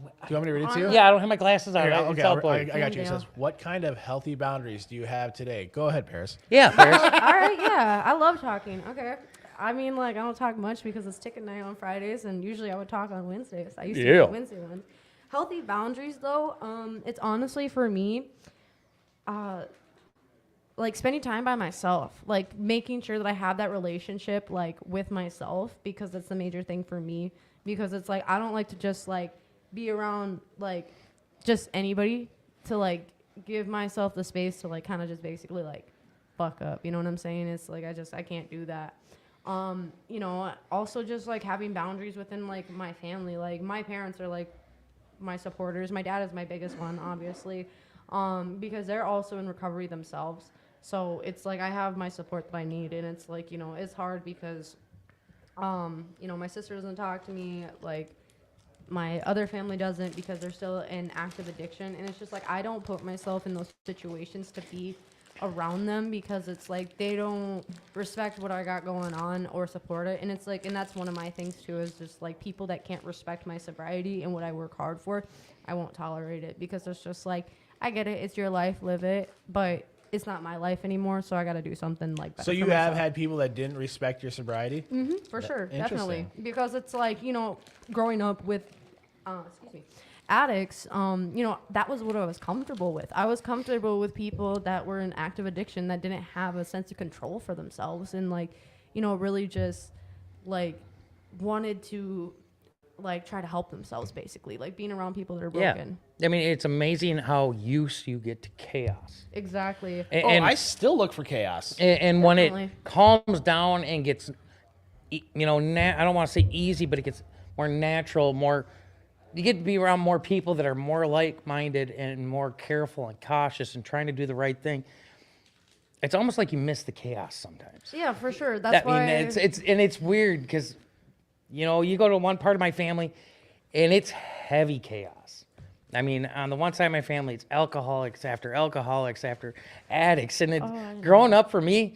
Do you want me to read it to you? Yeah, I don't have my glasses on. Here, It's okay, all I blurry. got you. It Dale. says, what kind of healthy boundaries do you have today? Go ahead, Paris. Yeah, Paris. All right, yeah, I love talking. Okay. I mean, like, I don't talk much because it's ticket night on Fridays, and usually I would talk on Wednesdays. I used to Yeah. do Wednesday ones. Healthy boundaries, though, it's honestly for me, like spending time by myself, like making sure that I have that relationship, like with myself, because that's the major thing for me. Because it's like I don't like to just like be around like just anybody to like give myself the space to like kind of just basically like fuck up. You know what I'm saying? It's like I can't do that. You know, also just like having boundaries within like my family. Like my parents are like my supporters. My dad is my biggest one, obviously, because they're also in recovery themselves. So it's like I have my support that I need, and it's like, you know, it's hard because, you know, my sister doesn't talk to me, like my other family doesn't because they're still in active addiction, and it's just like I don't put myself in those situations to be around them because it's like they don't respect what I got going on or support it, and it's like, and that's one of my things too, is just like people that can't respect my sobriety and what I work hard for, I won't tolerate it because it's just like, I get it, it's your life, live it, but it's not my life anymore, so I got to do something like that. So you have had people that didn't respect your sobriety? Mm-hmm, for sure, definitely. Interesting. Because it's like, you know, growing up with, excuse me, addicts, you know, that was what I was comfortable with. I was comfortable with people that were in active addiction that didn't have a sense of control for themselves and like, you know, really just like wanted to like try to help themselves basically, like being around people that are broken. Yeah. I mean, it's amazing how used you get to chaos. Exactly. And I still look for chaos. And when Definitely. it calms down and gets, you know, I don't want to say easy, but it gets more natural, more, you get to be around more people that are more like-minded and more careful and cautious and trying to do the right thing. It's almost like you miss the chaos sometimes. Yeah, for sure. That's why. It's weird because, you know, you go to one part of my family and it's heavy chaos. I mean, on the one side of my family, it's alcoholics after addicts. And growing up for me,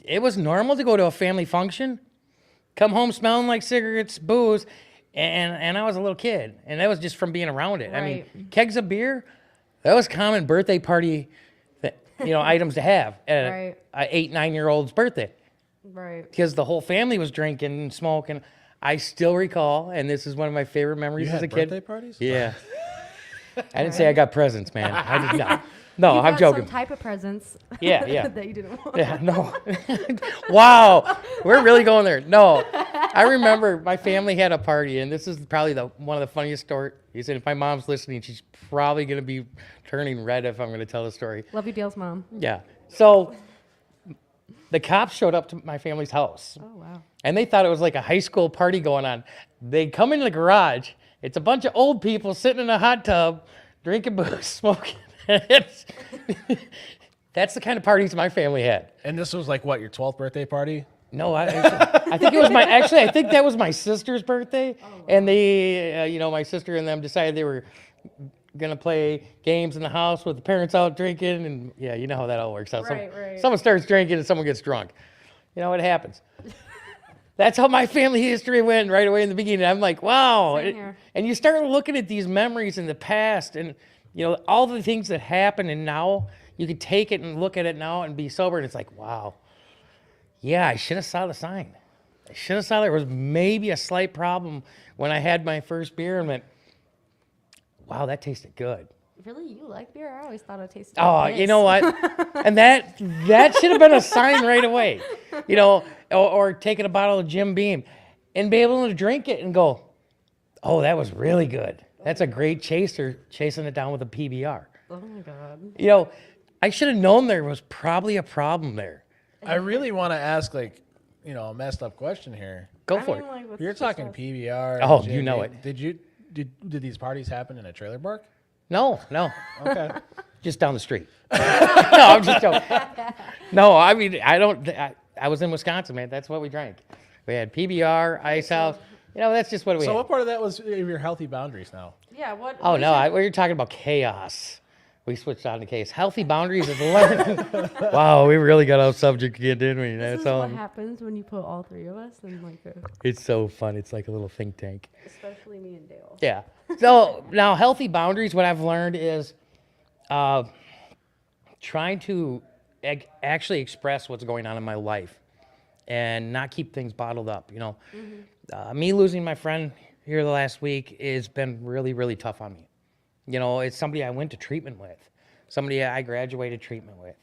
it was normal to go to a family function, come home smelling like cigarettes, booze, and I was a little kid. And that was just from being around it. Right. I mean, kegs of beer, that was common birthday party, items to have at Right. an 8-9-year-old's birthday. Right. Because the whole family was drinking and smoking. I still recall, and this is one of my favorite memories You as a had kid. birthday parties? Yeah. I didn't say I got presents, man. I did not. No, You I'm got joking. Some type of presents. Yeah, yeah. that you didn't want. Yeah, no. Wow, we're really going there. No, I remember my family had a party, and this is probably one of the funniest stories. He said, if my mom's listening, she's probably going to be turning red if I'm going to tell the story. Love you, Dale's mom. Yeah. So the cops showed up to my family's house. Oh, wow. And they thought it was like a high school party going on. They come into the garage. It's a bunch of old people sitting in a hot tub, drinking booze, smoking. That's the kind of parties my family had. And this was like what, your 12th birthday party? No, I think it was I think that was my sister's birthday. And they, my sister and them decided they were going to play games in the house with the parents out drinking. And yeah, you know how that all works out. Right. Someone starts drinking and someone gets drunk. You know, it happens. That's how my family history went right away in the beginning. I'm like, wow. Same here. And you start looking at these memories in the past and, all the things that happen, and now you can take it and look at it now and be sober, and it's like, wow. Yeah, I should have saw the sign. I should have saw there was maybe a slight problem when I had my first beer and went, wow, that tasted good. Really? You like beer? I always thought it tasted Oh, like you know what? And that should have been a sign right away. Or taking a bottle of Jim Beam and be able to drink it and go, oh, that was really good. That's a great chaser, chasing it down with a PBR. Oh my God. I should have known there was probably a problem there. I really want to ask, like, a messed up question here. Go for it. Like, You're talking PBR. Oh, and you know Jim it. Beam. Did these parties happen in a trailer park? No. Okay. Just down the street. No, I'm just joking. No, I mean, I was in Wisconsin, man. That's what we drank. We had PBR, Ice House. That's just what we So had. what part of that was your healthy boundaries now? Yeah, what? Oh, no, we were talking about chaos. We switched on to chaos. Healthy boundaries is learning. Wow, we really got off subject again, didn't we? This is what happens when you put all three of us in like a... It's so fun. It's like a little think tank. Especially me and Dale. Yeah. So now healthy boundaries, what I've learned is trying to actually express what's going on in my life and not keep things bottled up. Me losing my friend here the last week has been really, really tough on me. It's somebody I went to treatment with, somebody I graduated treatment with,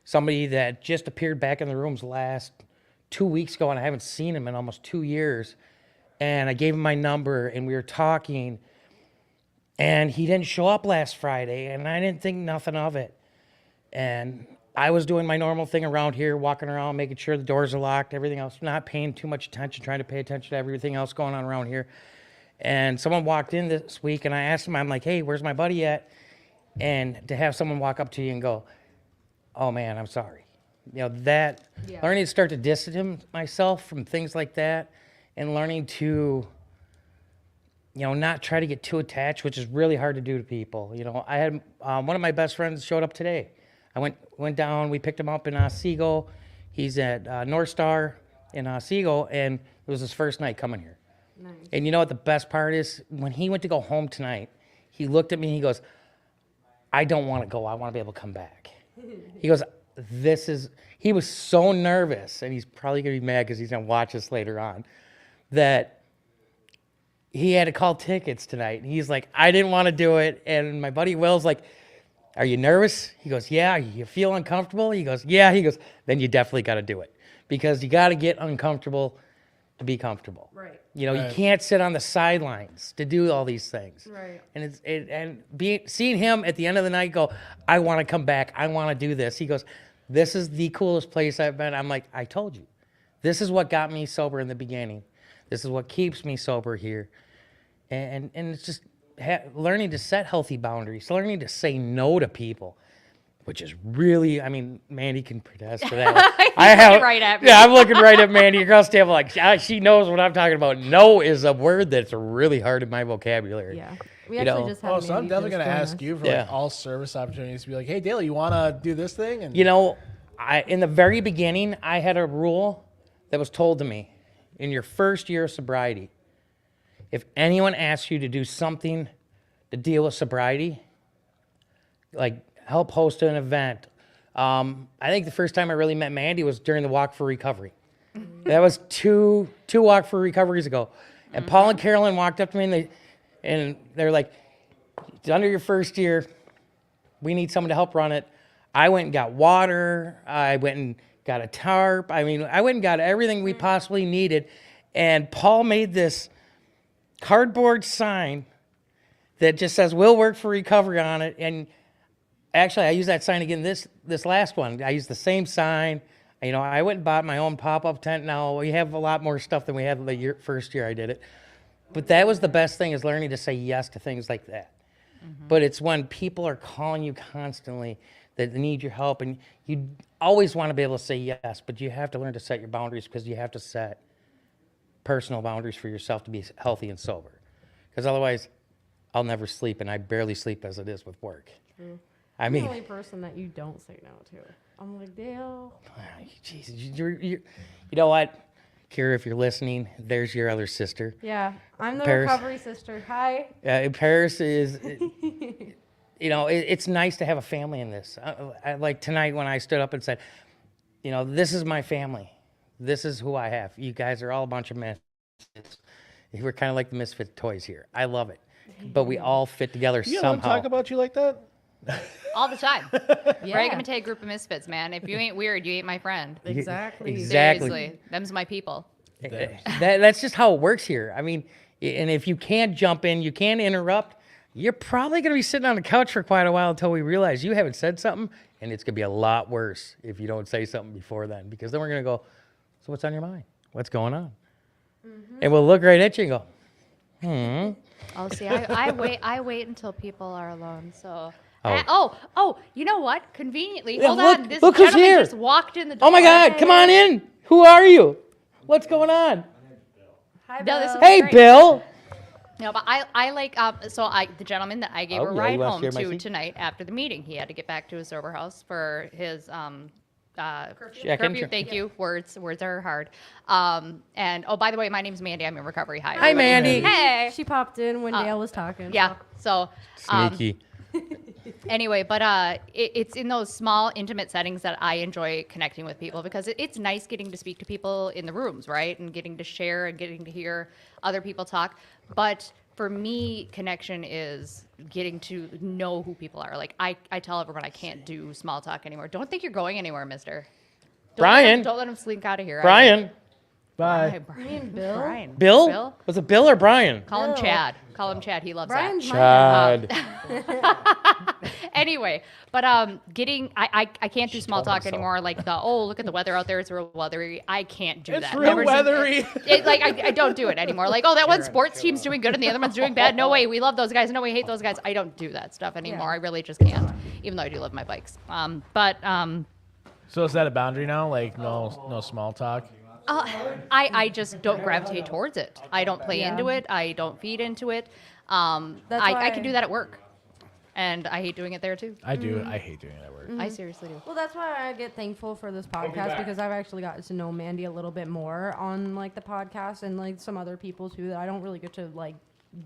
somebody that just appeared back in the rooms last 2 weeks ago, and I haven't seen him in almost 2 years. And I gave him my number, and we were talking, and he didn't show up last Friday, and I didn't think nothing of it. And I was doing my normal thing around here, walking around, making sure the doors are locked, everything else, not paying too much attention, trying to pay attention to everything else going on around here. And someone walked in this week, and I asked him, I'm like, hey, where's my buddy at? And to have someone walk up to you and go, oh, man, I'm sorry. Learning to start to distance myself from things like that and learning to, not try to get too attached, which is really hard to do to people. I had one of my best friends showed up today. I went down, we picked him up in Otsego. He's at North Star in Otsego, and it was his first night coming here. Nice. And you know what the best part is? When he went to go home tonight, he looked at me and he goes, I don't want to go. I want to be able to come back. He goes, he was so nervous, and he's probably going to be mad because he's going to watch us later on, that he had to call tickets tonight. And he's like, I didn't want to do it. And my buddy Will's like, are you nervous? He goes, yeah. You feel uncomfortable? He goes, yeah. He goes, then you definitely got to do it because you got to get uncomfortable to be comfortable. Right. You can't sit on the sidelines to do all these things. Right. And seeing him at the end of the night go, I want to come back. I want to do this. He goes, this is the coolest place I've been. I'm like, I told you. This is what got me sober in the beginning. This is what keeps me sober here. And it's just learning to set healthy boundaries, learning to say no to people, which is really, I mean, Mandy can attest to that. Looking right at me. Yeah, I'm looking right at Mandy across the table like, she knows what I'm talking about. No is a word that's really hard in my vocabulary. Yeah. We actually just had so I'm Mandy definitely just going to join ask us. you for like all service opportunities to be like, hey, Daly, you want to do this thing? And In the very beginning, I had a rule that was told to me in your first year of sobriety. If anyone asks you to do something to deal with sobriety, like help host an event. I think the first time I really met Mandy was during the Walk for Recovery. That was two Walk for Recoveries ago. And Paul and Carolyn walked up to me and they're like, it's under your first year. We need someone to help run it. I went and got water. I went and got a tarp. I mean, I went and got everything we possibly needed. And Paul made this cardboard sign that just says, we'll work for recovery on it. And actually, I used that sign again this last one. I used the same sign. I went and bought my own pop-up tent now. We have a lot more stuff than we had the first year I did it. But that was the best thing, is learning to say yes to things like that. But it's when people are calling you constantly that they need your help, and you always want to be able to say yes, but you have to learn to set your boundaries, because you have to set personal boundaries for yourself to be healthy and sober. Because otherwise, I'll never sleep, and I barely sleep as it is with work. True. I mean, I'm the only person that you don't say no to. I'm like, Dale. Jesus, you know what, Kira, if you're listening, there's your other sister. Yeah, I'm the Paris. recovery sister. Hi. Paris is, it's nice to have a family in this. Like tonight when I stood up and said, this is my family. This is who I have. You guys are all a bunch of misfits. We're kind of like the misfit toys here. I love it. But we all fit together You somehow. don't talk about you like that? All the time. Yeah. Greg and Matei, group of misfits, man. If you ain't weird, you ain't my friend. Exactly. Exactly. Seriously. Them's my people. That's just how it works here. I mean, and if you can't jump in, you can't interrupt, you're probably going to be sitting on the couch for quite a while until we realize you haven't said something, and it's going to be a lot worse if you don't say something before then, because then we're going to go, so what's on your mind? What's going on? And we'll look right at you and go, Oh, see, I wait until people are alone. So. Oh. You know what? Conveniently, Yeah, hold look- on. This look who's gentleman here. just walked in the door. Oh my God, come on in. Who are you? What's going on? Hi, No, this Bill. is Hey, great. Bill. No, but I like the gentleman that I gave Oh, a yeah, ride you wanna home share my to seat? tonight after the meeting. He had to get back to his sober house for his Check-in, curfew. check- Thank you. Words are hard. And by the way, my name's Mandy. I'm in recovery. Hi. Hi, everybody. Mandy. Hey. She popped in when Dale was talking. Yeah. So. Sneaky. Anyway, but it's in those small, intimate settings that I enjoy connecting with people, because it's nice getting to speak to people in the rooms, right? And getting to share and getting to hear other people talk. But for me, connection is getting to know who people are. Like, I tell everyone I can't do small talk anymore. Don't think you're going anywhere, mister. Brian. Don't let him slink out of here. Brian. Bye. You mean Bill? Brian. Bill? Was it Bill or Brian? Call him Bill. Chad. Call him Chad. He loves Brian's that. Chad. Anyway, but I can't do small talk anymore. Like look at the weather out there. It's real weathery. I can't do It's that. real Never seen- weathery. I don't do it anymore. Like, that one sports team's doing good and the other one's doing bad. No way. We love those guys. No, we hate those guys. I don't do that stuff anymore. I really just can't. Even though I do love my bikes. So is that a boundary now? Like no small talk? I just don't gravitate towards it. I don't play into it. I don't feed into it. I why- can do that at work. And I hate doing it there too. I do. I hate doing it at work. I seriously do. Well, that's why I get thankful for this podcast, because I've actually gotten to know Mandy a little bit more on like the podcast, and like some other people too that I don't really get to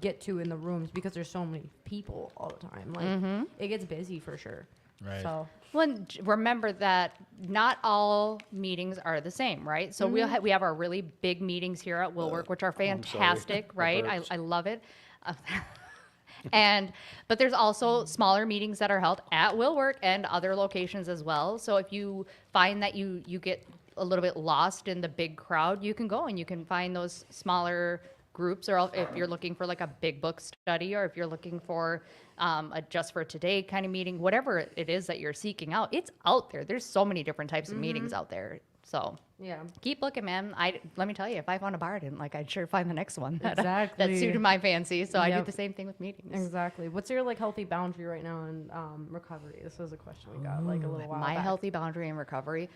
get to in the rooms, because there's so many people all the time. Like it gets busy for sure. Right. So Well, and remember that not all meetings are the same, right? So we have our really big meetings here at Will Work, which are fantastic, right? I love it. But there's also smaller meetings that are held at Will Work and other locations as well. So if you find that you get a little bit lost in the big crowd, you can go and you can find those smaller groups, or if you're looking for like a big book study, or if you're looking for a just for today kind of meeting, whatever it is that you're seeking out, it's out there. There's so many different types of meetings out there. So yeah. keep looking, man. Let me tell you, if I found a bar I didn't like, I'd sure find the next one that Exactly. suited my fancy. So I do Yep. the same thing with meetings. Exactly. What's your like healthy boundary right now in recovery? This was a question we got like a little while My back. healthy boundary in recovery.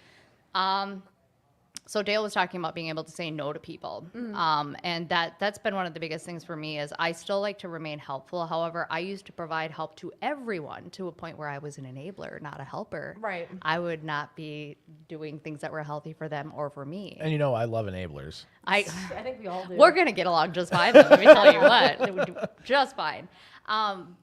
So Dale was talking about being able to say no to people. And that's been one of the biggest things for me is I still like to remain helpful. However, I used to provide help to everyone to a point where I was an enabler, not a helper. Right. I would not be doing things that were healthy for them or for me. And you know, I love enablers. I think we all do. We're going to get along just fine, then, let me tell you what. It would do just fine.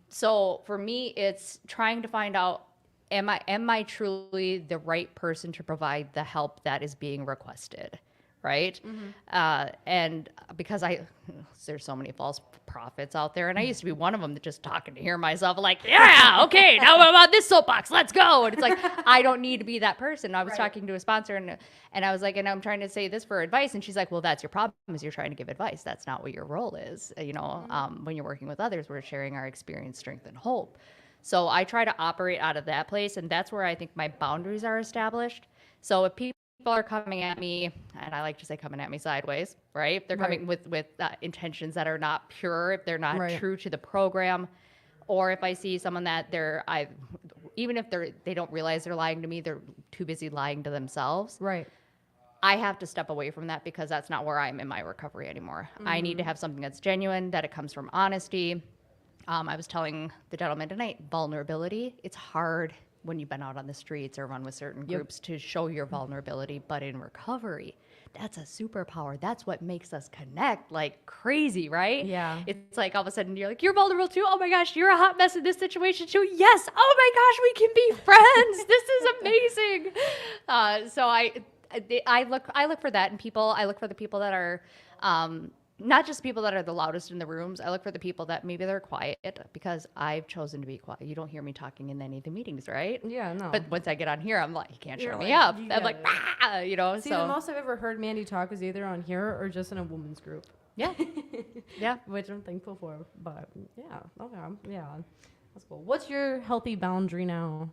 So for me, it's trying to find out, am I truly the right person to provide the help that is being requested, right? And because there's so many false prophets out there, and I used to be one of them that just talking to hear myself like, yeah, okay, now I'm on this soapbox, let's go. And it's like, I don't need to be that person. I was talking to a sponsor, and I was like, and I'm trying to say this for advice, and she's like, well, that's your problem, is you're trying to give advice. That's not what your role is. You know, when you're working with others, we're sharing our experience, strength, and hope. So I try to operate out of that place, and that's where I think my boundaries are established. So if people are coming at me, and I like to say coming at me sideways, right? If they're coming with intentions that are not pure, if they're not true to the program, or if I see someone that even if they don't realize they're lying to me, they're too busy lying to themselves. Right. I have to step away from that because that's not where I'm in my recovery anymore. I need to have something that's genuine, that it comes from honesty. I was telling the gentleman tonight, vulnerability. It's hard when you've been out on the streets or run with certain groups to show your vulnerability, but in recovery, that's a superpower. That's what makes us connect like crazy, right? Yeah. It's like all of a sudden you're like, you're vulnerable too? Oh my gosh, you're a hot mess in this situation too? Yes. Oh my gosh, we can be friends. This is amazing. So I look for that in people. I look for the people that are not just people that are the loudest in the rooms. I look for the people that maybe they're quiet, because I've chosen to be quiet. You don't hear me talking in any of the meetings, right? Yeah, no. But once I get on here, I'm like, you can't You're shut like, me up. you I'm got like, it. ah, you know. See, so the most I've ever heard Mandy talk is either on here or just in a women's group. Yeah. Yeah. Which I'm thankful for. But yeah, okay, yeah, that's cool. What's your healthy boundary now?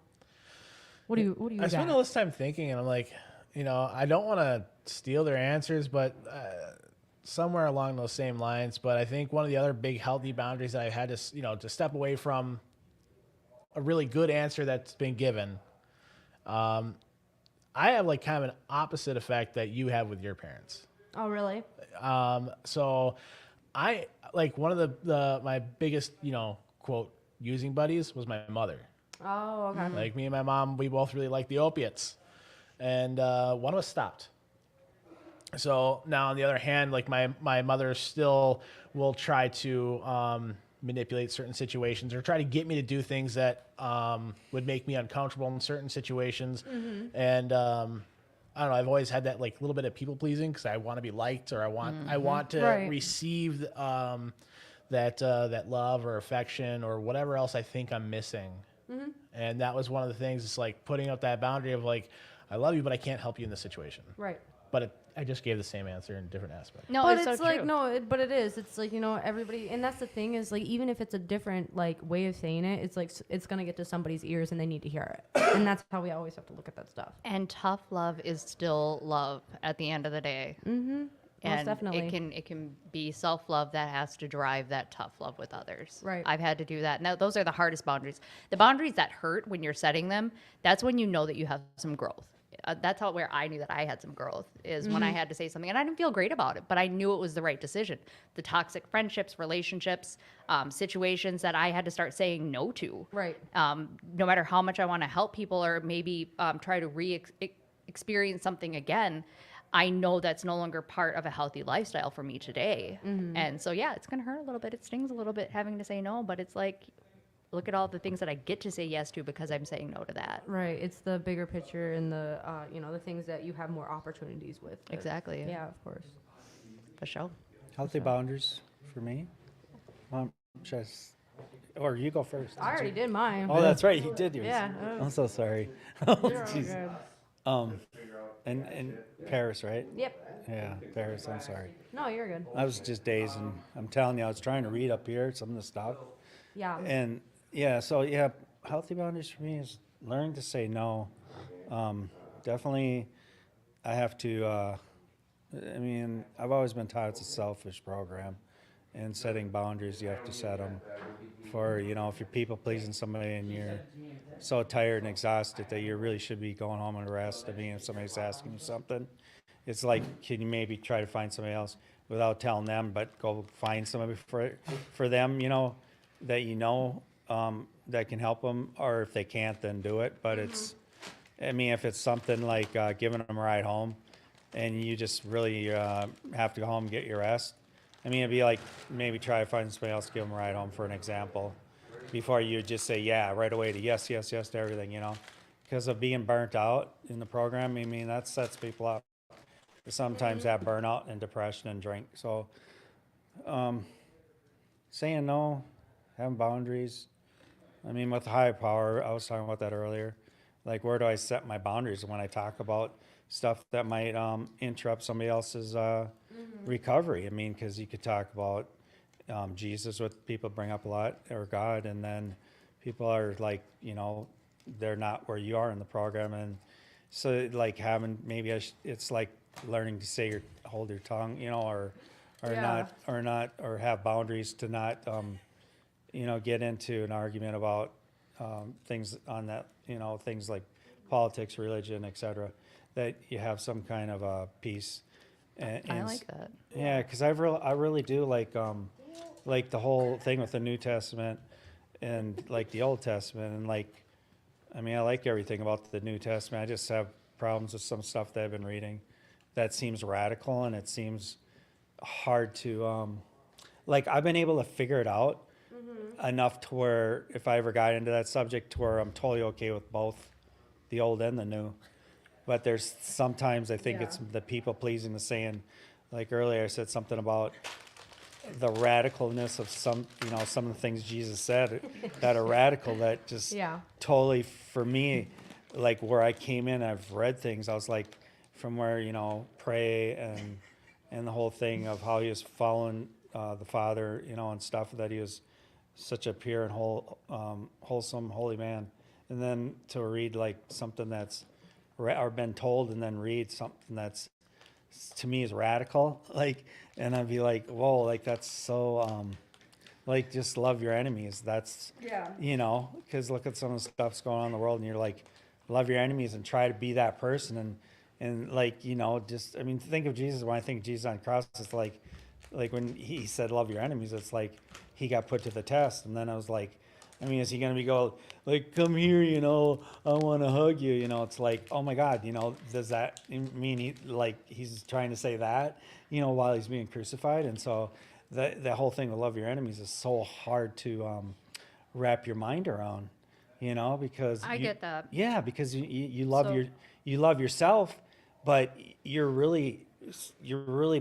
What do you I spent got? all this time thinking, and I'm like, you know, I don't want to steal their answers, but somewhere along those same lines. But I think one of the other big healthy boundaries that I had to, to step away from a really good answer that's been given. I have like kind of an opposite effect that you have with your parents. Oh, really? So I like one of my biggest, quote, using buddies was my mother. Oh, okay. Like me and my mom, we both really liked the opiates, and one of us stopped. So now, on the other hand, like my mother still will try to manipulate certain situations or try to get me to do things that would make me uncomfortable in certain situations. And I don't know. I've always had that like little bit of people pleasing because I want to be liked, or I want to receive that love or affection or whatever else I think I'm missing. And that was one of the things. It's like putting up that boundary of like, I love you, but I can't help you in this situation. Right. But I just gave the same answer in a different aspect. No, but it's so like true. no, but it is. It's like, everybody, and that's the thing is like, even if it's a different like way of saying it, it's like it's gonna get to somebody's ears and they need to hear it. And that's how we always have to look at that stuff. And tough love is still love at the end of the day. Most And definitely. it can be self-love that has to drive that tough love with others. Right. I've had to do that. Now, those are the hardest boundaries. The boundaries that hurt when you're setting them, that's when you know that you have some growth. That's where I knew that I had some growth, is when I had to say something. And I didn't feel great about it, but I knew it was the right decision. The toxic friendships, relationships, situations that I had to start saying no to. Right. No matter how much I want to help people or maybe try to experience something again, I know that's no longer part of a healthy lifestyle for me today. And so, yeah, it's going to hurt a little bit. It stings a little bit having to say no, but it's like, look at all the things that I get to say yes to because I'm saying no to that. Right. It's the bigger picture and the the things that you have more opportunities with. Exactly. Yeah, of course. For sure. Healthy boundaries for me. Just, or you go first. I already did mine. Oh, that's right. You did yours. Yeah. I'm so sorry. You're all Jeez. And Paris, right? Yep. Yeah, Paris. I'm sorry. No, you're good. I was just dazed, and I'm telling you, I was trying to read up here some of the stuff. Yeah. And yeah, so yeah, healthy boundaries for me is learning to say no. Definitely, I have to. I mean, I've always been taught it's a selfish program, and setting boundaries, you have to set them. For, you know, if you're people pleasing somebody and you're so tired and exhausted that you really should be going home and rest. I mean, if somebody's asking you something, it's like, can you maybe try to find somebody else without telling them, but go find somebody for them, you know, that that can help them, or if they can't, then do it. But it's, I mean, if it's something like giving them a ride home and you just really have to go home and get your rest, I mean, it'd be like maybe try to find somebody else to give them a ride home, for an example, before you just say yeah right away to yes, yes, yes to everything, you know, because of being burnt out in the program. I mean, that sets people up to sometimes have burnout and depression and drink. So saying no, having boundaries. I mean, with high power, I was talking about that earlier. Like, where do I set my boundaries when I talk about stuff that might interrupt somebody else's recovery? I mean, because you could talk about Jesus, what people bring up a lot, or God, and then people are like, you know, they're not where you are in the program. And so like having, maybe it's like learning to say hold your tongue, you know, or have boundaries to not, you know, get into an argument about things on that, you know, things like politics, religion, etc. That you have some kind of peace. I like that. Yeah, because I really do like the whole thing with the New Testament and like the Old Testament, and like, I mean, I like everything about the New Testament. I just have problems with some stuff that I've been reading that seems radical, and it seems hard to like, I've been able to figure it out enough to where if I ever got into that subject, to where I'm totally okay with both the old and the new. But there's sometimes I think it's the people pleasing, the saying, like earlier I said something about the radicalness of some, you know, some of the things Jesus said that are radical, that just totally, for me, like where I came in, I've read things, I was like, from where, you know, pray and the whole thing of how he was following the Father, you know, and stuff, that he was such a pure and wholesome, holy man. And then to read like something that's, or been told, and then read something that's, to me, is radical, like, and I'd be like, whoa, like that's so, like, just love your enemies. That's, you know, because look at some of the stuff's going on in the world, and you're like, love your enemies and try to be that person, and like, you know, just, I mean, think of Jesus. When I think of Jesus on the cross, it's like when he said love your enemies, it's like he got put to the test. And then I was like, I mean, is he going to go like, come here, you know, I want to hug you, you know? It's like, oh my God, you know, does that mean he's trying to say that, you know, while he's being crucified? And so the whole thing with love your enemies is so hard to wrap your mind around, you know, because I get that. Yeah, because you love you love yourself, but you're really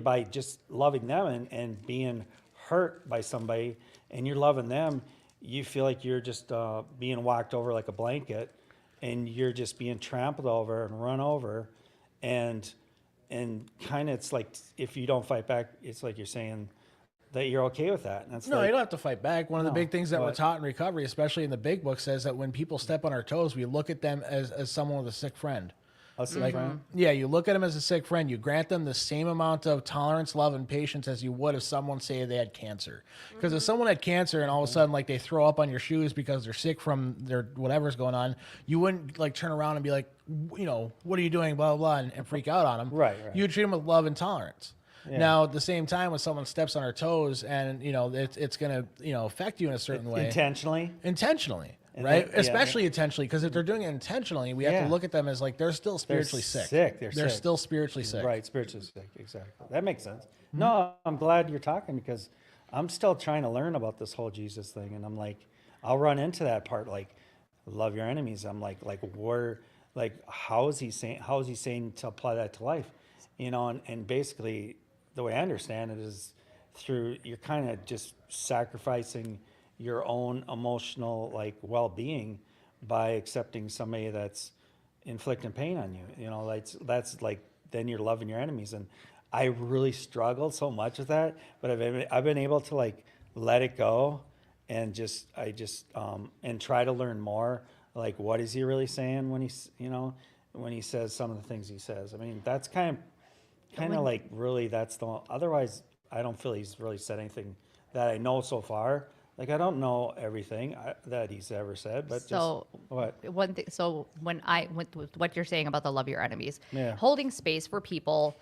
by just loving them and being hurt by somebody, and you're loving them, you feel like you're just being walked over like a blanket, and you're just being trampled over and run over, and kind of, it's like, if you don't fight back, it's like you're saying that you're okay with that. And that's No, like, you don't have to fight back. One of the big things that we're but- taught in recovery, especially in the big book, says that when people step on our toes, we look at them as someone with a sick friend. A sick friend? Yeah, you look at them as a sick friend. You grant them the same amount of tolerance, love, and patience as you would if someone, say, they had cancer. Because if someone had cancer and all of a sudden, like, they throw up on your shoes because they're sick from their whatever's going on, you wouldn't, like, turn around and be like, you know, what are you doing, blah, blah, blah, and freak out on them. Right. You would treat them with love and tolerance. Yeah. Now, at the same time, when someone steps on our toes and, you know, it's going to, you know, affect you in a certain way. Intentionally, right? Yeah. Especially intentionally, because if they're doing it intentionally, we have to look at them as like they're still spiritually sick. They're sick. sick. Still spiritually sick. Right, spiritually sick, exactly. That makes sense. No, I'm glad you're talking, because I'm still trying to learn about this whole Jesus thing, and I'm like, I'll run into that part, like, love your enemies. I'm like where, like, how is he saying to apply that to life? You know, and basically the way I understand it is through, you're kind of just sacrificing your own emotional, like, well-being by accepting somebody that's inflicting pain on you. You know, that's like, then you're loving your enemies. And I really struggled so much with that, but I've been able to, like, let it go and and try to learn more. Like, what is he really saying when when he says some of the things he says? I mean, that's kind of like, really, that's otherwise I don't feel he's really said anything that I know so far. Like, I don't know everything that he's ever said, but so just what? One thing. So when I went with what you're saying about the love your enemies, Yeah. holding space for people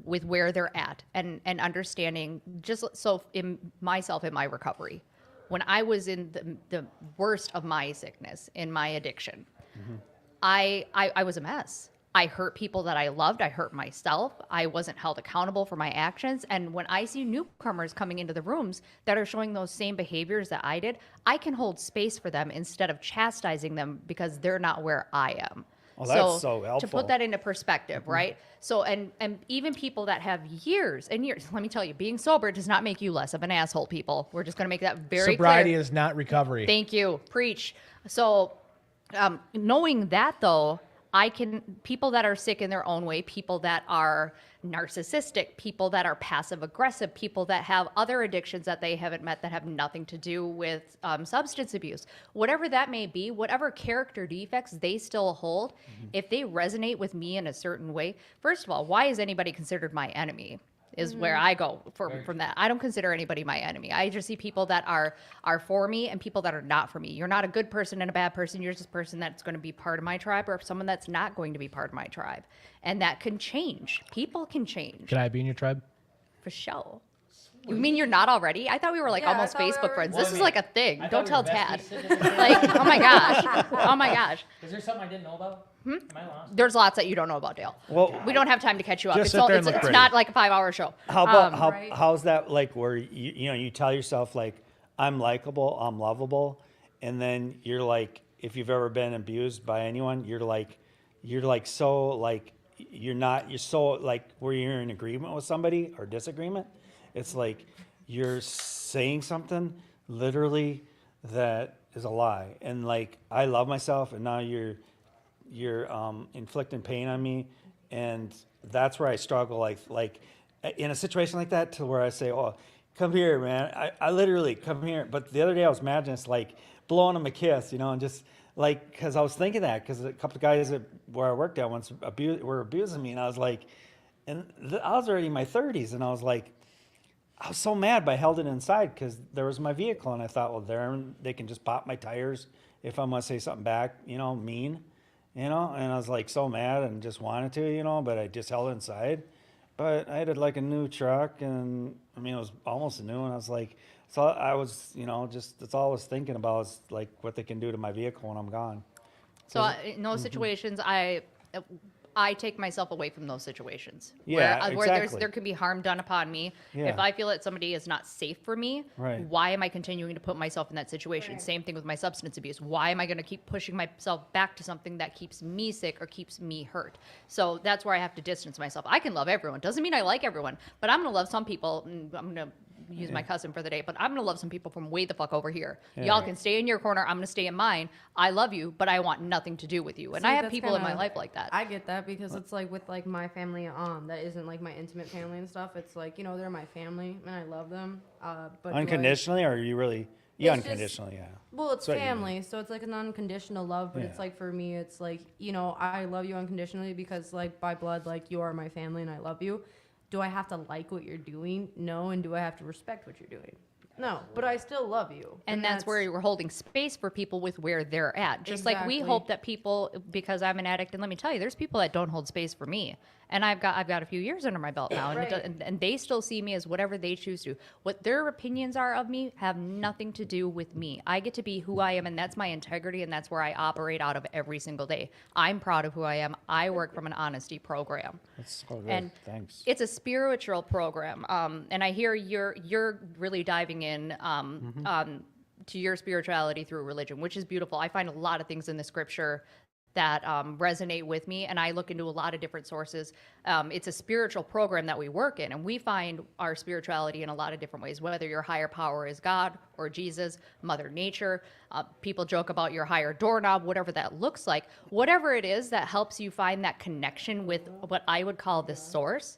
with where they're at and understanding. Just so in myself in my recovery, when I was in the worst of my sickness, in my addiction, I was a mess. I hurt people that I loved. I hurt myself. I wasn't held accountable for my actions. And when I see newcomers coming into the rooms that are showing those same behaviors that I did, I can hold space for them instead of chastising them because they're not where I am. Oh, that's so To helpful. put that into perspective, right? So, and even people that have years and years, let me tell you, being sober does not make you less of an asshole, people. We're just going to make that very Sobriety clear. is not recovery. Thank you. Preach. So, knowing that though, people that are sick in their own way, people that are narcissistic, people that are passive aggressive, people that have other addictions that they haven't met that have nothing to do with substance abuse, whatever that may be, whatever character defects they still hold, if they resonate with me in a certain way, first of all, why is anybody considered my enemy? Is where I go from that. I don't consider anybody my enemy. I just see people that are for me and people that are not for me. You're not a good person and a bad person. You're just a person that's going to be part of my tribe or someone that's not going to be part of my tribe. And that can change. People can change. Can I be in your tribe? For sure. You mean you're not already? I thought we were like almost Facebook friends. This is like a thing. Don't tell Tad. Like, oh my gosh. Oh my gosh. Is there something I didn't know about? Am I lost? There's lots that you don't know about, Dale. Well, we don't have time to catch you up. Just It's, sit all, there it's, and look it's pretty. not like a 5-hour show. How about Right. how's that, like, where you tell yourself, like, I'm likable, I'm lovable, and then you're like, if you've ever been abused by anyone, you're so, like, you're so, like, where you're in agreement with somebody or disagreement. It's like you're saying something literally that is a lie, and, like, I love myself, and now you're inflicting pain on me, and that's where I struggle. Like in a situation like that, to where I say, "Oh, come here, man." I literally come here. But the other day I was imagining it's like blowing him a kiss, and just like, because I was thinking that because a couple of guys where I worked at once were abusing me, and I was like, and I was already in my 30s, and I was like, I was so mad, but I held it inside because there was my vehicle, and I thought, well, they can just pop my tires if I'm gonna say something back, mean. And I was like so mad and just wanted to, but I just held it inside. But I had like a new truck, and I mean, it was almost a new one. I was like, so I was, just, that's all I was thinking about is like what they can do to my vehicle when I'm gone. So in those situations, I take myself away from those situations. Yeah, where exactly. there can be harm done upon me. Yeah. If I feel that somebody is not safe for me, Right. why am I continuing to put myself in that situation? Same thing with my substance abuse. Why am I going to keep pushing myself back to something that keeps me sick or keeps me hurt? So that's where I have to distance myself. I can love everyone. Doesn't mean I like everyone, but I'm going to love some people. And I'm going to use my cousin for the day, but I'm going to love some people from way the fuck over here. Yeah. Y'all can stay in your corner. I'm going to stay in mine. I love you, but I want nothing to do with you. And See, I have that's people in my kinda- life like that. I get that because it's like with like my family that isn't like my intimate family and stuff. It's like, they're my family and I love them. But do I- Unconditionally, or are you really? Yeah, It's just- unconditionally, yeah. Well, it's That's what you mean. family, so it's like an unconditional love, but it's Yeah. like for me, it's like, I love you unconditionally because like by blood, like you are my family and I love you. Do I have to like what you're doing? No. And do I have to respect what you're doing? No, but I still love you. And that's where we're holding space for people with where they're at. Just like we Exactly. hope that people, because I'm an addict, and let me tell you, there's people that don't hold space for me. And I've got a few years under my belt now, and, Right. and they still see me as whatever they choose to. What their opinions are of me have nothing to do with me. I get to be who I am, and that's my integrity, and that's where I operate out of every single day. I'm proud of who I am. I work from an honesty program. That's so good. And Thanks. it's a spiritual program, and I hear you're really diving in on to your spirituality through religion, which is beautiful. I find a lot of things in the scripture that resonate with me, and I look into a lot of different sources. It's a spiritual program that we work in, and we find our spirituality in a lot of different ways, whether your higher power is God or Jesus, Mother Nature. People joke about your higher doorknob, whatever that looks like. Whatever it is that helps you find that connection with what I would call the source.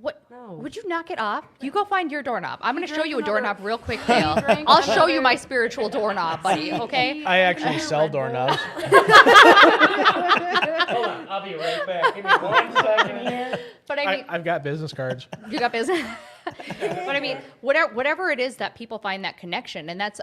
What? No. Would you knock it off? You go find your doorknob. I'm going to show drank you a another- doorknob real quick, He Dale. drank I'll show you another- my spiritual doorknob, buddy, okay? I actually sell doorknobs. Hold on, I'll be right back. Give me 1 second here. But I mean, I've got business cards. you got business. But I mean, whatever it is that people find that connection, and that's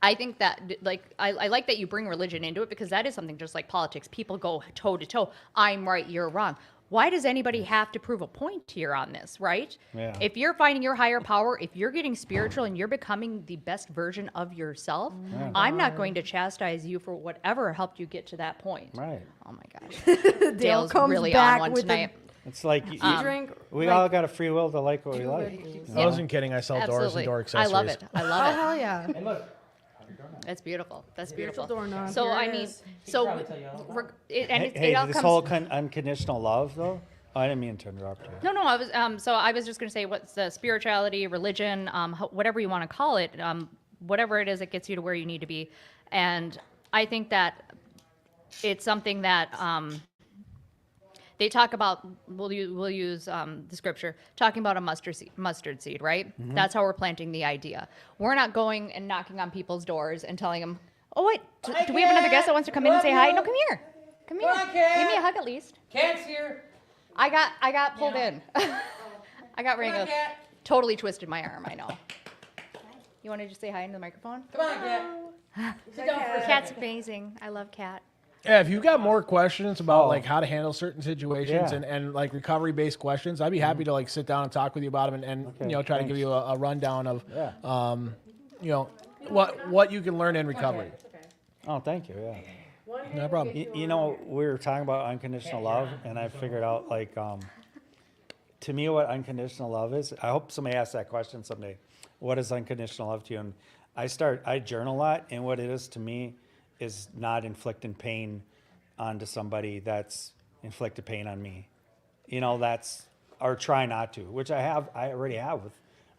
I think that like I like that you bring religion into it, because that is something just like politics. People go toe to toe. I'm right, you're wrong. Why does anybody have to prove a point here on this, right? Yeah. If you're finding your higher power, if you're getting spiritual and you're becoming the best version of yourself, Yeah. I'm not going to chastise you for whatever helped you get to that point. Right. Oh my gosh. Dale's comes really back on one with the- tonight. It's like drink, we like, all got a free will to like what we like. I wasn't kidding. I sell doors Absolutely. and door I accessories. love it. I Oh, love it. hell yeah. And look, That's beautiful. That's Spiritual beautiful. doorknob. So Here I it mean, is. so probably tell you all about Hey, it all this comes. whole unconditional love, though. Oh, I didn't mean to interrupt you. No, I was so I was just going to say, what's the spirituality, religion, whatever you want to call it, whatever it is that gets you to where you need to be, and I think that it's something that they talk about. We'll use the scripture talking about a mustard seed, right? Mm-hmm. That's how we're planting the idea. We're not going and knocking on people's doors and telling them, "Oh wait, do we have another guest that wants to come in and say hi?" No, come here, come here, give me a hug at least. Cat's here. I got pulled in. I got wrangled. Totally twisted my arm, I know. You want to just say hi into the microphone? Come on, Cat. Sit down for a Cat's second. amazing. I love Cat. Yeah, if you've got more questions about like how to handle certain situations Yeah. and like recovery based questions, I'd be happy to like sit down and talk with you about them and Okay, you know, try to thanks. give you a rundown of Yeah. you know, what you can learn in recovery. Oh, thank you. Yeah. No problem. You know, we were talking about unconditional love, and I figured out, like, to me, what unconditional love is. I hope somebody asks that question someday. What is unconditional love to you? And I journal a lot, and what it is to me is not inflicting pain onto somebody that's inflicted pain on me. You know, or try not to, which I already have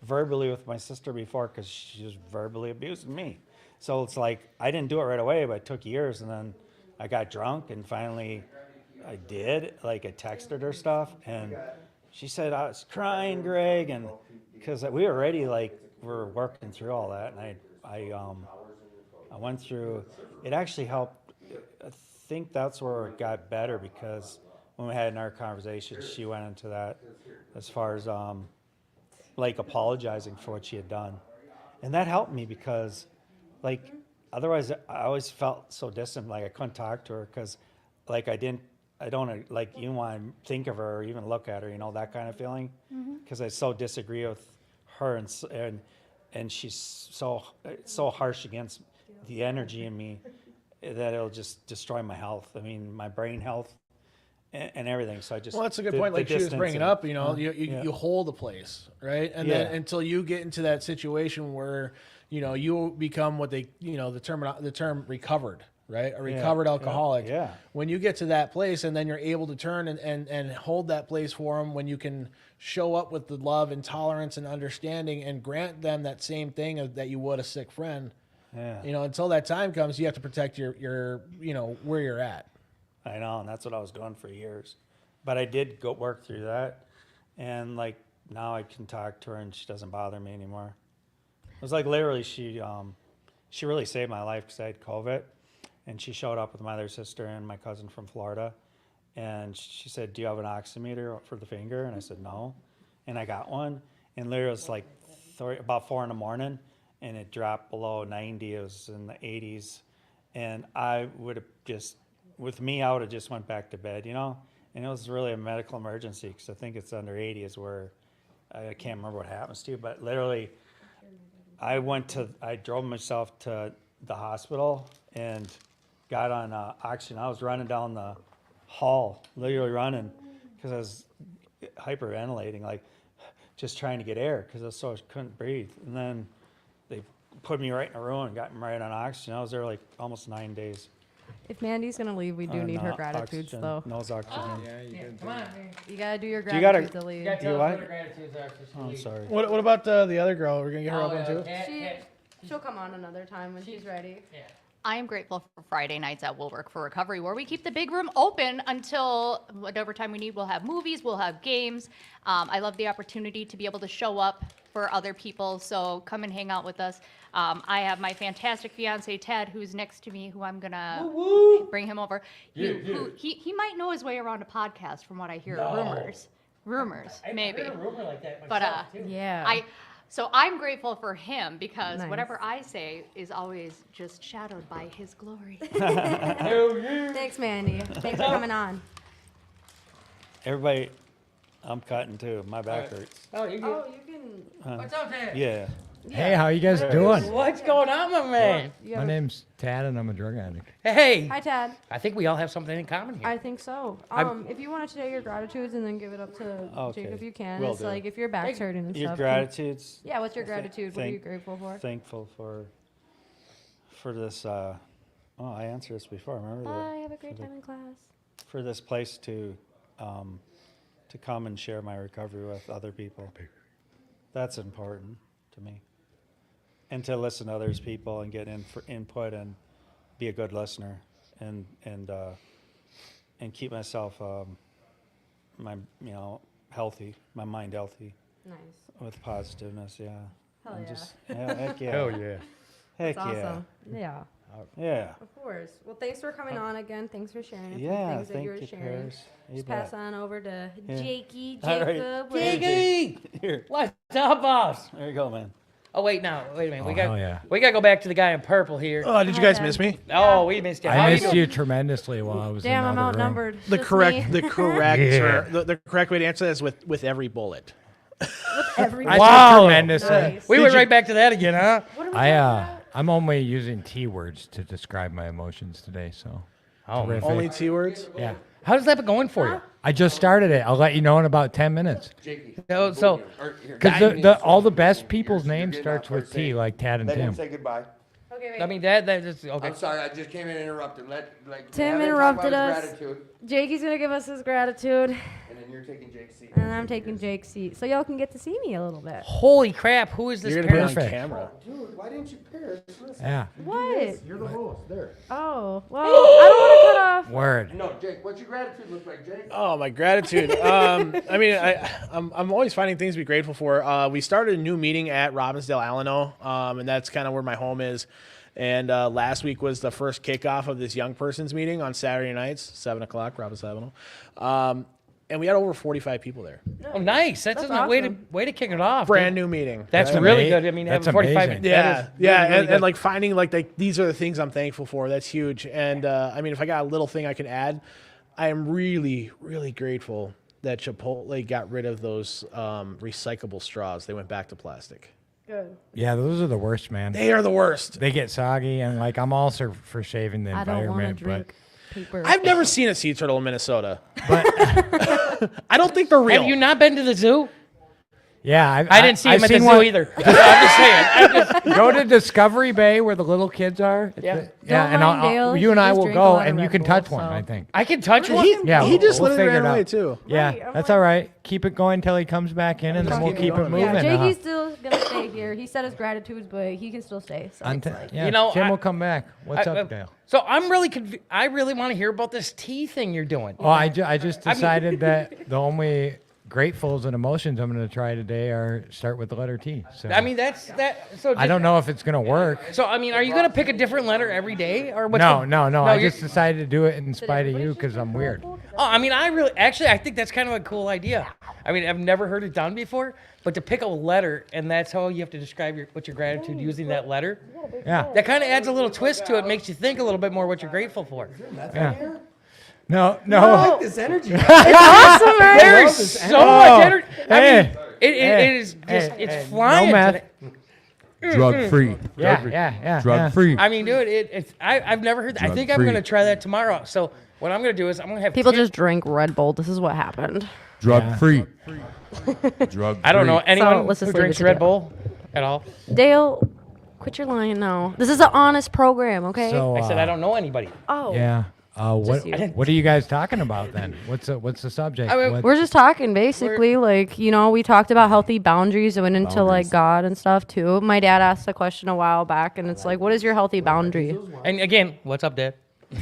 verbally with my sister before, because she was verbally abusing me. So it's like, I didn't do it right away, but it took years, and then I got drunk, and finally I did. Like, I texted her stuff, and she said, I was crying, Greg, and because we already, like, were working through all that, and I went through, it actually helped. I think that's where it got better, because when we had our conversation, she went into that as far as, like, apologizing for what she had done. And that helped me, because like, otherwise I always felt so distant, like I couldn't talk to her, because like I don't like even want to think of her or even look at her, you know, that kind of feeling, because I so disagree with her, and she's so harsh against the energy in me that it'll just destroy my health. I mean, my brain health and everything. So I just, Well, that's a good point. Like she was bringing up, you know, you hold a place, right? And then until you get into that situation where, you know, you become what they, you know, the term recovered, right? A recovered alcoholic. Yeah. When you get to that place, and then you're able to turn and hold that place for them, when you can show up with the love and tolerance and understanding and grant them that same thing that you would a sick friend. Yeah. You know, until that time comes, you have to protect your you know, where you're at. I know, and that's what I was doing for years. But I did go work through that, and like now I can talk to her, and she doesn't bother me anymore. It was like literally she really saved my life, because I had COVID, and she showed up with my other sister and my cousin from Florida, and she said, "Do you have an oximeter for the finger?" And I said, "No," and I got one, and literally it was like about 4 a.m, and it dropped below 90. It was in the 80s, and I would have just. With me, I would have just went back to bed, you know? And it was really a medical emergency, because I think it's under 80 is where, I can't remember what happens to you, but literally, I drove myself to the hospital and got on oxygen. I was running down the hall, literally running, because I was hyperventilating, like just trying to get air, because I couldn't breathe. And then they put me right in a room and got me right on oxygen. I was there like almost 9 days. If Mandy's gonna leave, we do on, need her uh, gratitudes oxygen, though. Nose oxygen. Come on. You gotta do your Do you gotta- gratitudes to leave. You gotta Do you tell us what? what our gratitudes are. for Oh, Celine. sorry. What about the other girl? We're gonna get her up Oh, on too. She'll come on another time when she's ready. I am grateful for Friday nights at Will Work for Recovery, where we keep the big room open until whatever time we need. We'll have movies, we'll have games. I love the opportunity to be able to show up for other people, so come and hang out with us. I have my fantastic fiance, Ted, who's next to me, who I'm going to bring him over. He might know his way around a podcast from what I hear. No. Rumors, maybe. I heard a rumor like that But myself, too. Yeah. So I'm grateful for him because Nice. whatever I say is always just shadowed by his glory. Thanks, Mandy. Thanks for coming on. Everybody, I'm cutting too. My back hurts. Oh, you Oh, you can. What's up, Ted? Yeah. Hey, how you guys doing? What's going on, my man? My name's Tad, and I'm a drug addict. Hey. Hi, Tad. I think we all have something in common here. I think so. I'm- If you want to share your gratitudes and then give it up to Okay, Jacob, you can. will It's do. like if your back's hurting and Your stuff. gratitudes. Yeah, what's your gratitude? What are you Thank- grateful for? Thankful for this. Oh, I answered this before. Remember Bye. that? Have a great time in class. For this place to come and share my recovery with other people. That's important to me. And to listen to others people and get input and be a good listener and keep myself healthy, my mind healthy. Nice. With positiveness, yeah. Hell And yeah. just- heck yeah. Hell yeah. Heck That's yeah. awesome. Yeah. Yeah. Of course. Well, thanks for coming on again. Thanks for sharing a few Yeah, things that thank you were you, sharing. Paris. You Just bet. pass on over to Yeah. Jakey, All right. Jacob. Jakey! Here. What's up, boss? There you go, man. Oh, wait, no. Wait a minute. Oh, hell yeah. We got to go back to the guy in purple here. Oh, did you guys miss me? Oh, we missed you. How I you missed doing? you tremendously while I was Damn, in I'm the other room. outnumbered. The Just correct, me. the correct, Yeah. the correct way to answer that is with every bullet. Every I Wow. said tremendously. Nice. We went right back to that again, huh? What are we talking about? I'm only using T words to describe my emotions today, so. Oh, Terrific. Only 2 words. Yeah. How's that been going for you? I just started it. I'll let you know in about 10 minutes. So Because all the best people's name starts with T, like Tad and Let him Tim. say goodbye. Okay, wait. I mean, that is okay. I'm sorry, I just came in and interrupted. Tim have him talk interrupted about his us. Gratitude, Jakey's going to give us his gratitude, and then you're taking Jake's seat. and I'm taking Jake's seat. So y'all can get to see me a little bit. Holy crap! Who is this? You're gonna be on Perfect. camera. Dude, why didn't you Paris? Listen. Yeah. What? You're the host. There. Oh, well, I don't want to cut off. Word. No, Jake. What's your gratitude look like, Jake? Oh, my gratitude. I mean, I'm always finding things to be grateful for. We started a new meeting at Robbinsdale Allano, and that's kind of where my home is. And last week was the first kickoff of this young person's meeting on Saturday nights, 7 o'clock, Robbinsdale Allano. And we had over 45 people there. Oh, nice! That's a awesome. way to kick it off. Brand dude. new meeting. That's That's really amazing. good. I mean, That's having 45. amazing. that Yeah, is yeah, really, really and good. like finding like these are the things I'm thankful for. That's huge. And I mean, if I got a little thing I can add, I am really, really grateful that Chipotle got rid of those recyclable straws. They went back to plastic. Good. Yeah, those are the worst, man. They are the worst. They get soggy, and like I'm also for saving the I don't want to environment, drink paper. I've never seen a sea turtle in Minnesota. I don't think they're real. Have you not been to the zoo? yeah, I didn't see him I've at the seen zoo one- either. I'm just saying. I'm just, Go to Discovery Bay where the little kids are. Yeah. Yeah, Don't and mind Dale, you and he I just will drank a go, lot of and you Red can Bull, touch one. so- I think. I can touch one. Yeah, he just we'll literally figure ran it away out. too. Yeah, Right, I'm that's like- all right. Keep it going till he comes back in, and then we'll keep it moving. Yeah, uh-huh. Jakey's still gonna stay here. He said his gratitudes, but he can still stay. So it's like, Yeah, You know, Tim I- will come back. What's I- up, Dale? So I'm really I really want to hear about this tea thing you're doing. Oh, I just decided that the only gratefuls and emotions I'm going to try today are start with the letter T. So I mean, that's that. So I don't know if it's going to work. So I mean, are you gonna pick a different letter every day, or what's No, the- no. I you're- just decided to do it in spite of you because I'm weird. Oh, I mean, I think that's kind of a cool idea. I mean, I've never heard it done before, but to pick a letter and that's how you have to describe what's your gratitude using that letter. Yeah. That kind of adds a little twist to it, makes you think a little bit more what you're grateful for. Yeah. No. I like this energy. It's awesome, right? There is so much energy. I Hey. mean, it is just it's flying. No math. today. Drug free. Yeah. Drug free. I mean, dude, I've never heard that. I think I'm Drug-free. gonna try that tomorrow. So what I'm gonna do is I'm gonna have People Tim- just drink Red Bull. This is what happened. Drug free. Drug I don't know So, anyone let's just who leave it drinks to Red Dale. Bull at all. Dale, Quit your lying now. This is an honest program, okay? So, I said I don't know anybody. Oh. Yeah. Just you. What are you guys talking about then? What's the subject? I mean, What- we're just talking basically, like, you know, we talked about healthy boundaries and went into like God and stuff too. My dad asked a question a while back, and it's like, what is your healthy boundary? And again, what's up, Dad?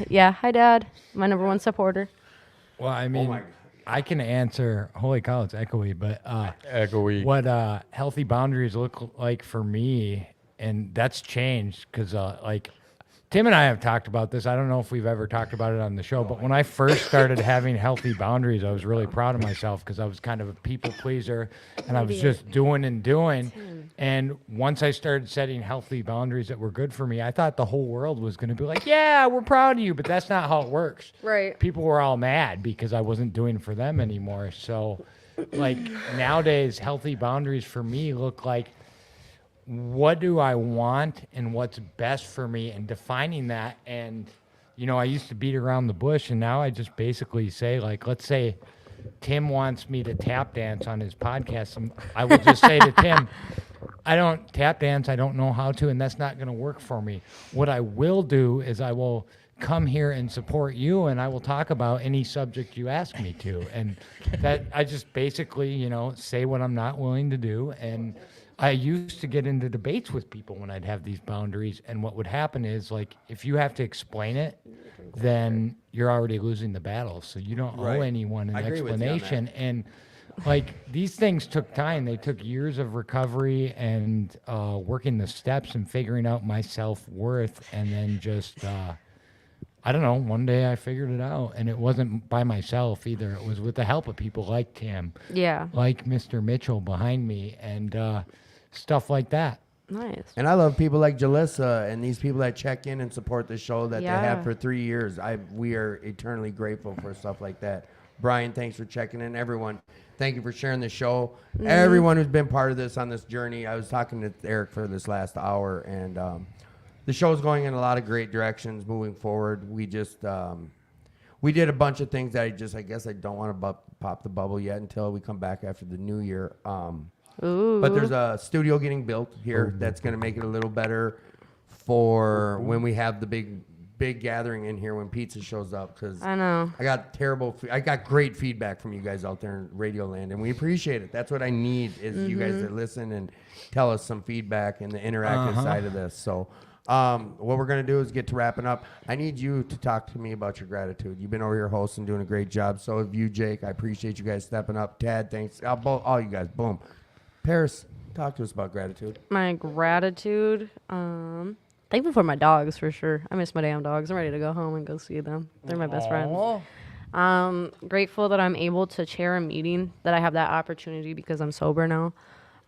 Yeah, hi, Dad, my number one supporter. Well, I mean, I can answer. Holy cow, it's echoey. But Echoey. What healthy boundaries look like for me, and that's changed because like Tim and I have talked about this. I don't know if we've ever talked about it on the show, but when I first started having healthy boundaries, I was really proud of myself because I was kind of a people pleaser, and I was just doing and doing. And once I started setting healthy boundaries that were good for me, I thought the whole world was going to be like, "Yeah, we're proud of you," but that's not how it works. Right. People were all mad because I wasn't doing for them anymore. So, like nowadays, healthy boundaries for me look like, what do I want and what's best for me, and defining that. And, you know, I used to beat around the bush, and now I just basically say, like, let's say Tim wants me to tap dance on his podcast, and I will just say to Tim, I don't tap dance, I don't know how to, and that's not going to work for me. What I will do is I will come here and support you, and I will talk about any subject you ask me to. And that I just basically, you know, say what I'm not willing to do. And I used to get into debates with people when I'd have these boundaries, and what would happen is, like, if you have to explain it, then you're already losing the battle. So you don't owe anyone an I agree with you on that. explanation. And like, these things took time. They took years of recovery and working the steps and figuring out my self-worth, and then just I don't know, one day I figured it out, and it wasn't by myself either. It was with the help of people like Tim, Yeah. like Mr. Mitchell behind me, and stuff like that. Nice. And I love people like Jalissa and these people that check in and support the show that they Yeah. have for 3 years. We are eternally grateful for stuff like that. Brian, thanks for checking in. Everyone, thank you for sharing the show. Everyone who's been part of this on this journey. I was talking to Eric for this last hour, and the show's going in a lot of great directions moving forward. We just we did a bunch of things that I guess I don't want to pop the bubble yet until we come back after the new year. But there's a studio getting built here that's going to make it a little better for when we have the big gathering in here when pizza shows up. Because I know. I got great feedback from you guys out there in Radio Land, and we appreciate it. That's what I need is you guys to listen and tell us some feedback in the interactive side of this. So what we're going to do is get to wrapping up. I need you to talk to me about your gratitude. You've been over here hosting, doing a great job. So have you, Jake. I appreciate you guys stepping up. Tad, thanks. All you guys. Boom. Paris, talk to us about gratitude. My gratitude, thankful for my dogs for sure. I miss my damn dogs. I'm ready to go home and go see them. They're my best friends. Grateful that I'm able to chair a meeting, that I have that opportunity because I'm sober now.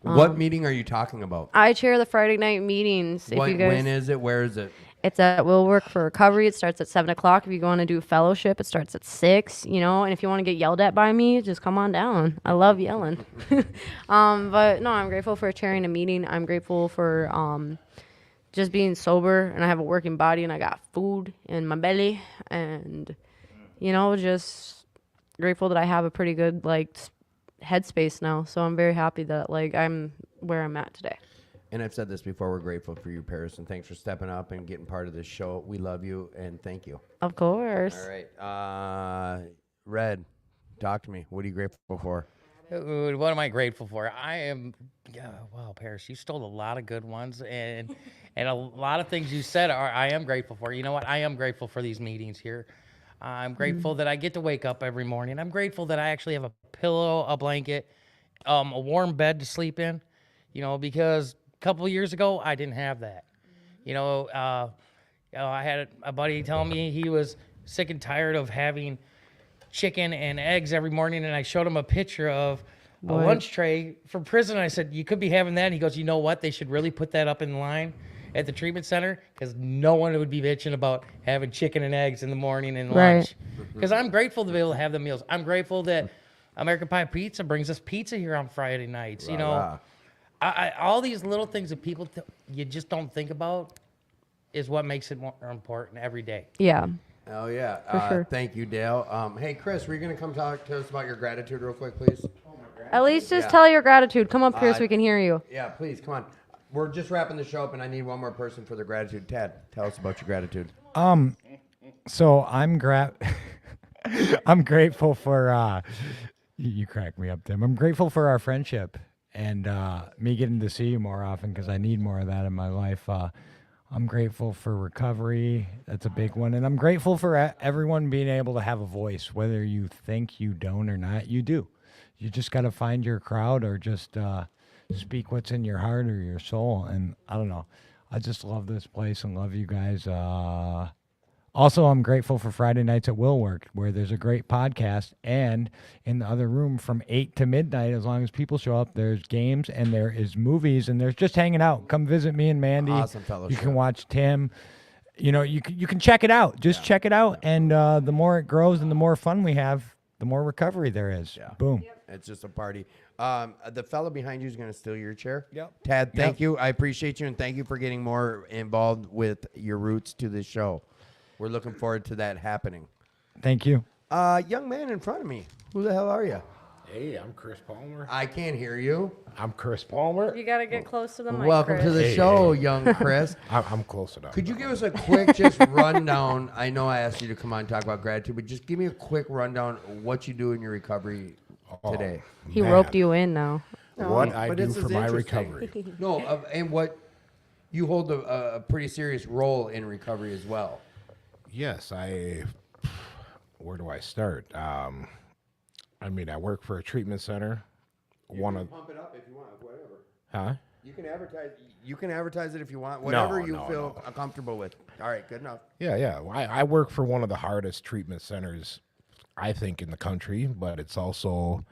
What meeting are you talking about? I chair the Friday night meetings. When is it? Where is it? It's at Will Work for Recovery. It starts at 7 o'clock. If you want to do fellowship, it starts at 6, you know. And if you want to get yelled at by me, just come on down. I love yelling. But no, I'm grateful for chairing a meeting. I'm grateful for just being sober, and I have a working body, and I got food in my belly. And, you know, just grateful that I have a pretty good, like, headspace now. So I'm very happy that, like, I'm where I'm at today. And I've said this before, we're grateful for you, Paris, and thanks for stepping up and getting part of this show. We love you, and thank you. Of course. All right. Red, talk to me. What are you grateful for? Dude, what am I grateful for? I am, wow, Paris, you stole a lot of good ones, and a lot of things you said I am grateful for. You know what? I am grateful for these meetings here. I'm grateful that I get to wake up every morning. I'm grateful that I actually have a pillow, a blanket, a warm bed to sleep in, you know, because a couple of years ago, I didn't have that. You know, I had a buddy tell me he was sick and tired of having chicken and eggs every morning, and I showed him a picture of a lunch tray from prison. I said, you could be having that. And he goes, you know what? They should really put that up in line at the treatment center, because no one would be bitching about having chicken and eggs in the morning and lunch. Because I'm grateful to be able to have the meals. I'm grateful that American Pie Pizza brings us pizza here on Friday nights. You know, all these little things that people you just don't think about is what makes it more important every day. Yeah. Oh, yeah. For sure. Thank you, Dale. Hey, Chris, were you going to come talk to us about your gratitude real quick, please? At least just tell your gratitude. Come up here so we can hear you. Yeah, please, come on. we're just wrapping the show up, and I need one more person for the gratitude. Ted, tell us about your gratitude. So I'm I'm grateful for you crack me up, Tim. I'm grateful for our friendship and me getting to see you more often because I need more of that in my life. I'm grateful for recovery. That's a big one. And I'm grateful for everyone being able to have a voice, whether you think you don't or not, you do. You just got to find your crowd or just speak what's in your heart or your soul. And I don't know. I just love this place and love you guys. Also, I'm grateful for Friday nights at Will Work, where there's a great podcast, and in the other room from 8 to midnight, as long as people show up, there's games and there is movies and there's just hanging out. Come visit me and Mandy. Awesome fellowship. You can watch Tim. You know, you can check it out. Just check it out, and the more it grows and the more fun we have, the more recovery there is. Yeah. Boom. It's just a party. The fellow behind you is going to steal your chair. Yep. Tad, thank Yep. you. I appreciate you, and thank you for getting more involved with your roots to this show. We're looking forward to that happening. Thank you. Young man in front of me, who the hell are you? Hey, I'm Chris Palmer. I can't hear you. I'm Chris Palmer. You gotta get close to the mic. Welcome to the Hey, show, hey. young Chris. I'm close enough. Could you give us a quick just rundown? I know I asked you to come on and talk about gratitude, but just give me a quick rundown of what you do in your recovery today. He roped you in now. What I But do this for is my interesting. recovery. No, and what you hold a pretty serious role in recovery as well. Yes, where do I start? I mean, I work for a treatment center. Pump it up if you want, whatever. Huh? You can advertise. You can advertise it if you want, whatever you no, feel comfortable with. All right, good enough. Yeah. Well, I work for one of the hardest treatment centers, I think, in the country. But it's also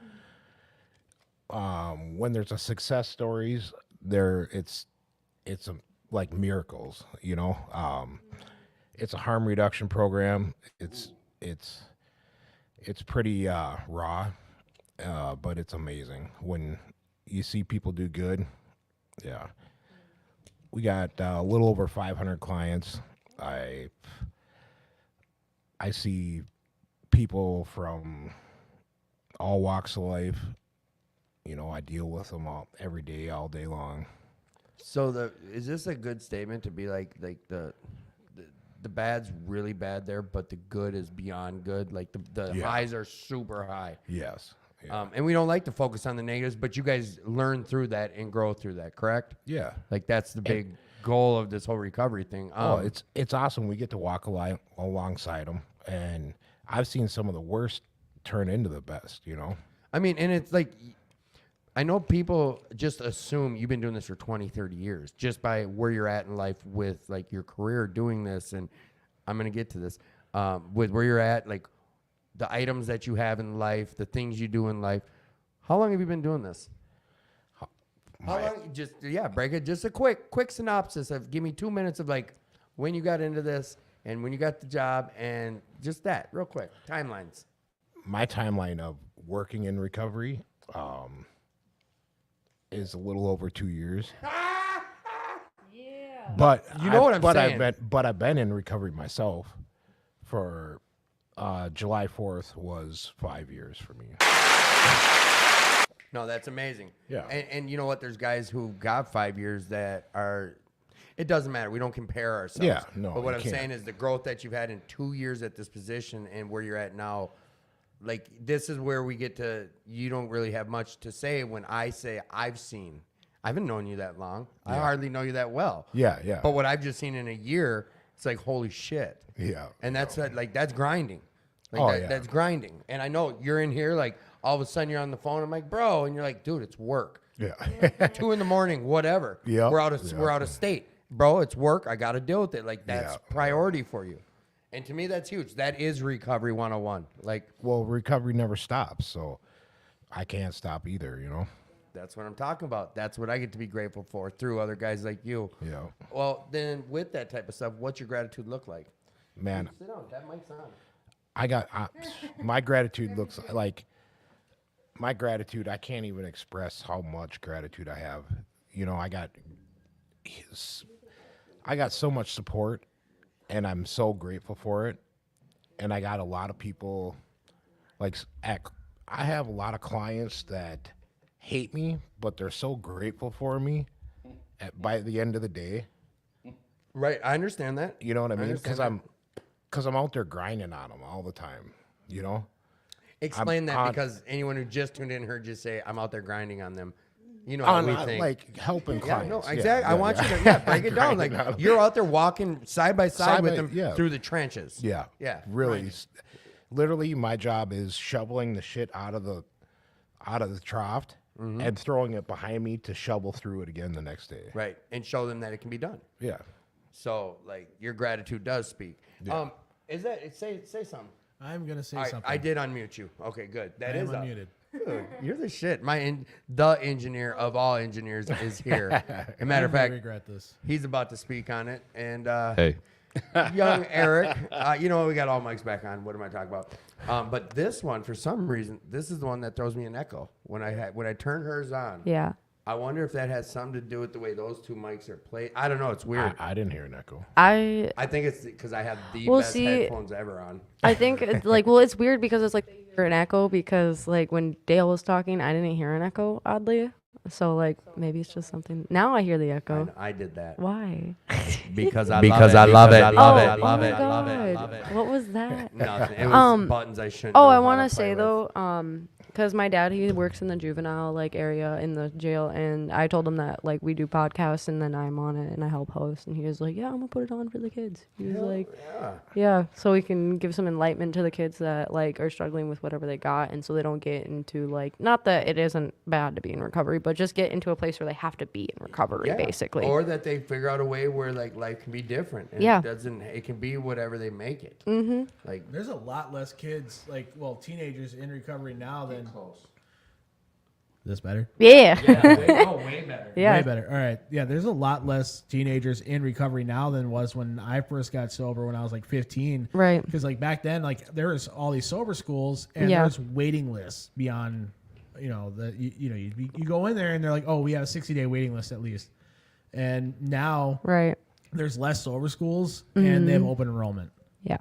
when there's a success stories, it's like miracles, you know. It's a harm reduction program. It's pretty raw, but it's amazing when you see people do good. Yeah, we got a little over 500 clients. I see people from all walks of life. You know, I deal with them every day, all day long. So is this a good statement to be like the bad's really bad there, but the good is beyond good? Like the Yeah. highs are super high. Yes. And we don't like to focus on the negatives, but you guys learn through that and grow through that, correct? Yeah. Like that's the big goal of this whole recovery thing. It's awesome. We get to walk alongside them, and I've seen some of the worst turn into the best. You know. I mean, and it's like, I know people just assume you've been doing this for 20, 30 years just by where you're at in life with like your career doing this. And I'm going to get to this with where you're at, like the items that you have in life, the things you do in life. How long have you been doing this? How long? Break it. Just a quick synopsis of, give me 2 minutes of like when you got into this and when you got the job and just that real quick timelines. My timeline of working in recovery is a little over 2 years. Yeah. But You know what I'm saying. I've been in recovery myself for July 4th was 5 years for me. No, that's amazing. Yeah. And you know what? There's guys who got 5 years that are. It doesn't matter. We don't compare ourselves. Yeah, no, But what you I'm can't. saying is the growth that you've had in 2 years at this position and where you're at now, like this is where we get to. You don't really have much to say when I say I've seen. I haven't known you that long. I Yeah. hardly know you that well. Yeah, yeah. But what I've just seen in a year, it's like holy shit. Yeah. And that's like that's grinding. Like Oh, that, yeah. that's grinding. And I know you're in here like all of a sudden you're on the phone. I'm like, bro, and you're like, dude, it's work. Yeah. 2 a.m, whatever. Yep. We're out of state, bro. It's work. I got to deal with it. Like that's Yeah. priority for you. And to me, that's huge. That is recovery 101. Like, Well, recovery never stops, so I can't stop either, you know? that's what I'm talking about. That's what I get to be grateful for through other guys like you. Yeah. Well, then with that type of stuff, what's your gratitude look like? Man, Sit down. That mic's on. my gratitude looks like my gratitude. I can't even express how much gratitude I have. You know, I got so much support, and I'm so grateful for it. And I got a lot of people, I have a lot of clients that hate me, but they're so grateful for me, by the end of the day, Right. I understand that. you know what I I mean? understand Because I'm out there grinding on them all the time. You know. Explain that on- because anyone who just tuned in heard you say, I'm out there grinding on them. You know On, how we think. like helping Yeah, no, clients. exactly. I Yeah, want yeah. you to break it down. Like Grinding on 'em. you're out there walking side by side with by- them yeah. through the trenches. Yeah. Yeah. Really. grinding. Literally, my job is shoveling the shit out of the trough and throwing it behind me to shovel through it again the next day. Right. And show them that it can be done. Yeah. So like your gratitude does speak. Yeah. Is that say something? I'm gonna say All right, something. I did unmute you. Okay, good. That I am is up. unmuted. Dude, you're the shit. The engineer of all engineers is here. As a matter of I fact, regret this. he's about to speak on it. And Hey. young Eric, you know what? We got all mics back on. What am I talking about? But this one, for some reason, this is the one that throws me an echo when I turn hers on. Yeah. I wonder if that has something to do with the way those two mics are played. I don't know. It's weird. I didn't hear an echo. I I think it's because I have the Well, best see, headphones ever on. I think it's like, well, it's weird because it's like they hear an echo because like when Dale was talking, I didn't hear an echo oddly. So like maybe it's just something. Now I hear the echo. I did that. Why? Because I Because love it. I I love love it. it. I Oh love my it. I love it. I God. love it. What was that? Nothing. It was buttons I shouldn't. Oh, know I how want to to play say with. though, because my dad, he works in the juvenile like area in the jail, and I told him that like we do podcasts and then I'm on it and I help host, and he was like, yeah, I'm gonna put it on for the kids. He was like, yeah, so we can give some enlightenment to the kids that like are struggling with whatever they got, and so they don't get into like, not that it isn't bad to be in recovery, but just get into a place where they have to be in recovery, Yeah. basically. Or that they figure out a way where like life can be different. And Yeah. it can be whatever they make it. Mm-hmm. Like There's a lot less kids, teenagers in recovery now than. This better? Yeah. Way better. Yeah. Way better. All right. Yeah, there's a lot less teenagers in recovery now than was when I first got sober when I was like 15. Right. Because like back then, like there was all these sober schools and Yeah. there's waiting lists beyond, you go in there and they're like, oh, we have a 60-day waiting list at least. And now Right. there's less sober schools and they have Mhm. open enrollment. Yeah.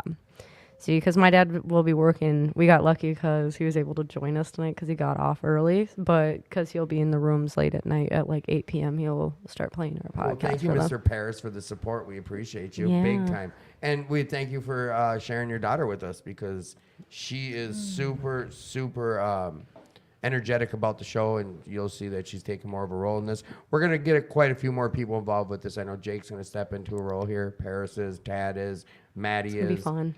See, because my dad will be working. We got lucky because he was able to join us tonight because he got off early. But because he'll be in the rooms late at night at like 8 p.m., he'll start playing our podcast. Well, thank you, for them. Mr. Paris, for the support. We appreciate you big Yeah. time. And we thank you for sharing your daughter with us because she is super, super energetic about the show, and you'll see that she's taking more of a role in this. We're going to get quite a few more people involved with this. I know Jake's going to step into a role here. Paris is, Tad is, Maddie It's gonna be is. fun.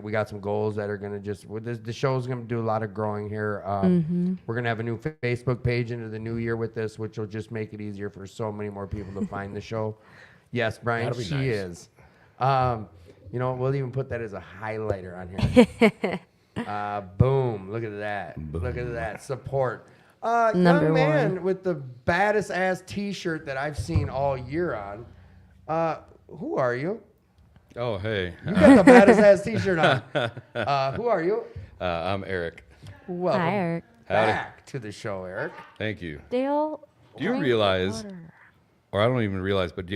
We got some goals that are going to just the show's going to do a lot of growing here. Mhm. We're going to have a new Facebook page into the new year with this, which will just make it easier for so many more people to find the show. Yes, Brian, That'll be she nice. is. We'll even put that as a highlighter on here. Boom! Look at that! Look at that support. Number Young man one. with the baddest ass T-shirt that I've seen all year on. Who are you? Oh, hey. You got the baddest ass T-shirt on. Who are you? I'm Eric. Welcome Hi, Eric. Howdy. back to the show, Eric. Thank you. Dale. Do you drink realize, water. or I don't even realize, but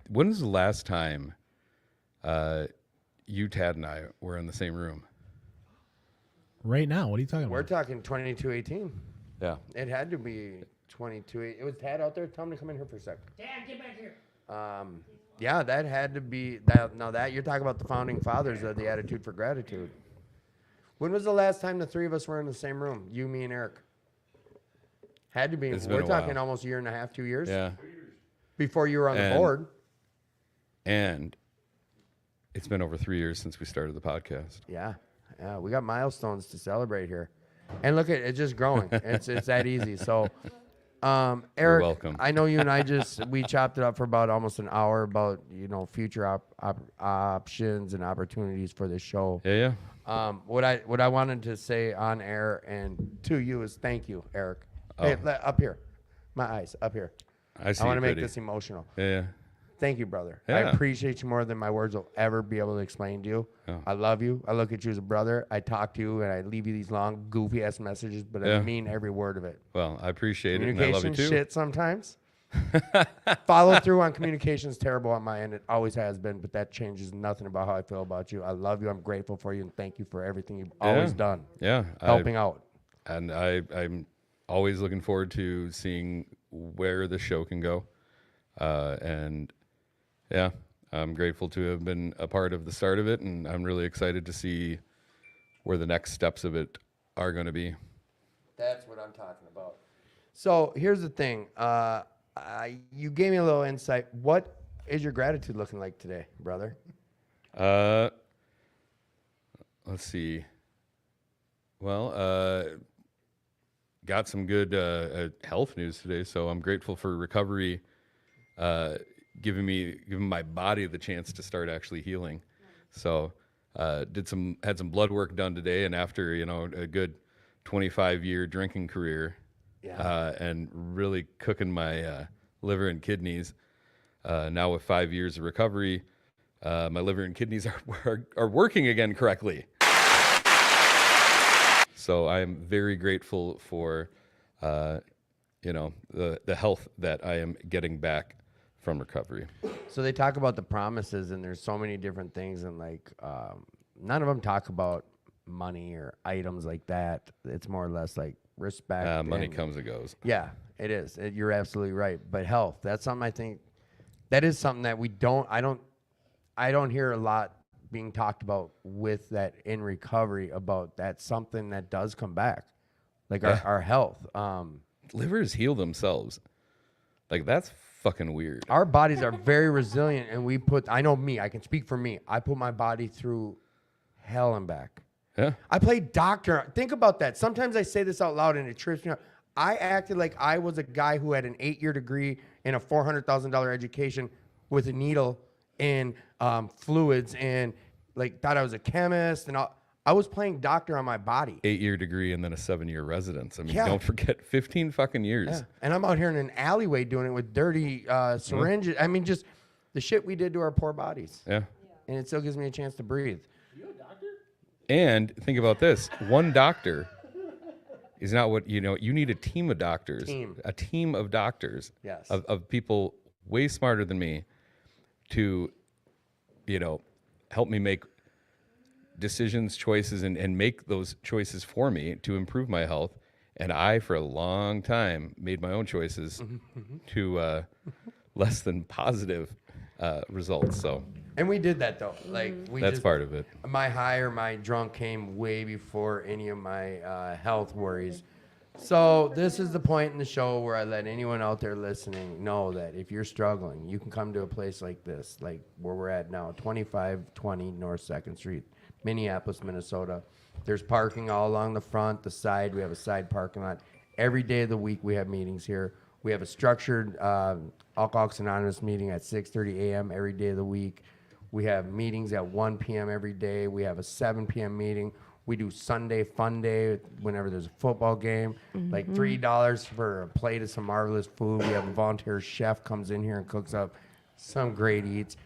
when was the last time you, Tad, and I were in the same room? Right now, what are you talking We're about? talking 2218. Yeah. It had to be 2218. It was Tad out there. Tell him to come in here for a sec. Dad, get back here. Yeah, that had to be that. Now that you're talking about the founding fathers of the Attitude for Gratitude. When was the last time the three of us were in the same room? You, me, and Eric. Had to be. It's We're been a talking while. almost a year and a half, 2 years. Yeah. Before you were on the And- board. And it's been over 3 years since we started the podcast. Yeah, yeah, we got milestones to celebrate here, and look at it, it's just growing. it's that easy. So, Eric, welcome. I know you and I we chopped it up for about almost an hour about future options and opportunities for the show. Yeah, yeah. What I wanted to say on air and to you is thank you, Eric. Hey, Oh. up here, my eyes up here. I see want you, to make Goody. this emotional. Yeah, yeah. Thank you, brother. I Yeah. appreciate you more than my words will ever be able to explain to you. Oh. I love you. I look at you as a brother. I talk to you and I leave you these long, goofy ass messages, but I Yeah. mean every word of it. Well, I appreciate it, and I love you Communication too. shit sometimes. Follow through on communication is terrible on my end. It always has been, but that changes nothing about how I feel about you. I love you. I'm grateful for you, and thank you for everything you've always done. Yeah, helping out. And I'm always looking forward to seeing where the show can go. And yeah, I'm grateful to have been a part of the start of it, and I'm really excited to see where the next steps of it are going to be. That's what I'm talking about. So here's the thing. You gave me a little insight. What is your gratitude looking like today, brother? Let's see. Well, got some good health news today, so I'm grateful for recovery, giving my body the chance to start actually healing. So had some blood work done today, and after a good 25-year drinking career, and really cooking my liver and kidneys, now with 5 years of recovery, my liver and kidneys are working again correctly. So I'm very grateful for, the health that I am getting back from recovery. So they talk about the promises, and there's so many different things, and none of them talk about money or items like that. It's more or less like respect. Money comes and goes. Yeah, it is. You're absolutely right. But health, that's something I think that is something that I don't hear a lot being talked about with that in recovery about that, something that does come back, like our health. Livers heal themselves. Like, that's fucking weird. Our bodies are very resilient, and I know me, I can speak for me. I put my body through hell and back. Yeah. I played doctor. Think about that. Sometimes I say this out loud and it trips me up. I acted like I was a guy who had an 8-year degree and a $400,000 education with a needle and fluids, and thought I was a chemist, and I was playing doctor on my body. 8-year degree and then a 7-year residence. I mean, Yeah. don't forget 15 fucking years. Yeah. And I'm out here in an alleyway doing it with dirty syringes. I mean, just the shit we did to our poor bodies. Yeah. And it still gives me a chance to breathe. And think about this. One doctor is not what, you need a team of doctors. A team of doctors. Yes. Of people way smarter than me to, help me make decisions, choices, and make those choices for me to improve my health. And I, for a long time, made my own choices to less than positive results. So. And we did that though. That's part of it. My high or my drunk came way before any of my health worries. So this is the point in the show where I let anyone out there listening know that if you're struggling, you can come to a place like this, like where we're at now, 2520 North 2nd Street, Minneapolis, Minnesota. There's parking all along the front, the side. We have a side parking lot. Every day of the week we have meetings here. We have a structured Alcoholics Anonymous meeting at 6:30 a.m. every day of the week. We have meetings at 1 p.m. every day. We have a 7 p.m. meeting. We do Sunday fun day whenever there's a football game. Like $3 for a plate of some marvelous food. We have a volunteer chef comes in here and cooks up some great eats.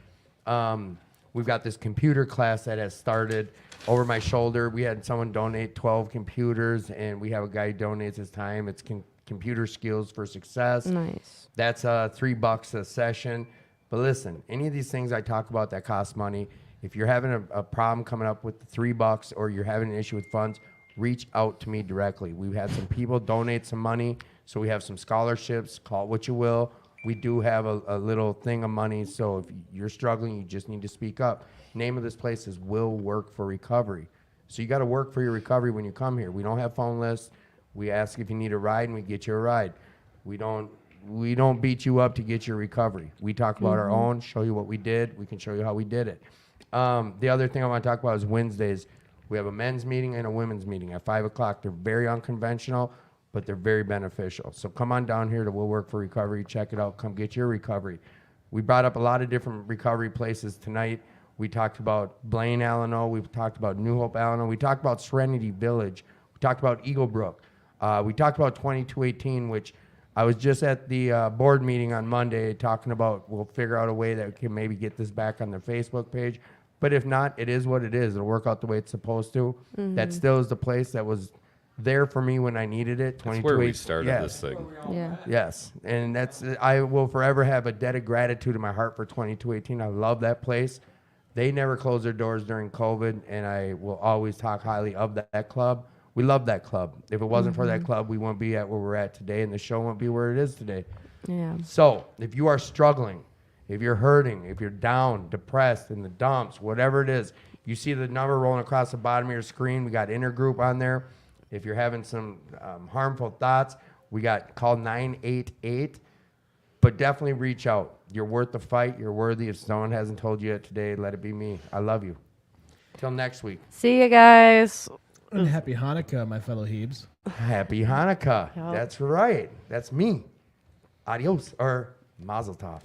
We've got this computer class that has started over my shoulder. We had someone donate 12 computers, and we have a guy who donates his time. It's computer skills for success. Nice. That's $3 a session. But listen, any of these things I talk about that cost money, if you're having a problem coming up with the $3 or you're having an issue with funds, reach out to me directly. We've had some people donate some money, so we have some scholarships, call it what you will. We do have a little thing of money, so if you're struggling, you just need to speak up. Name of this place is Will Work for Recovery. So you got to work for your recovery when you come here. We don't have phone lists. We ask if you need a ride, and we get you a ride. We don't beat you up to get your recovery. We talk about our own, show you what we did. We can show you how we did it. The other thing I want to talk about is Wednesdays. We have a men's meeting and a women's meeting at 5 o'clock. They're very unconventional, but they're very beneficial. So come on down here to Will Work for Recovery. Check it out. Come get your recovery. We brought up a lot of different recovery places tonight. We talked about Blaine, Allano. We talked about New Hope, Allano. We talked about Serenity Village. We talked about Eagle Brook. We talked about 2218, which I was just at the board meeting on Monday talking about we'll figure out a way that we can maybe get this back on their Facebook page. But if not, it is what it is. It'll work out the way it's supposed to. That still is the place that was there for me when I needed it. That's where we started this thing. Yeah. Yes. And I will forever have a debt of gratitude in my heart for 2218. I love that place. They never closed their doors during COVID, and I will always talk highly of that club. We love that club. If it wasn't for that club, we wouldn't be at where we're at today, and the show wouldn't be where it is today. Yeah. So if you are struggling, if you're hurting, if you're down, depressed, in the dumps, whatever it is, you see the number rolling across the bottom of your screen. We got Intergroup on there. If you're having some harmful thoughts, we got call 988. But definitely reach out. You're worth the fight. You're worthy. If someone hasn't told you yet today, let it be me. I love you. Till next week. See you guys. And happy Hanukkah, my fellow Hebes. Happy Hanukkah. Yep. That's right. That's me. Adios or Mazel Tov.